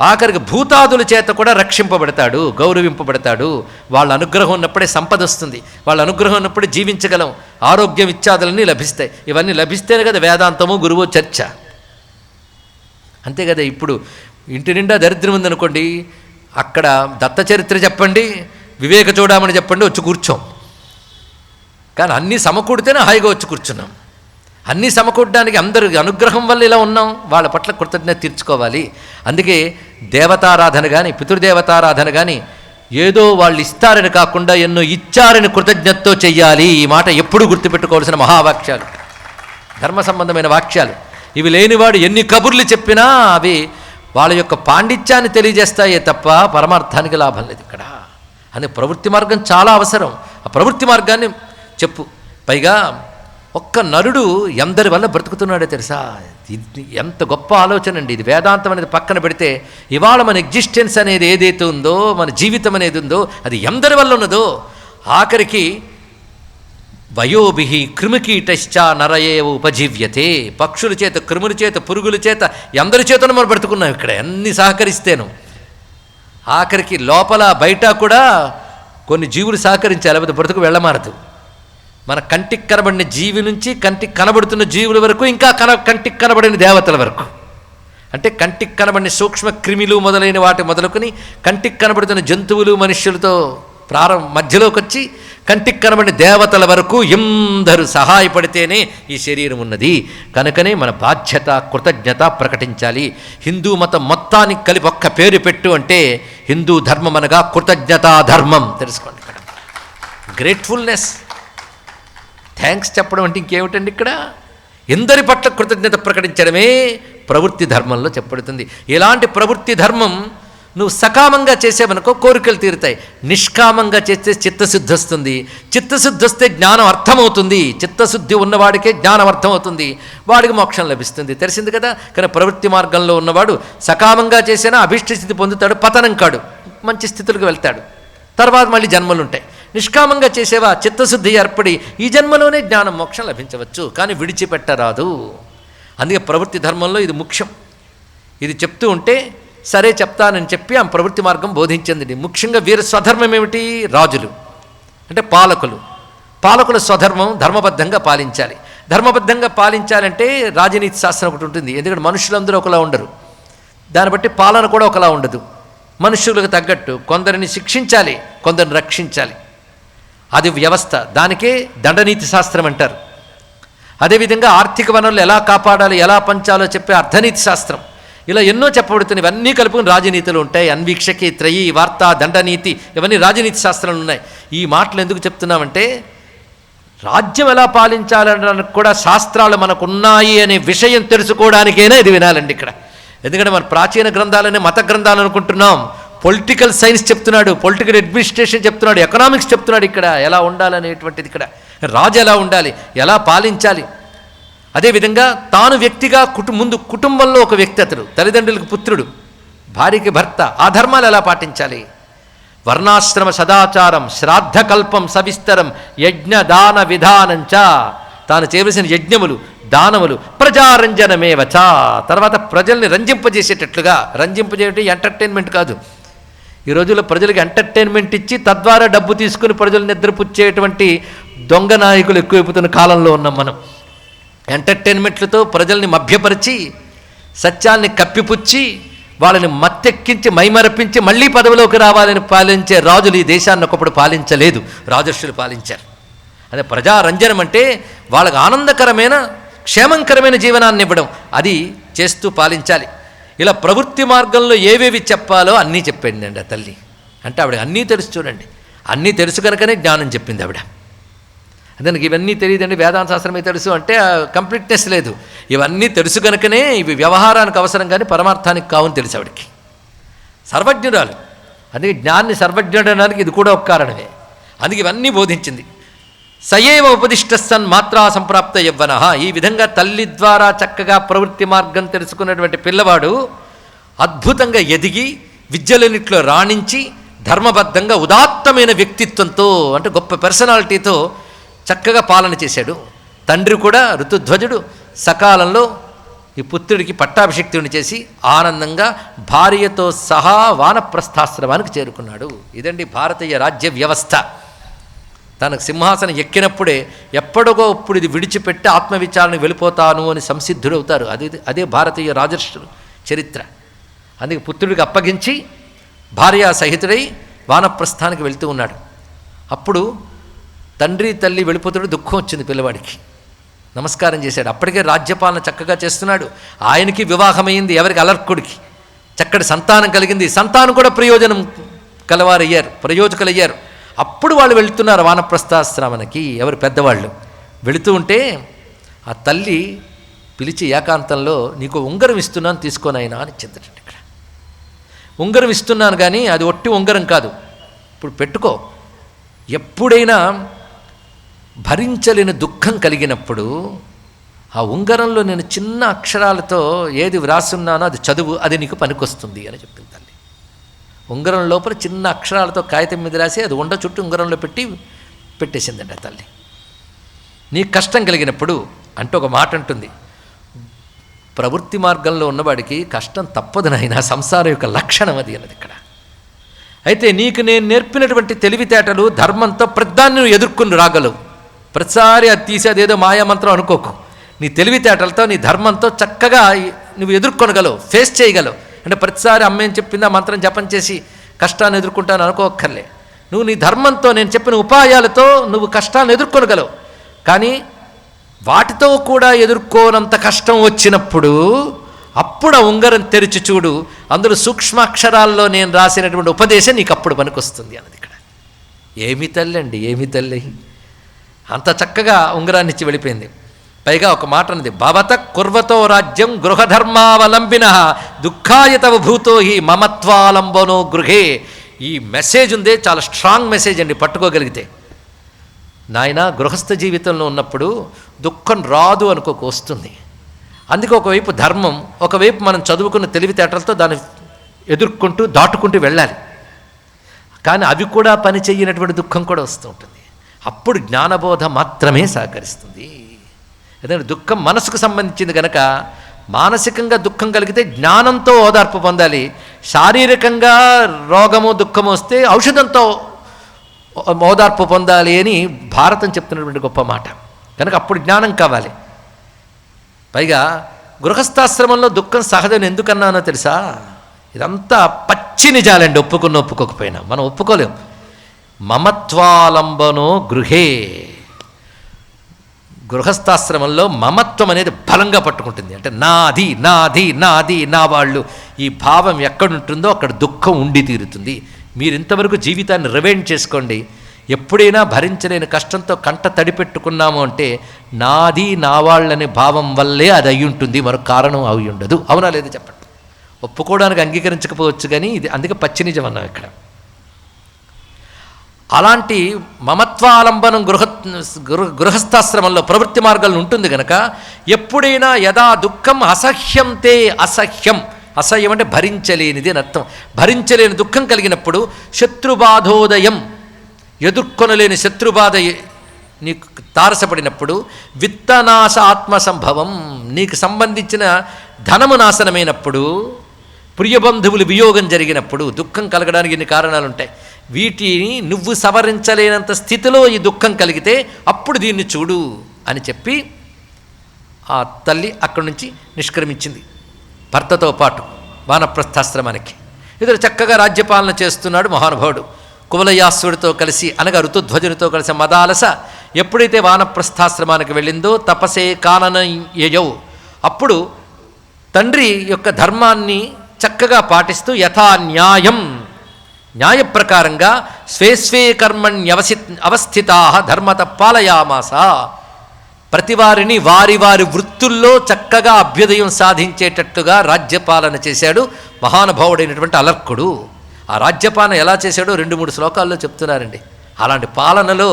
ఆఖరికి భూతాదుల చేత కూడా రక్షింపబడతాడు, గౌరవింపబడతాడు. వాళ్ళ అనుగ్రహం ఉన్నప్పుడే సంపద వస్తుంది. వాళ్ళ అనుగ్రహం ఉన్నప్పుడే జీవించగలం. ఆరోగ్యం ఇత్యాదులన్నీ లభిస్తాయి. ఇవన్నీ లభిస్తేనే కదా వేదాంతము గురువు చర్చ. అంతే కదా. ఇప్పుడు ఇంటి నిండా దరిద్రం ఉందనుకోండి, అక్కడ దత్త చరిత్ర చెప్పండి, వివేక చూడమని చెప్పండి, వచ్చి కూర్చోం. కానీ అన్నీ సమకూడితేనే హాయిగా వచ్చి కూర్చున్నాం. అన్నీ సమకూడడానికి అందరి అనుగ్రహం వల్ల ఇలా ఉన్నాం. వాళ్ళ పట్ల కృతజ్ఞత తీర్చుకోవాలి. అందుకే దేవతారాధన కానీ పితృదేవతారాధన కానీ ఏదో వాళ్ళు ఇస్తారని కాకుండా ఎన్నో ఇచ్చారని కృతజ్ఞతతో చెయ్యాలి. ఈ మాట ఎప్పుడు గుర్తుపెట్టుకోవాల్సిన మహావాక్యాలు, ధర్మ సంబంధమైన వాక్యాలు. ఇవి లేనివాడు ఎన్ని కబుర్లు చెప్పినా అవి వాళ్ళ యొక్క పాండిత్యాన్ని తెలియజేస్తాయే తప్ప పరమార్థానికి లాభం లేదు ఇక్కడ. అందుకే ప్రవృత్తి మార్గం చాలా అవసరం. ఆ ప్రవృత్తి మార్గాన్ని చెప్పు. పైగా ఒక్క నరుడు ఎందరి వల్ల బ్రతుకుతున్నాడో తెలుసా? ఇది ఎంత గొప్ప ఆలోచన అండి. ఇది వేదాంతం అనేది పక్కన పెడితే ఇవాళ మన ఎగ్జిస్టెన్స్ అనేది ఏదైతే ఉందో, మన జీవితం అనేది ఉందో, అది ఎందరి వల్ల ఉన్నదో. ఆఖరికి వయోభిః కృమికీటశ్చ నరయేవ ఉపజీవ్యతే. పక్షుల చేత, క్రిముల చేత, పురుగుల చేత, ఎందరి చేతను మనం బ్రతుకున్నాం ఇక్కడ అన్ని సహకరిస్తేను. ఆఖరికి లోపల బయట కూడా కొన్ని జీవులు సహకరించాలి, లేకపోతే బ్రతుకు వెళ్ళమారదు. మన కంటికి కనబడిన జీవి నుంచి కంటికి కనబడుతున్న జీవుల వరకు, ఇంకా కంటికి కనబడిన దేవతల వరకు. అంటే కంటికి కనబడిన సూక్ష్మ క్రిమిలు మొదలైన వాటి మొదలుకొని కంటికి కనబడుతున్న జంతువులు మనుష్యులతో మధ్యలోకి వచ్చి కంటికి కనబడిన దేవతల వరకు ఎందరూ సహాయపడితేనే ఈ శరీరం ఉన్నది. కనుకనే మన బాధ్యత, కృతజ్ఞత ప్రకటించాలి. హిందూ మతం మొత్తానికి కలిపి ఒక్క పేరు పెట్టు అంటే హిందూ ధర్మం అనగా కృతజ్ఞతా ధర్మం. తెలుసుకోండి, ఇక్కడ గ్రేట్ఫుల్నెస్, థ్యాంక్స్ చెప్పడం అంటే ఇంకేమిటండి? ఇక్కడ ఎందరి పట్ల కృతజ్ఞత ప్రకటించడమే ప్రవృత్తి ధర్మంలో చెప్పబడుతుంది. ఇలాంటి ప్రవృత్తి ధర్మం నువ్వు సకామంగా చేసేవనుకో కోరికలు తీరుతాయి. నిష్కామంగా చేస్తే చిత్తశుద్ధి వస్తుంది. చిత్తశుద్ధి వస్తే జ్ఞానం అర్థమవుతుంది. చిత్తశుద్ధి ఉన్నవాడికే జ్ఞానం అర్థమవుతుంది, వాడికి మోక్షం లభిస్తుంది. తెలిసింది కదా. కానీ ప్రవృత్తి మార్గంలో ఉన్నవాడు సకామంగా చేసినా అభిష్ట స్థితి పొందుతాడు, పతనం కాడు, మంచి స్థితులకు వెళ్తాడు, తర్వాత మళ్ళీ జన్మలు ఉంటాయి. నిష్కామంగా చేసేవా చిత్తశుద్ధి ఏర్పడి ఈ జన్మలోనే జ్ఞానం, మోక్షం లభించవచ్చు, కానీ విడిచిపెట్టరాదు. అందుకే ప్రవృత్తి ధర్మంలో ఇది ముఖ్యం. ఇది చెప్తూ ఉంటే సరే చెప్తానని చెప్పి ఆ ప్రవృత్తి మార్గం బోధించింది. ముఖ్యంగా వీరి స్వధర్మం ఏమిటి? రాజులు అంటే పాలకులు. పాలకుల స్వధర్మం ధర్మబద్ధంగా పాలించాలి. ధర్మబద్ధంగా పాలించాలంటే రాజనీతి శాస్త్రం ఒకటి ఉంటుంది. ఎందుకంటే మనుషులందరూ ఒకలా ఉండరు, దాన్ని బట్టి పాలన కూడా ఒకలా ఉండదు. మనుషులకు తగ్గట్టు కొందరిని శిక్షించాలి, కొందరిని రక్షించాలి. అది వ్యవస్థ, దానికే దండనీతి శాస్త్రం అంటారు. అదేవిధంగా ఆర్థిక వనరులు ఎలా కాపాడాలి, ఎలా పంచాలో చెప్పే అర్థనీతి శాస్త్రం. ఇలా ఎన్నో చెప్పబడుతున్నాయి. ఇవన్నీ కలుపుకుని రాజనీతులు ఉంటాయి. అన్వీక్షకి, త్రయీ, వార్త, దండనీతి, ఇవన్నీ రాజనీతి శాస్త్రాలు ఉన్నాయి. ఈ మాటలు ఎందుకు చెప్తున్నామంటే రాజ్యం ఎలా పాలించాలనడానికి కూడా శాస్త్రాలు మనకు ఉన్నాయి అనే విషయం తెలుసుకోవడానికైనా ఇది వినాలండి ఇక్కడ. ఎందుకంటే మన ప్రాచీన గ్రంథాలనే మత గ్రంథాలు అనుకుంటున్నాం. పొలిటికల్ సైన్స్ చెప్తున్నాడు, పొలిటికల్ అడ్మినిస్ట్రేషన్ చెప్తున్నాడు, ఎకనామిక్స్ చెప్తున్నాడు. ఇక్కడ ఎలా ఉండాలనేటువంటిది, ఇక్కడ రాజు ఎలా ఉండాలి, ఎలా పాలించాలి. అదేవిధంగా తాను వ్యక్తిగా ముందు కుటుంబంలో ఒక వ్యక్తి, అతడు తల్లిదండ్రులకు పుత్రుడు, భార్యకి భర్త, ఆ ధర్మాలు ఎలా పాటించాలి. వర్ణాశ్రమ సదాచారం, శ్రాద్ధకల్పం సవిస్తరం, యజ్ఞ దాన విధానంచ, తాను చేయవలసిన యజ్ఞములు, దానములు, ప్రజారంజనమేవచ, తర్వాత ప్రజల్ని రంజింపజేసేటట్లుగా. రంజింపజేయటం ఎంటర్టైన్మెంట్ కాదు. ఈ రోజుల్లో ప్రజలకు ఎంటర్టైన్మెంట్ ఇచ్చి తద్వారా డబ్బు తీసుకుని ప్రజలు నిద్రపుచ్చేటువంటి దొంగ నాయకులు ఎక్కువైపోతున్న కాలంలో ఉన్నాం మనం. ఎంటర్టైన్మెంట్లతో ప్రజల్ని మభ్యపరిచి సత్యాల్ని కప్పిపుచ్చి వాళ్ళని మత్తెక్కించి మైమరపించి మళ్ళీ పదవిలోకి రావాలని పాలించే రాజులు ఈ దేశాన్ని ఒకప్పుడు పాలించలేదు, రాజర్షులు పాలించారు. అదే ప్రజారంజనం అంటే వాళ్ళకు ఆనందకరమైన, క్షేమంకరమైన జీవనాన్ని ఇవ్వడం, అది చేస్తూ పాలించాలి. ఇలా ప్రవృత్తి మార్గంలో ఏవేవి చెప్పాలో అన్నీ చెప్పింది అండి ఆ తల్లి. అంటే ఆవిడ అన్నీ తెలుసు. చూడండి, అన్నీ తెలుసు కనుకనే జ్ఞానం చెప్పింది ఆవిడ. అదే నాకు ఇవన్నీ తెలియదండి, వేదాంత శాస్త్రమే తెలుసు అంటే కంప్లీట్నెస్ లేదు. ఇవన్నీ తెలుసు కనుకనే ఇవి వ్యవహారానికి అవసరం కానీ పరమార్థానికి కావని తెలుసు ఆవిడకి. సర్వజ్ఞురాలు. అందుకే జ్ఞాన్ని సర్వజ్ఞుడడానికి ఇది కూడా ఒక కారణమే. అందుకే ఇవన్నీ బోధించింది. సయేవ ఉపదిష్ట సన్ మాత్రా సంప్రాప్త యవ్వన. ఈ విధంగా తల్లి ద్వారా చక్కగా ప్రవృత్తి మార్గం తెలుసుకున్నటువంటి పిల్లవాడు అద్భుతంగా ఎదిగి విద్యలన్నిట్లో రాణించి ధర్మబద్ధంగా ఉదాత్తమైన వ్యక్తిత్వంతో, అంటే గొప్ప పర్సనాలిటీతో చక్కగా పాలన చేశాడు. తండ్రి కూడా ఋతుధ్వజుడు సకాలంలో ఈ పుత్రుడికి పట్టాభిషిక్తుడిని చేసి ఆనందంగా భార్యతో సహా వానప్రస్థాశ్రమానికి చేరుకున్నాడు. ఇదండి భారతీయ రాజ్య వ్యవస్థ. తనకు సింహాసనం ఎక్కినప్పుడే ఎప్పటికో ఇప్పుడు ఇది విడిచిపెట్టి ఆత్మవిచారణకు వెళ్ళిపోతాను అని సంసిద్ధుడవుతారు. అదే భారతీయ రాజర్షుల చరిత్ర. అందుకే పుత్రుడికి అప్పగించి భార్య సహితుడై వానప్రస్థానికి వెళ్తూ ఉన్నాడు. అప్పుడు తండ్రి తల్లి వెళ్ళిపోతాడు. దుఃఖం వచ్చింది పిల్లవాడికి. నమస్కారం చేశాడు. అప్పటికే రాజ్యపాలన చక్కగా చేస్తున్నాడు. ఆయనకి వివాహమైంది, ఎవరికి? అలర్కుడికి. చక్కటి సంతానం కలిగింది. సంతానం కూడా ప్రయోజకులయ్యారు. అప్పుడు వాళ్ళు వెళుతున్నారు వానప్రస్థాశ్రమానికి. ఎవరు? పెద్దవాళ్ళు. వెళుతూ ఉంటే ఆ తల్లి పిలిచి ఏకాంతంలో, నీకు ఉంగరం ఇస్తున్నాను తీసుకోనైనా అని చెందటండి. ఇక్కడ ఉంగరం ఇస్తున్నాను కానీ అది ఒట్టి ఉంగరం కాదు, ఇప్పుడు పెట్టుకో. ఎప్పుడైనా భరించలేని దుఃఖం కలిగినప్పుడు ఆ ఉంగరంలో నేను చిన్న అక్షరాలతో ఏది వ్రాసున్నానో అది చదువు, అది నీకు పనికొస్తుంది అని చెప్పింది తల్లి. ఉంగరం లోపల చిన్న అక్షరాలతో కాగితం మీద రాసి అది ఉండ చుట్టూ ఉంగరంలో పెట్టేసిందండి ఆ తల్లి. నీ కష్టం కలిగినప్పుడు అంటే ఒక మాట అంటుంది, ప్రవృత్తి మార్గంలో ఉన్నవాడికి కష్టం తప్పదు నాయన, సంసారం యొక్క లక్షణం అది అన్నది ఇక్కడ. అయితే నీకు నేను నేర్పినటువంటి తెలివితేటలు ధర్మంతో ప్రతిదాన్ని నువ్వు ఎదుర్కొని రాగలవు. ప్రతిసారి అది తీసి అదేదో మాయామంత్రం అనుకోకు. నీ తెలివితేటలతో నీ ధర్మంతో చక్కగా నువ్వు ఎదుర్కొనగలవు, ఫేస్ చేయగలవు. అంటే ప్రతిసారి అమ్మేం చెప్పిందా మంత్రం జపం చేసి కష్టాన్ని ఎదుర్కొంటాను అనుకోక్కర్లే. నువ్వు నీ ధర్మంతో నేను చెప్పిన ఉపాయాలతో నువ్వు కష్టాలను ఎదుర్కొనగలవు. కానీ వాటితో కూడా ఎదుర్కోనంత కష్టం వచ్చినప్పుడు అప్పుడు ఆ ఉంగరం తెరిచి చూడు, అందులో సూక్ష్మాక్షరాల్లో నేను రాసినటువంటి ఉపదేశం నీకు అప్పుడు పనికొస్తుంది అన్నది ఇక్కడ. ఏమి తల్లి అండి, ఏమి తల్లి! అంత చక్కగా ఉంగరాన్ని ఇచ్చి వెళ్ళిపోయింది. పైగా ఒక మాట అన్నది, భవత కుర్వతో రాజ్యం గృహధర్మావలంబిన దుఃఖాయతవ భూతో హి మమత్వాలంబనో గృహే. ఈ మెసేజ్ ఉందే చాలా స్ట్రాంగ్ మెసేజ్ అండి, పట్టుకోగలిగితే. నాయన, గృహస్థ జీవితంలో ఉన్నప్పుడు దుఃఖం రాదు అనుకోక వస్తుంది. అందుకే ఒకవైపు ధర్మం, ఒకవైపు మనం చదువుకున్న తెలివితేటలతో దాన్ని ఎదుర్కొంటూ దాటుకుంటూ వెళ్ళాలి. కానీ అవి కూడా పని చెయ్యనటువంటి దుఃఖం కూడా వస్తూ ఉంటుంది. అప్పుడు జ్ఞానబోధ మాత్రమే సహకరిస్తుంది. ఎందుకంటే దుఃఖం మనసుకు సంబంధించింది కనుక మానసికంగా దుఃఖం కలిగితే జ్ఞానంతో ఓదార్పు పొందాలి. శారీరకంగా రోగము దుఃఖము వస్తే ఔషధంతో ఓదార్పు పొందాలి అని భారతం చెప్తున్నటువంటి గొప్ప మాట. కనుక అప్పుడు జ్ఞానం కావాలి. పైగా గృహస్థాశ్రమంలో దుఃఖం సహజం ఎందుకన్నానో తెలుసా? ఇదంతా పచ్చి నిజాలండి, ఒప్పుకోకపోయినా. మనం ఒప్పుకోలేం. మమత్వాలంబనో గృహే. గృహస్థాశ్రమంలో మమత్వం అనేది బలంగా పట్టుకుంటుంది. అంటే నాది నాది నాది నా వాళ్ళు, ఈ భావం ఎక్కడుంటుందో అక్కడ దుఃఖం ఉండి తీరుతుంది. మీరు ఇంతవరకు జీవితాన్ని రివైండ్ చేసుకోండి. ఎప్పుడైనా భరించలేని కష్టంతో కంట తడిపెట్టుకున్నాము అంటే నాది నా వాళ్ళనే భావం వల్లే అది అయి ఉంటుంది, మరొక కారణం అయి ఉండదు. అవునా లేదా చెప్పండి? ఒప్పుకోవడానికి అంగీకరించకపోవచ్చు కానీ ఇది అందుకే పచ్చి నిజం అన్నాం ఇక్కడ. అలాంటి మమత్వాలంబనం గృహస్థాశ్రమంలో ప్రవృత్తి మార్గాలు ఉంటుంది కనుక ఎప్పుడైనా యదా దుఃఖం అసహ్యం తే అసహ్యం. అసహ్యం అంటే భరించలేనిది అని అర్థం. భరించలేని దుఃఖం కలిగినప్పుడు శత్రుబాధోదయం, ఎదుర్కొనలేని శత్రుబాధ నీకు తారసపడినప్పుడు విత్తనాశ ఆత్మసంభవం, నీకు సంబంధించిన ధనము నాశనమైనప్పుడు, ప్రియబంధువులు వియోగం జరిగినప్పుడు దుఃఖం కలగడానికి ఇన్ని కారణాలు ఉంటాయి. వీటిని నువ్వు సవరించలేనంత స్థితిలో ఈ దుఃఖం కలిగితే అప్పుడు దీన్ని చూడు అని చెప్పి ఆ తల్లి అక్కడి నుంచి నిష్క్రమించింది భర్తతో పాటు వానప్రస్థాశ్రమానికి. ఇతడు చక్కగా రాజ్యపాలన చేస్తున్నాడు మహానుభావుడు. కువలయాసుడితో కలిసి అనగా ఋతుధ్వజునితో కలిసి మదాలస ఎప్పుడైతే వానప్రస్థాశ్రమానికి వెళ్ళిందో తపసే కాననయౌ, అప్పుడు తండ్రి యొక్క ధర్మాన్ని చక్కగా పాటిస్తూ యథా న్యాయం, న్యాయ ప్రకారంగా స్వే అవస్థితా ధర్మత పాలయామాస. ప్రతివారిని వారి వారి వృత్తుల్లో చక్కగా అభ్యుదయం సాధించేటట్టుగా రాజ్యపాలన చేశాడు మహానుభావుడైనటువంటి అలర్కుడు. ఆ రాజ్యపాలన ఎలా చేశాడో 2-3 శ్లోకాల్లో చెప్తున్నారండి. అలాంటి పాలనలో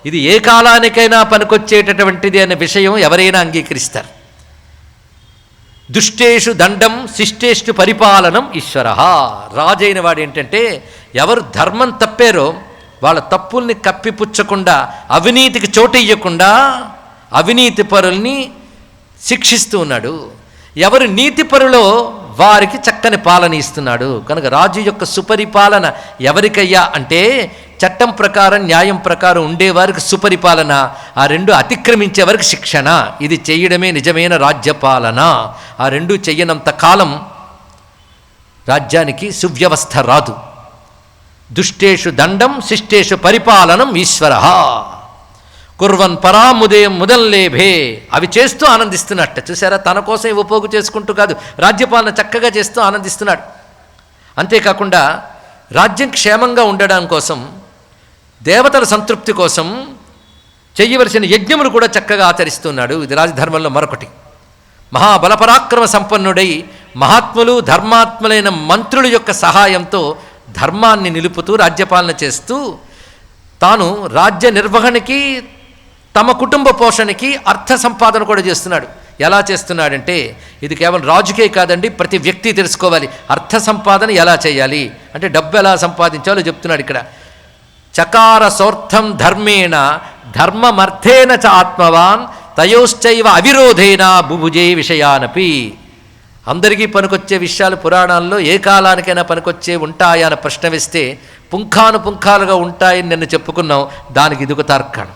ఇది ఏ కాలానికైనా పనికొచ్చేటటువంటిది అనే విషయం ఎవరైనా అంగీకరిస్తారు. దుష్టేషు దండం శిష్టేషు పరిపాలనం ఈశ్వర. రాజైన వాడు ఏంటంటే ఎవరు ధర్మం తప్పారో వాళ్ళ తప్పుల్ని కప్పిపుచ్చకుండా, అవినీతికి చోటియ్యకుండా అవినీతి పరుల్ని శిక్షిస్తూ ఉన్నాడు. ఎవరు నీతి పరులో వారికి చక్కని పాలన ఇస్తున్నాడు. కనుక రాజు యొక్క సుపరిపాలన ఎవరికయ్యా అంటే చట్టం ప్రకారం న్యాయం ప్రకారం ఉండేవారికి సుపరిపాలన, ఆ రెండు అతిక్రమించే వారికి శిక్షణ. ఇది చేయడమే నిజమైన రాజ్యపాలన. ఆ రెండు చెయ్యనంత కాలం రాజ్యానికి సువ్యవస్థ రాదు. దుష్టేషు దండం శిష్టేషు పరిపాలనం ఈశ్వర కుర్వన్ పరాముదయం ముదల్లేభే. అవి చేస్తూ ఆనందిస్తున్నట్ట. చూసారా, తన కోసం ఇవి ఉపయోగ చేసుకుంటూ కాదు, రాజ్యపాలన చక్కగా చేస్తూ ఆనందిస్తున్నాడు. అంతేకాకుండా రాజ్యం క్షేమంగా ఉండడం కోసం, దేవతల సంతృప్తి కోసం చెయ్యవలసిన యజ్ఞములు కూడా చక్కగా ఆచరిస్తున్నాడు. ఇది రాజధర్మంలో మరొకటి. మహాబలపరాక్రమ సంపన్నుడై మహాత్ములు ధర్మాత్ములైన మంత్రుల యొక్క సహాయంతో ధర్మాన్ని నిలుపుతూ రాజ్యపాలన చేస్తూ తాను రాజ్య నిర్వహణకి, తమ కుటుంబ పోషణకి అర్థ సంపాదన కూడా చేస్తున్నాడు. ఎలా చేస్తున్నాడంటే, ఇది కేవలం రాజుకే కాదండి, ప్రతి వ్యక్తి తెలుసుకోవాలి. అర్థ సంపాదన ఎలా చేయాలి అంటే, డబ్బు ఎలా సంపాదించాలో చెప్తున్నాడు ఇక్కడ. చకార సోర్థం ధర్మేణ ధర్మమర్థేన చ ఆత్మవాన్ తయోశ్చైవ అవిరోధేన బుభుజే విషయానపి. అందరికీ పనికొచ్చే విషయాలు పురాణాల్లో ఏ కాలానికైనా పనికొచ్చే ఉంటాయా అని ప్రశ్న వేస్తే పుంఖానుపుంఖాలుగా ఉంటాయని నిన్ను చెప్పుకున్నాం. దానికి ఇదొక తార్కాణం.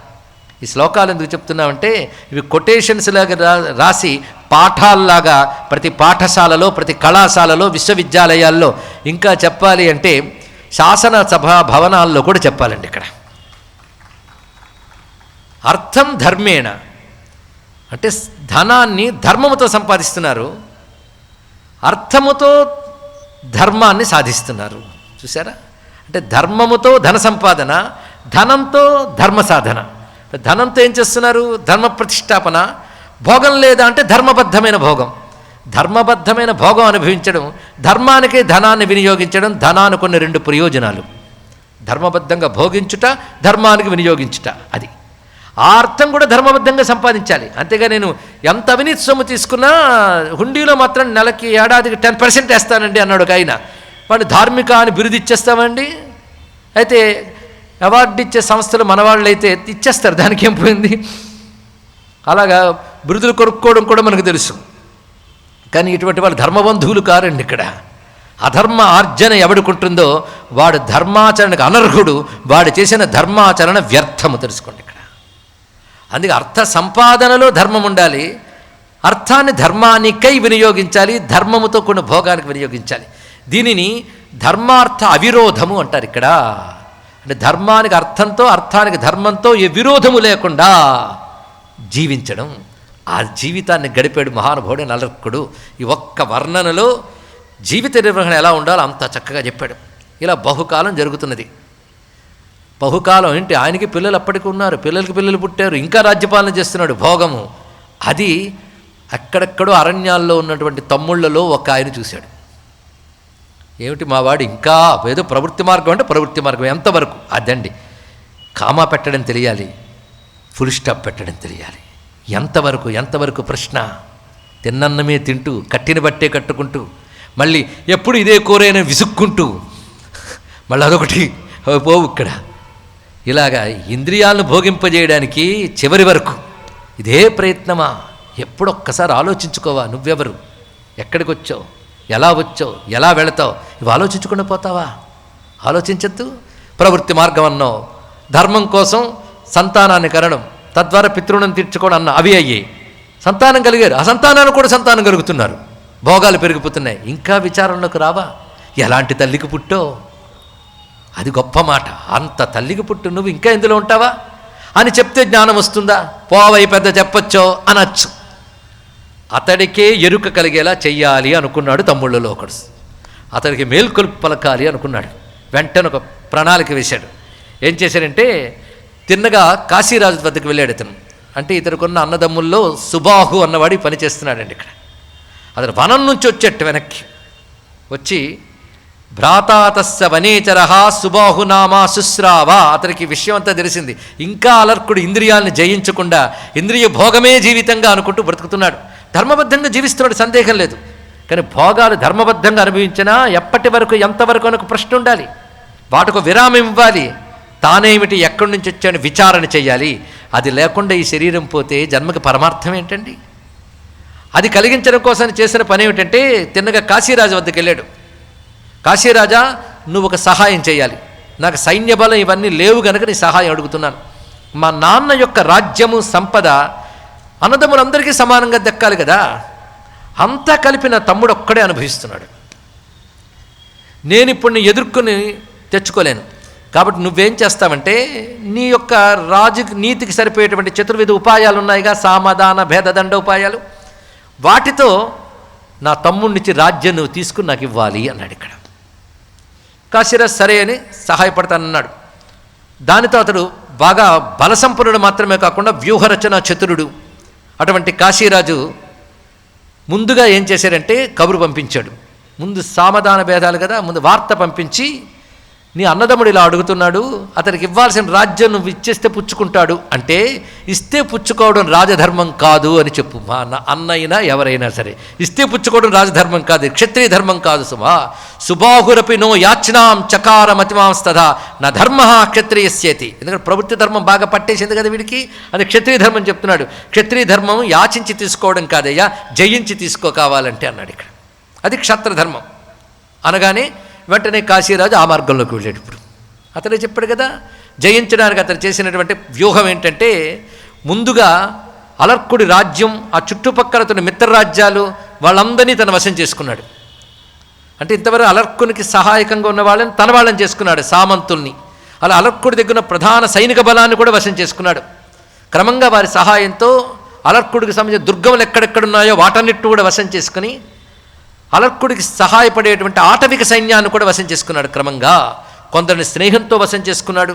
ఈ శ్లోకాలు ఎందుకు చెప్తున్నామంటే, ఇవి కొటేషన్స్ లాగా రాసి పాఠాల్లాగా ప్రతి పాఠశాలలో, ప్రతి కళాశాలలో, విశ్వవిద్యాలయాల్లో, ఇంకా చెప్పాలి అంటే శాసనసభా భవనాల్లో కూడా చెప్పాలండి. ఇక్కడ అర్థం ధర్మేణ అంటే ధనాన్ని ధర్మముతో సంపాదిస్తున్నారు, అర్థముతో ధర్మాన్ని సాధిస్తున్నారు. చూసారా, అంటే ధర్మముతో ధన సంపాదన, ధనంతో ధర్మ సాధన. ధనంతో ఏం చేస్తున్నారు? ధర్మ ప్రతిష్టాపన. భోగం లేదా అంటే ధర్మబద్ధమైన భోగం. ధర్మబద్ధమైన భోగం అనుభవించడం, ధర్మానికి ధనాన్ని వినియోగించడం. ధనానికి కొన్ని రెండు ప్రయోజనాలు: ధర్మబద్ధంగా భోగించుట, ధర్మానికి వినియోగించుట. అది ఆ అర్థం కూడా ధర్మబద్ధంగా సంపాదించాలి. అంతేగా నేను ఎంత అవినీతి సొమ్ము తీసుకున్నా హుండీలో మాత్రం నెలకి ఏడాదికి 10% వేస్తానండి అన్నాడు ఒక ఆయన. వాడిని ధార్మిక అని బిరుదు ఇచ్చేస్తామండి. అయితే అవార్డు ఇచ్చే సంస్థలు మనవాళ్ళు అయితే ఇచ్చేస్తారు, దానికి ఏం పోయింది. అలాగా బిరుదులు కొనుక్కోవడం కూడా మనకు తెలుసు. కానీ ఇటువంటి వాళ్ళు ధర్మబంధువులు కారండి. ఇక్కడ అధర్మ ఆర్జన ఎవడుకుంటుందో వాడు ధర్మాచరణకు అనర్హుడు. వాడు చేసిన ధర్మాచరణ వ్యర్థము. తెలుసుకోండి ఇక్కడ. అందుకే అర్థ సంపాదనలో ధర్మం ఉండాలి, అర్థాన్ని ధర్మానికై వినియోగించాలి, ధర్మముతో కొన్ని భోగానికి వినియోగించాలి. దీనిని ధర్మార్థ అవిరోధము అంటారు ఇక్కడ. అంటే ధర్మానికి అర్థంతో, అర్థానికి ధర్మంతో ఏ విరోధము లేకుండా జీవించడం. ఆ జీవితాన్ని గడిపాడు మహానుభావుడు నలర్కుడు. ఈ ఒక్క వర్ణనలో జీవిత నిర్వహణ ఎలా ఉండాలో అంత చక్కగా చెప్పాడు. ఇలా బహుకాలం జరుగుతున్నది. బహుకాలం ఏంటి, ఆయనకి పిల్లలు అప్పటికి ఉన్నారు, పిల్లలకి పిల్లలు పుట్టారు, ఇంకా రాజ్యపాలన చేస్తున్నాడు. భోగము అది. అక్కడెక్కడో అరణ్యాల్లో ఉన్నటువంటి తమ్ముళ్లలో ఒక ఆయన చూశాడు. ఏమిటి మావాడు ఇంకా ఏదో ప్రవృత్తి మార్గం అంటే ప్రవృత్తి మార్గం ఎంతవరకు? అదండి, కామా పెట్టడం తెలియాలి, ఫుల్ స్టాప్ పెట్టడం తెలియాలి. ఎంతవరకు ప్రశ్న. తిన్నన్నమే తింటూ, కట్టిన బట్టే కట్టుకుంటూ, మళ్ళీ ఎప్పుడు ఇదే కూరైనా విసుక్కుంటూ, మళ్ళీ అదొకటి పోవు ఇక్కడ. ఇలాగా ఇంద్రియాలను భోగింపజేయడానికి చివరి వరకు ఇదే ప్రయత్నమా? ఎప్పుడొక్కసారి ఆలోచించుకోవా, నువ్వెవరు, ఎక్కడికి వచ్చావు, ఎలా వచ్చావు, ఎలా వెళతావు, ఇవి ఆలోచించకుండా పోతావా? ఆలోచించద్దు. ప్రవృత్తి మార్గం అన్నావు, ధర్మం కోసం సంతానాన్ని కనడం, తద్వారా పితృణం తీర్చుకోవడం అన్న, అవి అయ్యి సంతానం కలిగారు. ఆ సంతానాన్ని కూడా సంతానం కలుగుతున్నారు, భోగాలు పెరిగిపోతున్నాయి. ఇంకా విచారంలోకి రావా? ఎలాంటి తల్లికి పుట్టో అది గొప్ప మాట. అంత తల్లికి పుట్టు నువ్వు ఇంకా ఇందులో ఉంటావా అని చెప్తే జ్ఞానం వస్తుందా? పోవై పెద్ద చెప్పొచ్చో అనొచ్చు. అతడికే ఎరుక కలిగేలా చెయ్యాలి అనుకున్నాడు తమ్ముళ్ళలో ఒకడు. అతడికి మేల్కొల్పు పలకాలి అనుకున్నాడు. వెంటనే ఒక ప్రణాళిక వేశాడు. ఏం చేశాడంటే, తిన్నగా కాశీరాజు వద్దకు వెళ్ళాడు ఇతను. అంటే ఇతరుకున్న అన్నదమ్ముల్లో సుబాహు అన్నవాడి పని చేస్తున్నాడండి ఇక్కడ. అతను వనం నుంచి వచ్చేట్టు వెనక్కి వచ్చి, భ్రాతాతస్య వనేచర సుబాహునామా శుశ్రావ. అతనికి విషయం అంతా తెలిసింది. ఇంకా అలర్కుడు ఇంద్రియాలను జయించకుండా ఇంద్రియ భోగమే జీవితంగా అనుకుంటూ బ్రతుకుతున్నాడు. ధర్మబద్ధంగా జీవిస్తున్నాడు, సందేహం లేదు. కానీ భోగాలు ధర్మబద్ధంగా అనుభవించినా ఎప్పటి వరకు, ఎంతవరకు అని ఒక ప్రశ్న ఉండాలి. వాటికి విరామం ఇవ్వాలి. తానేమిటి, ఎక్కడి నుంచి వచ్చాడని విచారణ చేయాలి. అది లేకుండా ఈ శరీరం పోతే జన్మకి పరమార్థం ఏంటండి? అది కలిగించడం కోసం చేసిన పని ఏమిటంటే, తిన్నగా కాశీరాజు వద్దకు వెళ్ళాడు. కాశీరాజా, నువ్వు ఒక సహాయం చేయాలి. నాకు సైన్య బలం ఇవన్నీ లేవు కనుక నీ సహాయం అడుగుతున్నాను. మా నాన్న యొక్క రాజ్యము, సంపద అన్నదమ్ములందరికీ సమానంగా దక్కాలి కదా. అంతా కలిపి నా తమ్ముడు ఒక్కడే అనుభవిస్తున్నాడు. నేను ఇప్పుడు నీ ఎదుర్కొని తెచ్చుకోలేను. కాబట్టి నువ్వేం చేస్తావంటే నీ యొక్క రాజు నీతికి సరిపోయేటువంటి చతుర్విధ ఉపాయాలు ఉన్నాయిగా, సామధాన భేదదండ ఉపాయాలు, వాటితో నా తమ్ముడినిచ్చి రాజ్యం నువ్వు తీసుకుని నాకు ఇవ్వాలి అన్నాడు. ఇక్కడ కాశీరాజు సరే అని సహాయపడతానన్నాడు. దానితో అతడు బాగా బలసంపన్నుడు మాత్రమే కాకుండా వ్యూహరచన చతురుడు. అటువంటి కాశీరాజు ముందుగా ఏం చేశారంటే కబురు పంపించాడు. ముందు సామధాన భేదాలు కదా, ముందు వార్త పంపించి నీ అన్నదమ్ముడు ఇలా అడుగుతున్నాడు, అతనికి ఇవ్వాల్సిన రాజ్యం నువ్వు ఇచ్చేస్తే పుచ్చుకుంటాడు, అంటే ఇస్తే పుచ్చుకోవడం రాజధర్మం కాదు అని చెప్పు. మా అన్నైనా ఎవరైనా సరే ఇస్తే పుచ్చుకోవడం రాజధర్మం కాదు, క్షత్రియ ధర్మం కాదు సుమా. సుబాహురపి నో యాచనాం చకార మతిమాంస్తథా నా ధర్మ క్షత్రియస్యేతి. ఎందుకంటే ప్రవృత్తి ధర్మం బాగా పట్టేసింది కదా వీడికి, అది క్షత్రియ ధర్మం చెప్తున్నాడు. క్షత్రియ ధర్మం యాచించి తీసుకోవడం కాదయ్యా, జయించి తీసుకో కావాలంటే అన్నాడు ఇక్కడ. అది క్షత్రధర్మం అనగానే వెంటనే కాశీరాజు ఆ మార్గంలోకి వెళ్ళాడు. ఇప్పుడు అతడే చెప్పాడు కదా, జయించడానికి అతను చేసినటువంటి వ్యూహం ఏంటంటే ముందుగా అలర్కుడి రాజ్యం, ఆ చుట్టుపక్కల తన మిత్రరాజ్యాలు వాళ్ళందరినీ తన వశం చేసుకున్నాడు. అంటే ఇంతవరకు అలర్కునికి సహాయకంగా ఉన్న వాళ్ళని తన వాళ్ళని చేసుకున్నాడు, సామంతుల్ని. అలా అలర్కుడి దగ్గర ప్రధాన సైనిక బలాన్ని కూడా వశం చేసుకున్నాడు. క్రమంగా వారి సహాయంతో అలర్కుడికి సంబంధించిన దుర్గములు ఎక్కడెక్కడున్నాయో వాటన్నిటిని కూడా వశం చేసుకుని అలర్కుడికి సహాయపడేటువంటి ఆటవిక సైన్యాన్ని కూడా వశం చేసుకున్నాడు. క్రమంగా కొందరిని స్నేహంతో వశం చేసుకున్నాడు,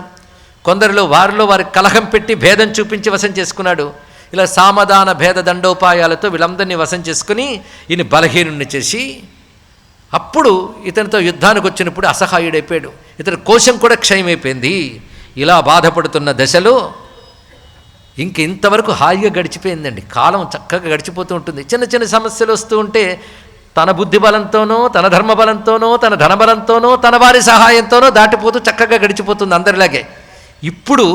కొందరిలో వారి కలహం పెట్టి భేదం చూపించి వశం చేసుకున్నాడు. ఇలా సామధాన భేద దండోపాయాలతో వీళ్ళందరినీ వశం చేసుకుని ఈయన బలహీనుణ్ణి చేసి అప్పుడు ఇతనితో యుద్ధానికి వచ్చినప్పుడు అసహాయుడైపోయాడు. ఇతని కోశం కూడా క్షయమైపోయింది. ఇలా బాధపడుతున్న దశలో ఇంతవరకు హాయిగా గడిచిపోయిందండి. కాలం చక్కగా గడిచిపోతూ ఉంటుంది. చిన్న చిన్న సమస్యలు వస్తూ ఉంటే తన బుద్ధి బలంతోనో, తన ధర్మ బలంతోనో, తన ధన బలంతోనో, తన వారి సహాయంతోనో దాటిపోతూ చక్కగా గడిచిపోతుంది అందరిలాగే. ఇప్పుడు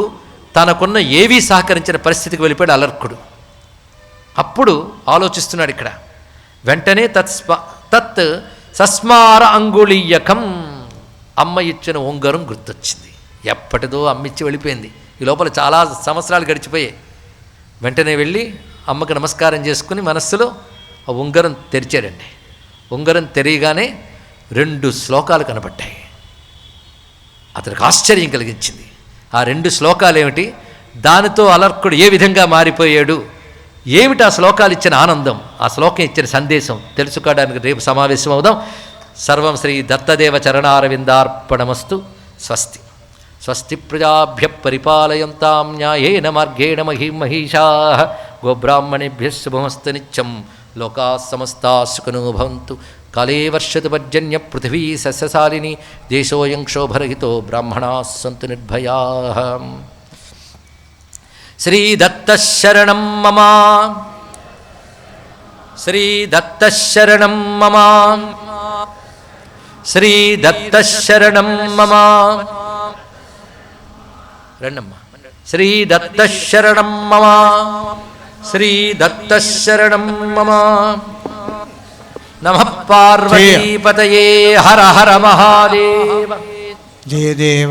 తనకున్న ఏవీ సహకరించిన పరిస్థితికి వెళ్ళిపోయాడు అలర్కుడు. అప్పుడు ఆలోచిస్తున్నాడు ఇక్కడ. వెంటనే తత్ సస్మార అంగుళీయకం, అమ్మ ఇచ్చిన ఉంగరం గుర్తొచ్చింది. ఎప్పటిదో అమ్మిచ్చి వెళ్ళిపోయింది. ఈ లోపల చాలా సంవత్సరాలు గడిచిపోయాయి. వెంటనే వెళ్ళి అమ్మకి నమస్కారం చేసుకుని మనస్సులో ఆ ఉంగరం తెరిచాడండి. ఉంగరం తెరియగానే 2 శ్లోకాలు కనబడ్డాయి. అతనికి ఆశ్చర్యం కలిగించింది. ఆ 2 శ్లోకాలు ఏమిటి, దానితో అలర్కుడు ఏ విధంగా మారిపోయాడు, ఏమిటి ఆ శ్లోకాలు ఇచ్చిన ఆనందం, ఆ శ్లోకం ఇచ్చిన సందేశం తెలుసుకోవడానికి రేపు సమావేశం అవుదాం. సర్వం శ్రీ దత్తదేవ చరణారవిందార్పణమస్తు. స్వస్తి. స్వస్తి ప్రజాభ్య పరిపాలయంతాం న్యాయేన మార్గేణ మహిషాః. గోబ్రాహ్మణేభ్యः శుభమస్తు నిత్యం. లోకాः సమస్తాः సుఖినో భవంతు. కాలే వర్షతు పర్జన్య పృథివీ సస్యశాలిని. దేశోऽयं క్షోభరహితో బ్రాహ్మణాः సంతు నిర్భయాः. శ్రీదత్తశరణం మమ. శ్రీదత్తశరణం మమ. శ్రీదత్తశరణం మమ. రండమ్మా. శ్రీదత్తశరణం మమ. శ్రీదత్తశరణం మమ. నమః పార్వతీపతయే. హర హర మహాదేవ. జయదేవ.